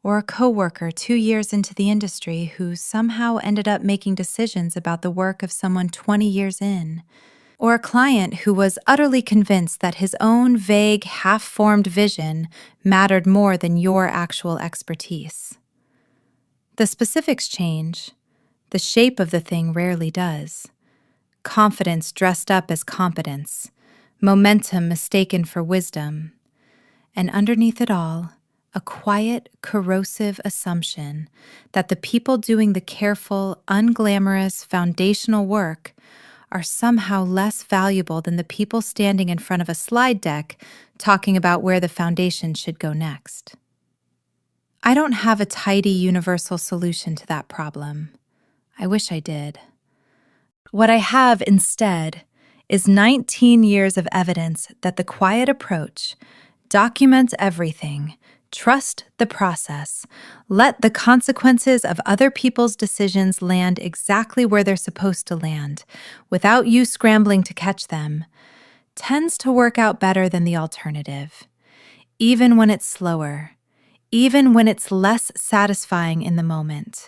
or a coworker 2 years into the industry who somehow ended up making decisions about the work of someone 20 years in. Or a client who was utterly convinced that his own vague, half-formed vision mattered more than your actual expertise. The specifics change. The shape of the thing rarely does. Confidence dressed up as competence, momentum mistaken for wisdom, and underneath it all, a quiet, corrosive assumption that the people doing the careful, unglamorous, foundational work are somehow less valuable than the people standing in front of a slide deck talking about where the foundation should go next. I don't have a tidy universal solution to that problem. I wish I did. What I have instead is 19 years of evidence that the quiet approach, document everything, Trust the process. Let the consequences of other people's decisions land exactly where they're supposed to land, without you scrambling to catch them, tends to work out better than the alternative. Even when it's slower, even when it's less satisfying in the moment,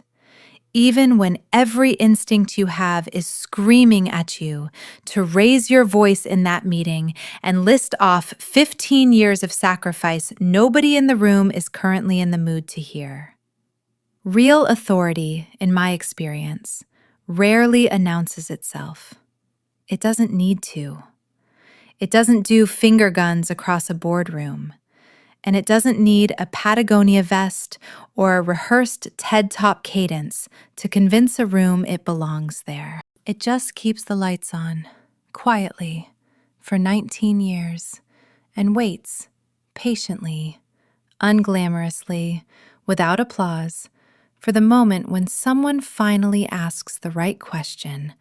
even when every instinct you have is screaming at you to raise your voice in that meeting and list off 15 years of sacrifice nobody in the room is currently in the mood to hear. Real authority, in my experience, rarely announces itself. It doesn't need to. It doesn't do finger guns across a boardroom. And it doesn't need a Patagonia vest or a rehearsed TED Talk cadence to convince a room it belongs there. It just keeps the lights on, quietly, for 19 years, and waits, patiently, unglamorously, without applause, for the moment when someone finally asks the right question,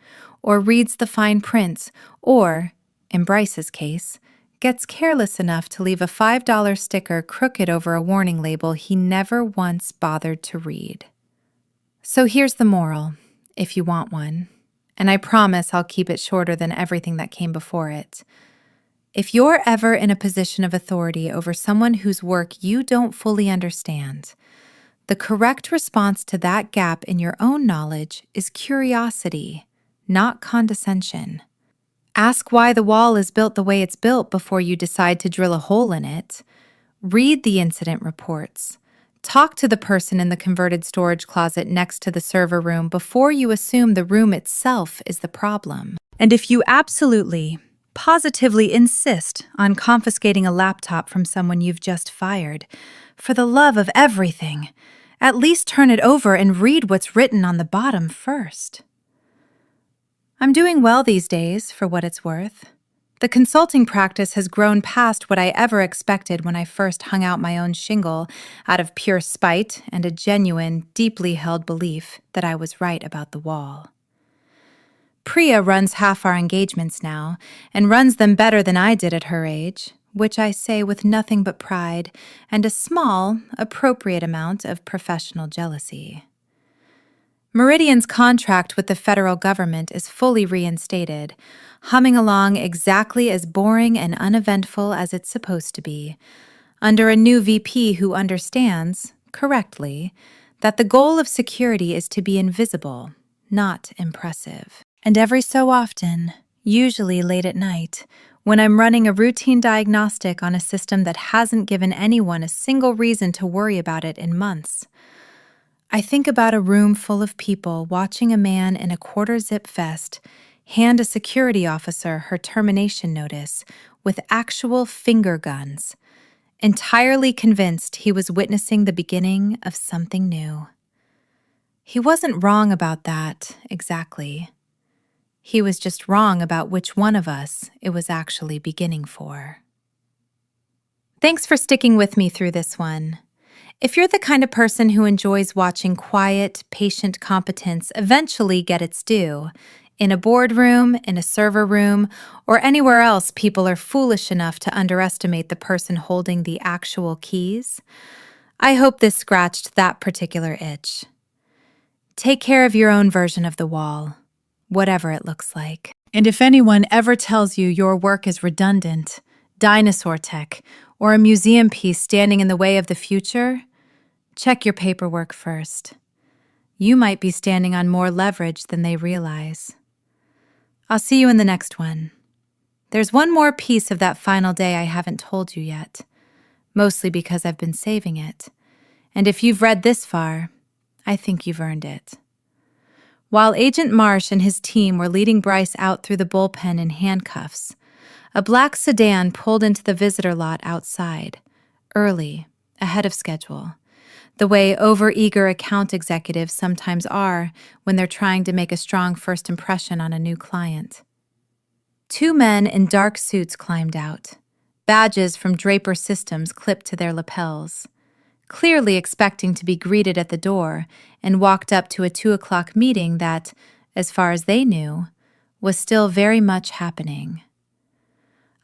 or reads the fine print, or, in Bryce's case, gets careless enough to leave a $5 sticker crooked over a warning label he never once bothered to read. So here's the moral, if you want one, and I promise I'll keep it shorter than everything that came before it. If you're ever in a position of authority over someone whose work you don't fully understand, the correct response to that gap in your own knowledge is curiosity, not condescension. Ask why the wall is built the way it's built before you decide to drill a hole in it. Read the incident reports. Talk to the person in the converted storage closet next to the server room before you assume the room itself is the problem. And if you absolutely, positively insist on confiscating a laptop from someone you've just fired, for the love of everything, at least turn it over and read what's written on the bottom first. I'm doing well these days, for what it's worth. The consulting practice has grown past what I ever expected when I first hung out my own shingle out of pure spite and a genuine, deeply held belief that I was right about the wall. Priya runs half our engagements now, and runs them better than I did at her age, which I say with nothing but pride and a small, appropriate amount of professional jealousy. Meridian's contract with the federal government is fully reinstated, humming along exactly as boring and uneventful as it's supposed to be, under a new VP who understands, correctly, that the goal of security is to be invisible, not impressive. And every so often, usually late at night, when I'm running a routine diagnostic on a system that hasn't given anyone a single reason to worry about it in months, I think about a room full of people watching a man in a quarter-zip vest hand a security officer her termination notice with actual finger guns, entirely convinced he was witnessing the beginning of something new. He wasn't wrong about that, exactly. He was just wrong about which one of us it was actually beginning for. Thanks for sticking with me through this one. If you're the kind of person who enjoys watching quiet, patient competence eventually get its due, in a boardroom, in a server room, or anywhere else people are foolish enough to underestimate the person holding the actual keys, I hope this scratched that particular itch. Take care of your own version of the wall, whatever it looks like. And if anyone ever tells you your work is redundant, dinosaur tech, or a museum piece standing in the way of the future, check your paperwork first. You might be standing on more leverage than they realize. I'll see you in the next one. There's one more piece of that final day I haven't told you yet, mostly because I've been saving it. And if you've read this far, I think you've earned it. While Agent Marsh and his team were leading Bryce out through the bullpen in handcuffs, a black sedan pulled into the visitor lot outside, early, ahead of schedule, the way overeager account executives sometimes are when they're trying to make a strong first impression on a new client. Two men in dark suits climbed out, badges from Draper Systems clipped to their lapels, clearly expecting to be greeted at the door, and walked up to a 2:00 meeting that, as far as they knew, was still very much happening.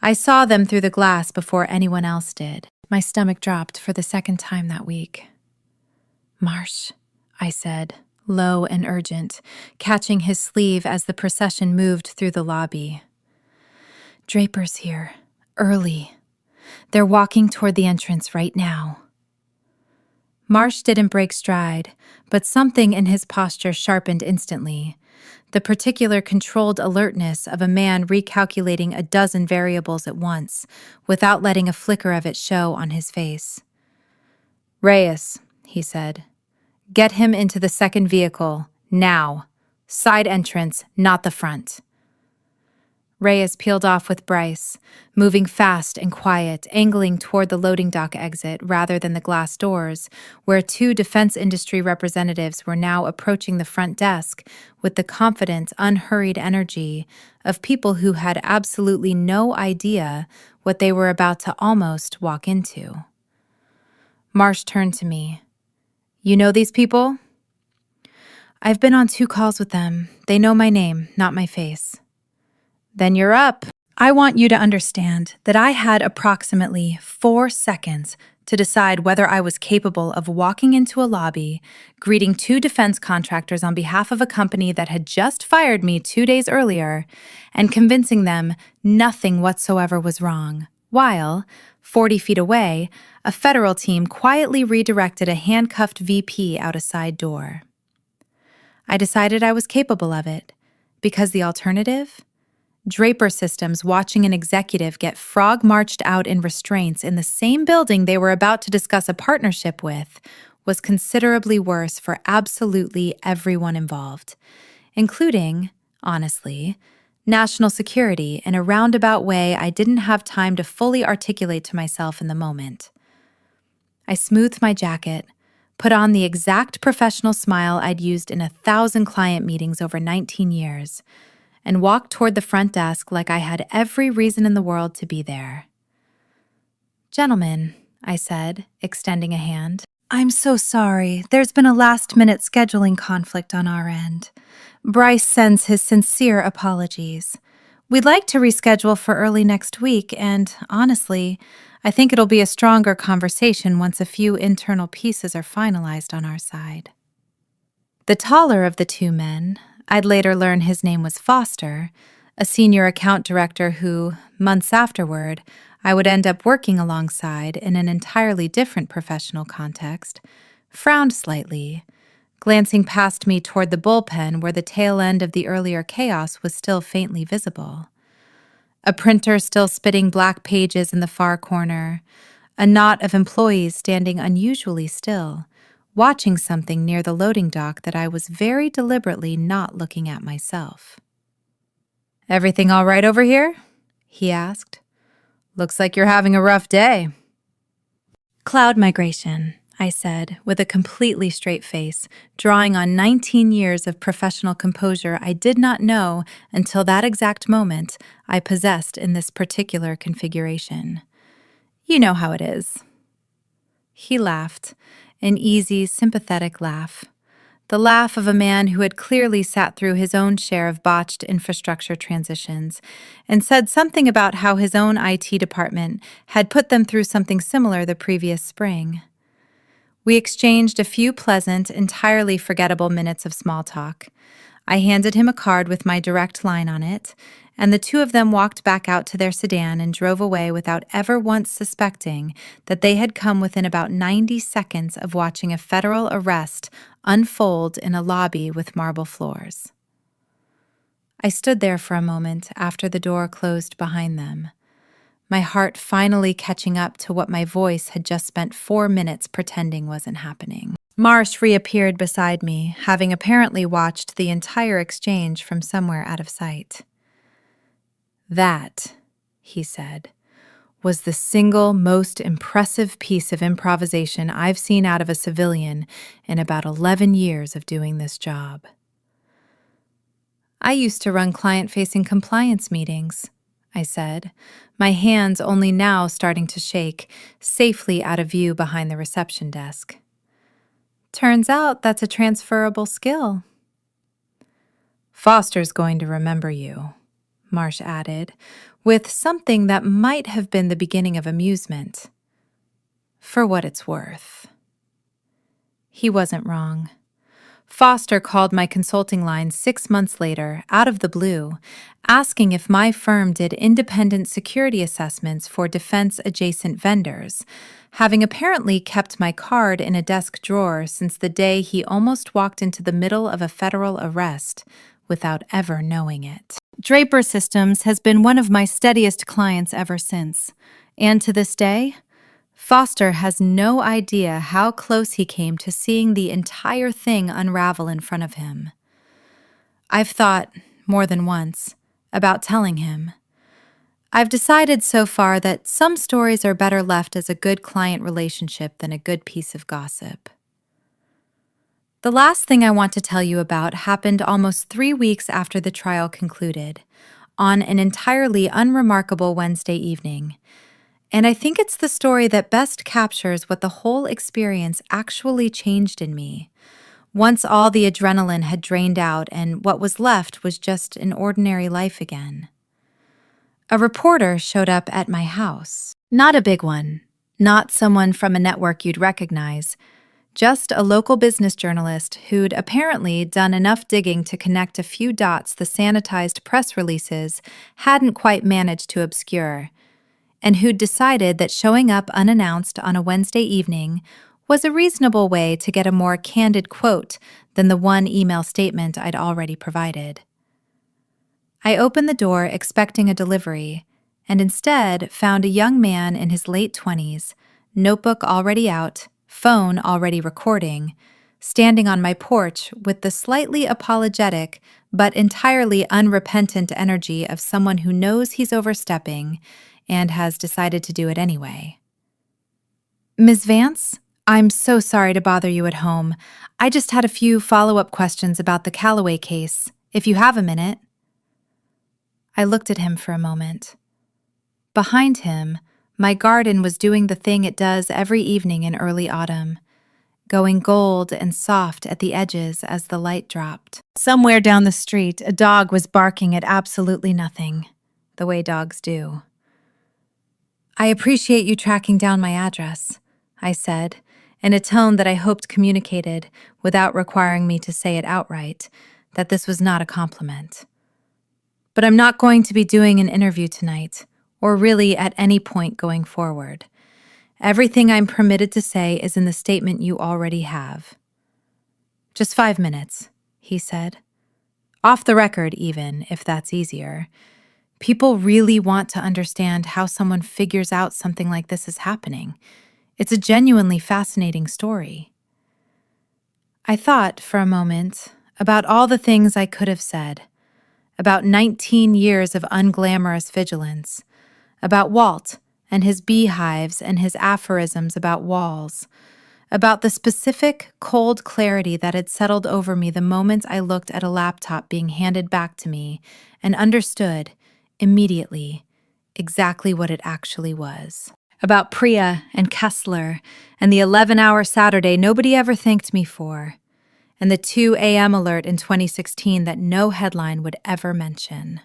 I saw them through the glass before anyone else did. My stomach dropped for the second time that week. "Marsh," I said, low and urgent, catching his sleeve as the procession moved through the lobby. "Draper's here. Early. They're walking toward the entrance right now." Marsh didn't break stride, but something in his posture sharpened instantly. The particular controlled alertness of a man recalculating a dozen variables at once, without letting a flicker of it show on his face. "Reyes," he said. "Get him into the second vehicle, now. Side entrance, not the front." Reyes peeled off with Bryce, moving fast and quiet, angling toward the loading dock exit rather than the glass doors, where two defense industry representatives were now approaching the front desk with the confident, unhurried energy of people who had absolutely no idea what they were about to almost walk into. Marsh turned to me. "You know these people?" "I've been on 2 calls with them. They know my name, not my face." "Then you're up." I want you to understand that I had approximately 4 seconds to decide whether I was capable of walking into a lobby, greeting 2 defense contractors on behalf of a company that had just fired me 2 days earlier, and convincing them nothing whatsoever was wrong, while, 40 feet away, a federal team quietly redirected a handcuffed VP out a side door. I decided I was capable of it, because the alternative? Draper Systems watching an executive get frog-marched out in restraints in the same building they were about to discuss a partnership with was considerably worse for absolutely everyone involved, including, honestly, national security in a roundabout way I didn't have time to fully articulate to myself in the moment. I smoothed my jacket, put on the exact professional smile I'd used in 1,000 client meetings over 19 years, and walked toward the front desk like I had every reason in the world to be there. "Gentlemen," I said, extending a hand, "I'm so sorry. There's been a last-minute scheduling conflict on our end. Bryce sends his sincere apologies. We'd like to reschedule for early next week, and honestly, I think it'll be a stronger conversation once a few internal pieces are finalized on our side." The taller of the 2 men, I'd later learn his name was Foster, a senior account director who, months afterward, I would end up working alongside in an entirely different professional context, frowned slightly, glancing past me toward the bullpen where the tail end of the earlier chaos was still faintly visible. A printer still spitting black pages in the far corner, a knot of employees standing unusually still, watching something near the loading dock that I was very deliberately not looking at myself. "Everything all right over here?" he asked. "Looks like you're having a rough day." "Cloud migration," I said, with a completely straight face, drawing on 19 years of professional composure I did not know until that exact moment I possessed in this particular configuration. "You know how it is." He laughed, an easy, sympathetic laugh. The laugh of a man who had clearly sat through his own share of botched infrastructure transitions and said something about how his own IT department had put them through something similar the previous spring. We exchanged a few pleasant, entirely forgettable minutes of small talk. I handed him a card with my direct line on it, and the 2 of them walked back out to their sedan and drove away without ever once suspecting that they had come within about 90 seconds of watching a federal arrest unfold in a lobby with marble floors. I stood there for a moment after the door closed behind them, my heart finally catching up to what my voice had just spent 4 minutes pretending wasn't happening. Marsh reappeared beside me, having apparently watched the entire exchange from somewhere out of sight. "That," he said, "was the single most impressive piece of improvisation I've seen out of a civilian in about 11 years of doing this job." "I used to run client-facing compliance meetings," I said, my hands only now starting to shake, safely out of view behind the reception desk. "Turns out that's a transferable skill." "Foster's going to remember you," Marsh added, with something that might have been the beginning of amusement. for what it's worth. He wasn't wrong. Foster called my consulting line 6 months later, out of the blue, asking if my firm did independent security assessments for defense-adjacent vendors, having apparently kept my card in a desk drawer since the day he almost walked into the middle of a federal arrest without ever knowing it. Draper Systems has been one of my steadiest clients ever since, and to this day, Foster has no idea how close he came to seeing the entire thing unravel in front of him. I've thought, more than once, about telling him. I've decided so far that some stories are better left as a good client relationship than a good piece of gossip. The last thing I want to tell you about happened almost 3 weeks after the trial concluded, on an entirely unremarkable Wednesday evening. And I think it's the story that best captures what the whole experience actually changed in me, once all the adrenaline had drained out and what was left was just an ordinary life again. A reporter showed up at my house. Not a big one, not someone from a network you'd recognize, just a local business journalist who'd apparently done enough digging to connect a few dots the sanitized press releases hadn't quite managed to obscure, and who'd decided that showing up unannounced on a Wednesday evening was a reasonable way to get a more candid quote than the one email statement I'd already provided. I opened the door expecting a delivery, and instead found a young man in his late 20s, notebook already out, phone already recording, standing on my porch with the slightly apologetic but entirely unrepentant energy of someone who knows he's overstepping and has decided to do it anyway. Ms. Vance, I'm so sorry to bother you at home. I just had a few follow-up questions about the Callaway case, if you have a minute. I looked at him for a moment. Behind him, my garden was doing the thing it does every evening in early autumn, going gold and soft at the edges as the light dropped. Somewhere down the street, a dog was barking at absolutely nothing, the way dogs do. I appreciate you tracking down my address, I said, in a tone that I hoped communicated, without requiring me to say it outright, that this was not a compliment. But I'm not going to be doing an interview tonight, or really at any point going forward. Everything I'm permitted to say is in the statement you already have. Just 5 minutes, he said. Off the record, even, if that's easier. People really want to understand how someone figures out something like this is happening. It's a genuinely fascinating story. I thought for a moment about all the things I could have said, about 19 years of unglamorous vigilance, about Walt and his beehives and his aphorisms about walls, about the specific, cold clarity that had settled over me the moment I looked at a laptop being handed back to me and understood, immediately, exactly what it actually was. About Priya and Kessler and the 11-hour Saturday nobody ever thanked me for, and the 2 a.m. alert in 2016 that no headline would ever mention.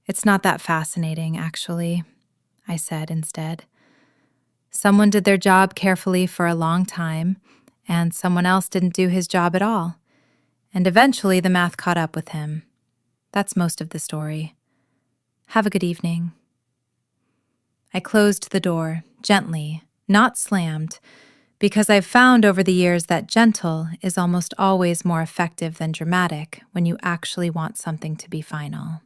It's not that fascinating, actually, I said instead. Someone did their job carefully for a long time, and someone else didn't do his job at all, and eventually the math caught up with him. That's most of the story. Have a good evening. I closed the door, gently, not slammed, because I've found over the years that gentle is almost always more effective than dramatic when you actually want something to be final.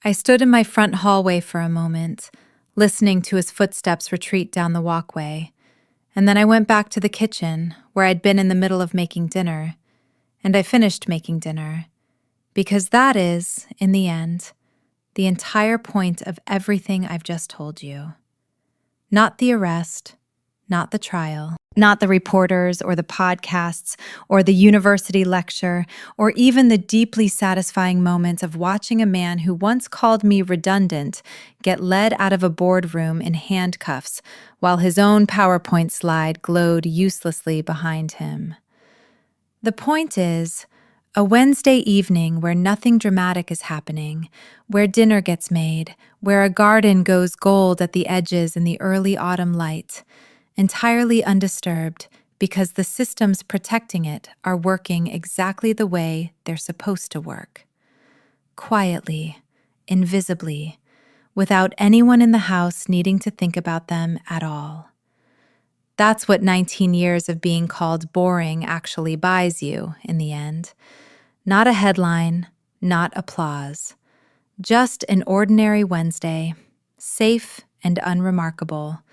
I stood in my front hallway for a moment, listening to his footsteps retreat down the walkway, and then I went back to the kitchen, where I'd been in the middle of making dinner, and I finished making dinner, because that is, in the end, the entire point of everything I've just told you. Not the arrest, not the trial, not the reporters or the podcasts or the university lecture, or even the deeply satisfying moments of watching a man who once called me redundant get led out of a boardroom in handcuffs while his own PowerPoint slide glowed uselessly behind him. The point is, A Wednesday evening where nothing dramatic is happening, where dinner gets made, where a garden goes gold at the edges in the early autumn light, entirely undisturbed because the systems protecting it are working exactly the way they're supposed to work. Quietly, invisibly, without anyone in the house needing to think about them at all. That's what 19 years of being called boring actually buys you in the end. Not a headline, not applause. Just an ordinary Wednesday, safe and unremarkable,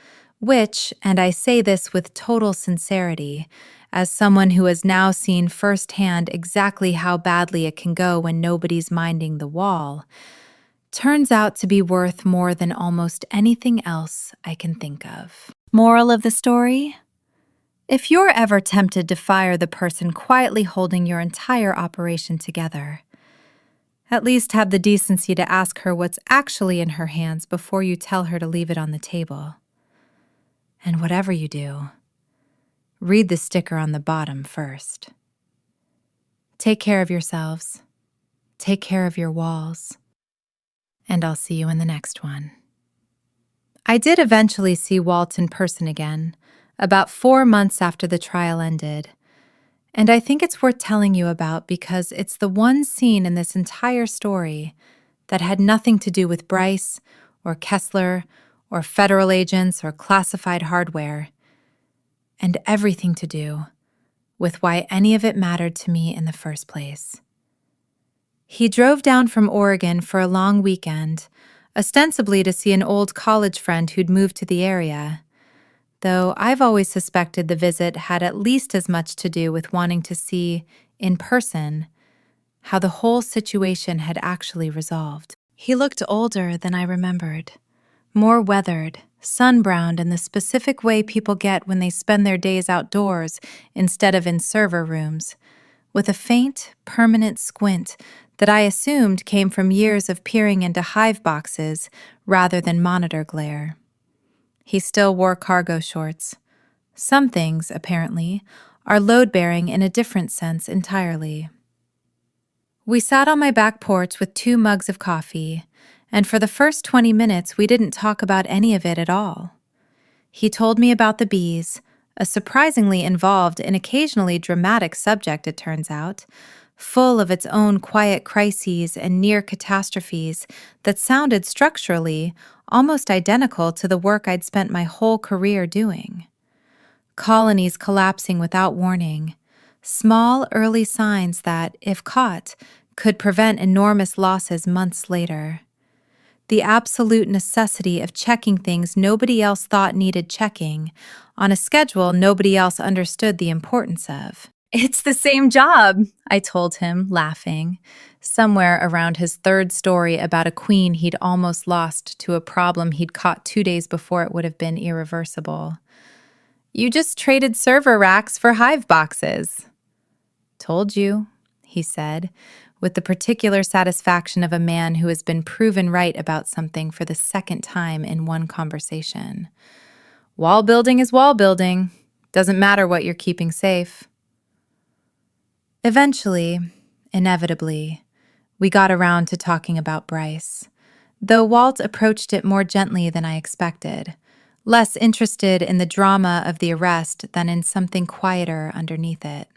which, and I say this with total sincerity, as someone who has now seen firsthand exactly how badly it can go when nobody's minding the wall, turns out to be worth more than almost anything else I can think of. Moral of the story? If you're ever tempted to fire the person quietly holding your entire operation together, at least have the decency to ask her what's actually in her hands before you tell her to leave it on the table. And whatever you do, read the sticker on the bottom first. Take care of yourselves. Take care of your walls. And I'll see you in the next one. I did eventually see Walt in person again, about 4 months after the trial ended. And I think it's worth telling you about because it's the one scene in this entire story that had nothing to do with Bryce or Kessler or federal agents or classified hardware, and everything to do with why any of it mattered to me in the first place. He drove down from Oregon for a long weekend, ostensibly to see an old college friend who'd moved to the area, though I've always suspected the visit had at least as much to do with wanting to see, in person, how the whole situation had actually resolved. He looked older than I remembered, more weathered, sun-browned in the specific way people get when they spend their days outdoors instead of in server rooms, with a faint, permanent squint that I assumed came from years of peering into hive boxes rather than monitor glare. He still wore cargo shorts. Some things, apparently, are load-bearing in a different sense entirely. We sat on my back porch with 2 mugs of coffee, and for the first 20 minutes we didn't talk about any of it at all. He told me about the bees, a surprisingly involved and occasionally dramatic subject, it turns out, full of its own quiet crises and near catastrophes that sounded structurally almost identical to the work I'd spent my whole career doing. Colonies collapsing without warning, small early signs that, if caught, could prevent enormous losses months later. The absolute necessity of checking things nobody else thought needed checking, on a schedule nobody else understood the importance of. "It's the same job," I told him, laughing, somewhere around his 3rd story about a queen he'd almost lost to a problem he'd caught 2 days before it would have been irreversible. "You just traded server racks for hive boxes." "Told you," he said, with the particular satisfaction of a man who has been proven right about something for the 2nd time in one conversation. "Wall building is wall building. Doesn't matter what you're keeping safe." Eventually, inevitably, we got around to talking about Bryce, though Walt approached it more gently than I expected, less interested in the drama of the arrest than in something quieter underneath it.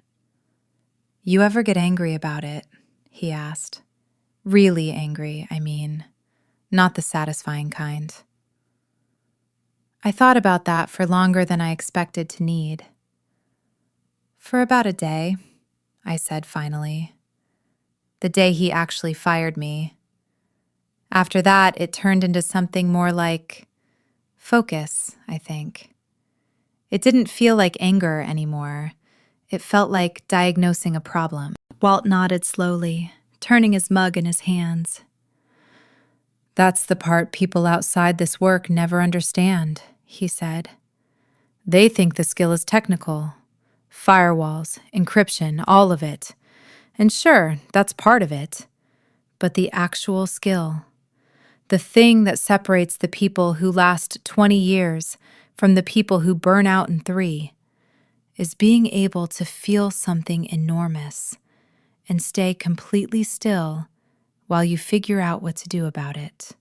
"You ever get angry about it?" he asked. "Really angry, I mean, not the satisfying kind." I thought about that for longer than I expected to need. "For about a day," I said finally. "The day he actually fired me. After that, it turned into something more like focus, I think. It didn't feel like anger anymore. It felt like diagnosing a problem." Walt nodded slowly, turning his mug in his hands. "That's the part people outside this work never understand," he said. "They think the skill is technical. Firewalls, encryption, all of it. And sure, that's part of it. But the actual skill, the thing that separates the people who last 20 years from the people who burn out in 3, is being able to feel something enormous and stay completely still while you figure out what to do about it.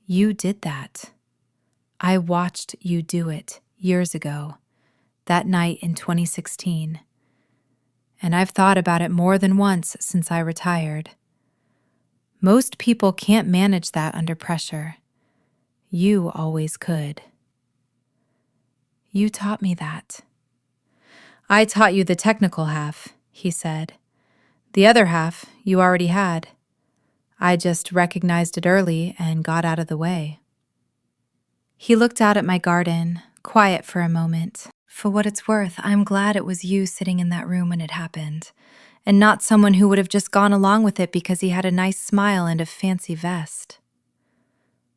You did that. I watched you do it years ago, that night in 2016. And I've thought about it more than once since I retired. Most people can't manage that under pressure. You always could. You taught me that. I taught you the technical half, he said. The other half you already had. I just recognized it early and got out of the way. He looked out at my garden, quiet for a moment. For what it's worth, I'm glad it was you sitting in that room when it happened, and not someone who would have just gone along with it because he had a nice smile and a fancy vest.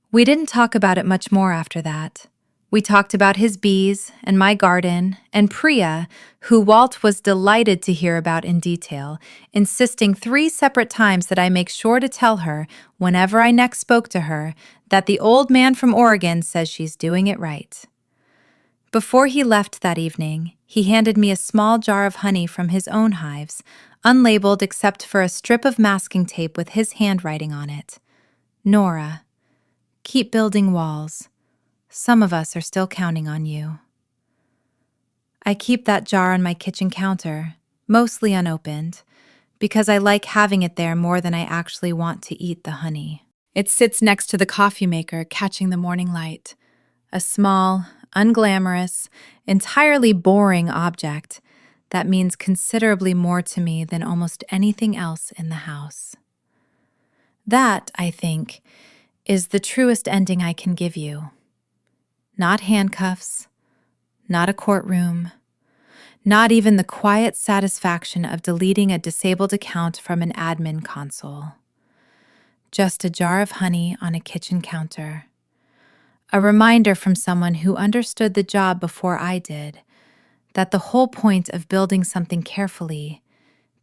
We didn't talk about it much more after that. We talked about his bees and my garden and Priya, who Walt was delighted to hear about in detail, insisting 3 separate times that I make sure to tell her, whenever I next spoke to her, that the old man from Oregon says she's doing it right. Before he left that evening, he handed me a small jar of honey from his own hives, unlabeled except for a strip of masking tape with his handwriting on it. Nora, keep building walls. Some of us are still counting on you. I keep that jar on my kitchen counter, mostly unopened, because I like having it there more than I actually want to eat the honey. It sits next to the coffee maker, catching the morning light. A small, unglamorous, entirely boring object that means considerably more to me than almost anything else in the house. That, I think, is the truest ending I can give you. Not handcuffs, not a courtroom, not even the quiet satisfaction of deleting a disabled account from an admin console. Just a jar of honey on a kitchen counter. A reminder from someone who understood the job before I did, that the whole point of building something carefully,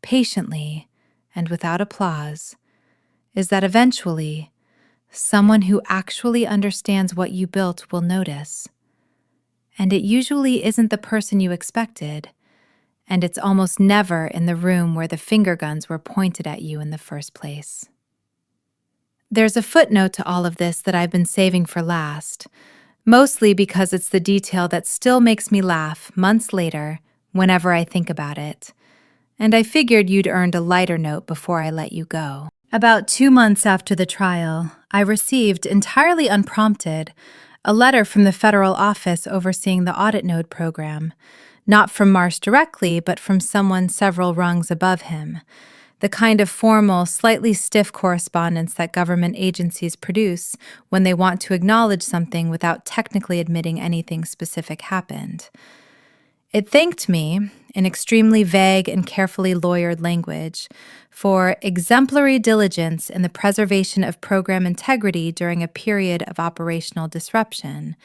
patiently, and without applause is that eventually, someone who actually understands what you built will notice. And it usually isn't the person you expected, and it's almost never in the room where the finger guns were pointed at you in the first place. There's a footnote to all of this that I've been saving for last, mostly because it's the detail that still makes me laugh months later whenever I think about it, and I figured you'd earned a lighter note before I let you go. About 2 months after the trial, I received, entirely unprompted, a letter from the federal office overseeing the Audit Node program, not from Marsh directly, but from someone several rungs above him, the kind of formal, slightly stiff correspondence that government agencies produce when they want to acknowledge something without technically admitting anything specific happened. It thanked me, in extremely vague and carefully lawyered language, for exemplary diligence in the preservation of program integrity during a period of operational disruption,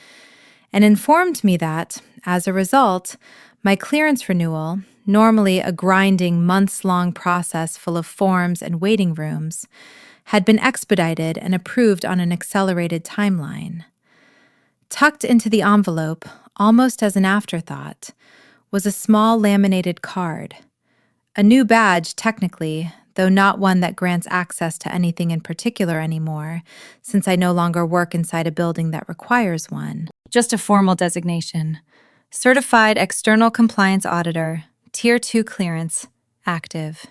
and informed me that, as a result, my clearance renewal, normally a grinding months-long process full of forms and waiting rooms, had been expedited and approved on an accelerated timeline. Tucked into the envelope, almost as an afterthought, was a small laminated card. A new badge, technically, though not one that grants access to anything in particular anymore, since I no longer work inside a building that requires one. Just a formal designation. Certified External Compliance Auditor, Tier 2 clearance, active.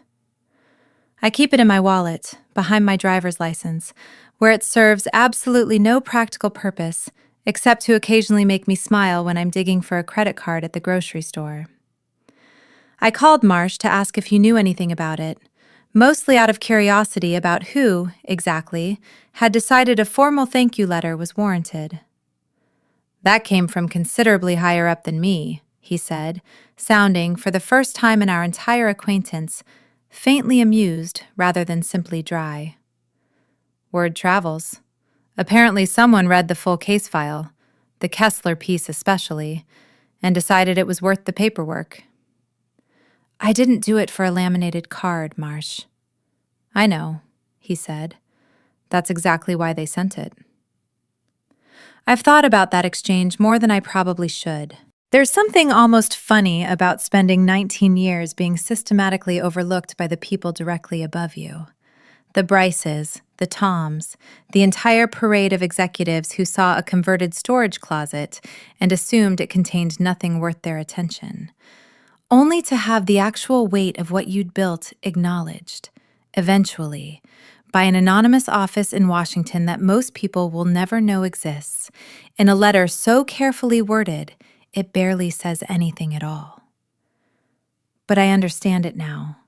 I keep it in my wallet, behind my driver's license, where it serves absolutely no practical purpose, except to occasionally make me smile when I'm digging for a credit card at the grocery store. I called Marsh to ask if he knew anything about it, mostly out of curiosity about who, exactly, had decided a formal thank you letter was warranted. That came from considerably higher up than me, he said, sounding, for the first time in our entire acquaintance, faintly amused rather than simply dry. Word travels. Apparently someone read the full case file, the Kessler piece especially, and decided it was worth the paperwork. I didn't do it for a laminated card, Marsh. I know, he said. That's exactly why they sent it. I've thought about that exchange more than I probably should. There's something almost funny about spending 19 years being systematically overlooked by the people directly above you. The Bryces, the Toms, the entire parade of executives who saw a converted storage closet and assumed it contained nothing worth their attention, only to have the actual weight of what you'd built acknowledged, eventually, by an anonymous office in Washington that most people will never know exists, in a letter so carefully worded it barely says anything at all. But I understand it now,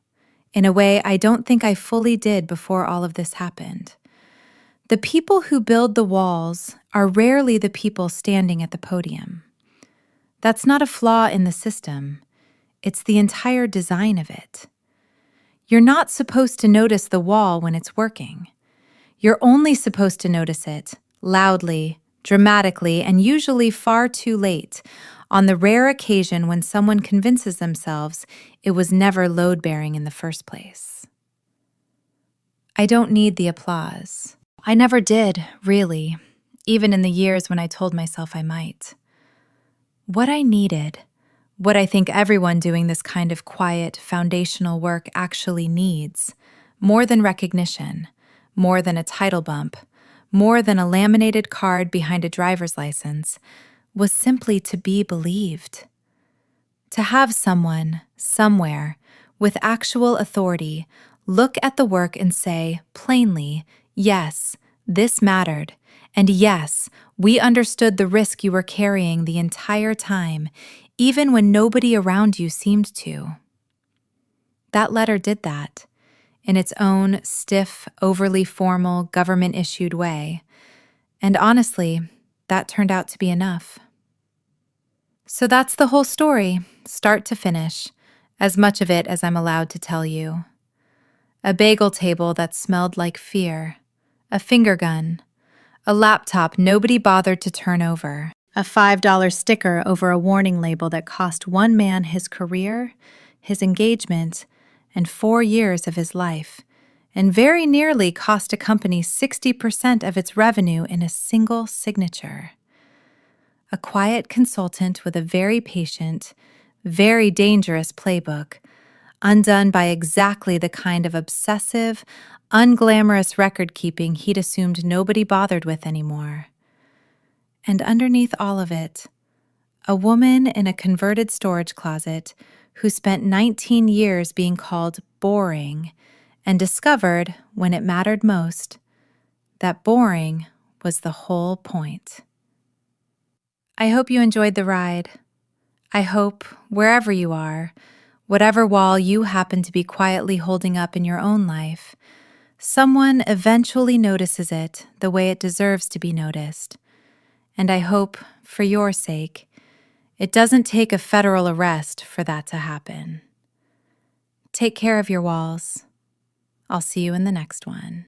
in a way I don't think I fully did before all of this happened. The people who build the walls are rarely the people standing at the podium. That's not a flaw in the system. It's the entire design of it. You're not supposed to notice the wall when it's working. You're only supposed to notice it loudly, dramatically, and usually far too late, on the rare occasion when someone convinces themselves it was never load-bearing in the first place. I don't need the applause. I never did, really, even in the years when I told myself I might. What I needed, what I think everyone doing this kind of quiet, foundational work actually needs, more than recognition, more than a title bump, more than a laminated card behind a driver's license, was simply to be believed. To have someone, somewhere, with actual authority, look at the work and say, plainly, yes, this mattered, and yes, we understood the risk you were carrying the entire time, even when nobody around you seemed to. That letter did that, in its own stiff, overly formal, government-issued way, and honestly, that turned out to be enough. So that's the whole story, start to finish, as much of it as I'm allowed to tell you. A bagel table that smelled like fear, a finger gun, a laptop nobody bothered to turn over, a $5 sticker over a warning label that cost one man his career, his engagement, and 4 years of his life, and very nearly cost a company 60% of its revenue in a single signature. A quiet consultant with a very patient, very dangerous playbook, undone by exactly the kind of obsessive, unglamorous record-keeping he'd assumed nobody bothered with anymore. And underneath all of it, a woman in a converted storage closet who spent 19 years being called boring and discovered, when it mattered most, that boring was the whole point. I hope you enjoyed the ride. I hope, wherever you are, whatever wall you happen to be quietly holding up in your own life, someone eventually notices it the way it deserves to be noticed. And I hope, for your sake, it doesn't take a federal arrest for that to happen. Take care of your walls. I'll see you in the next one.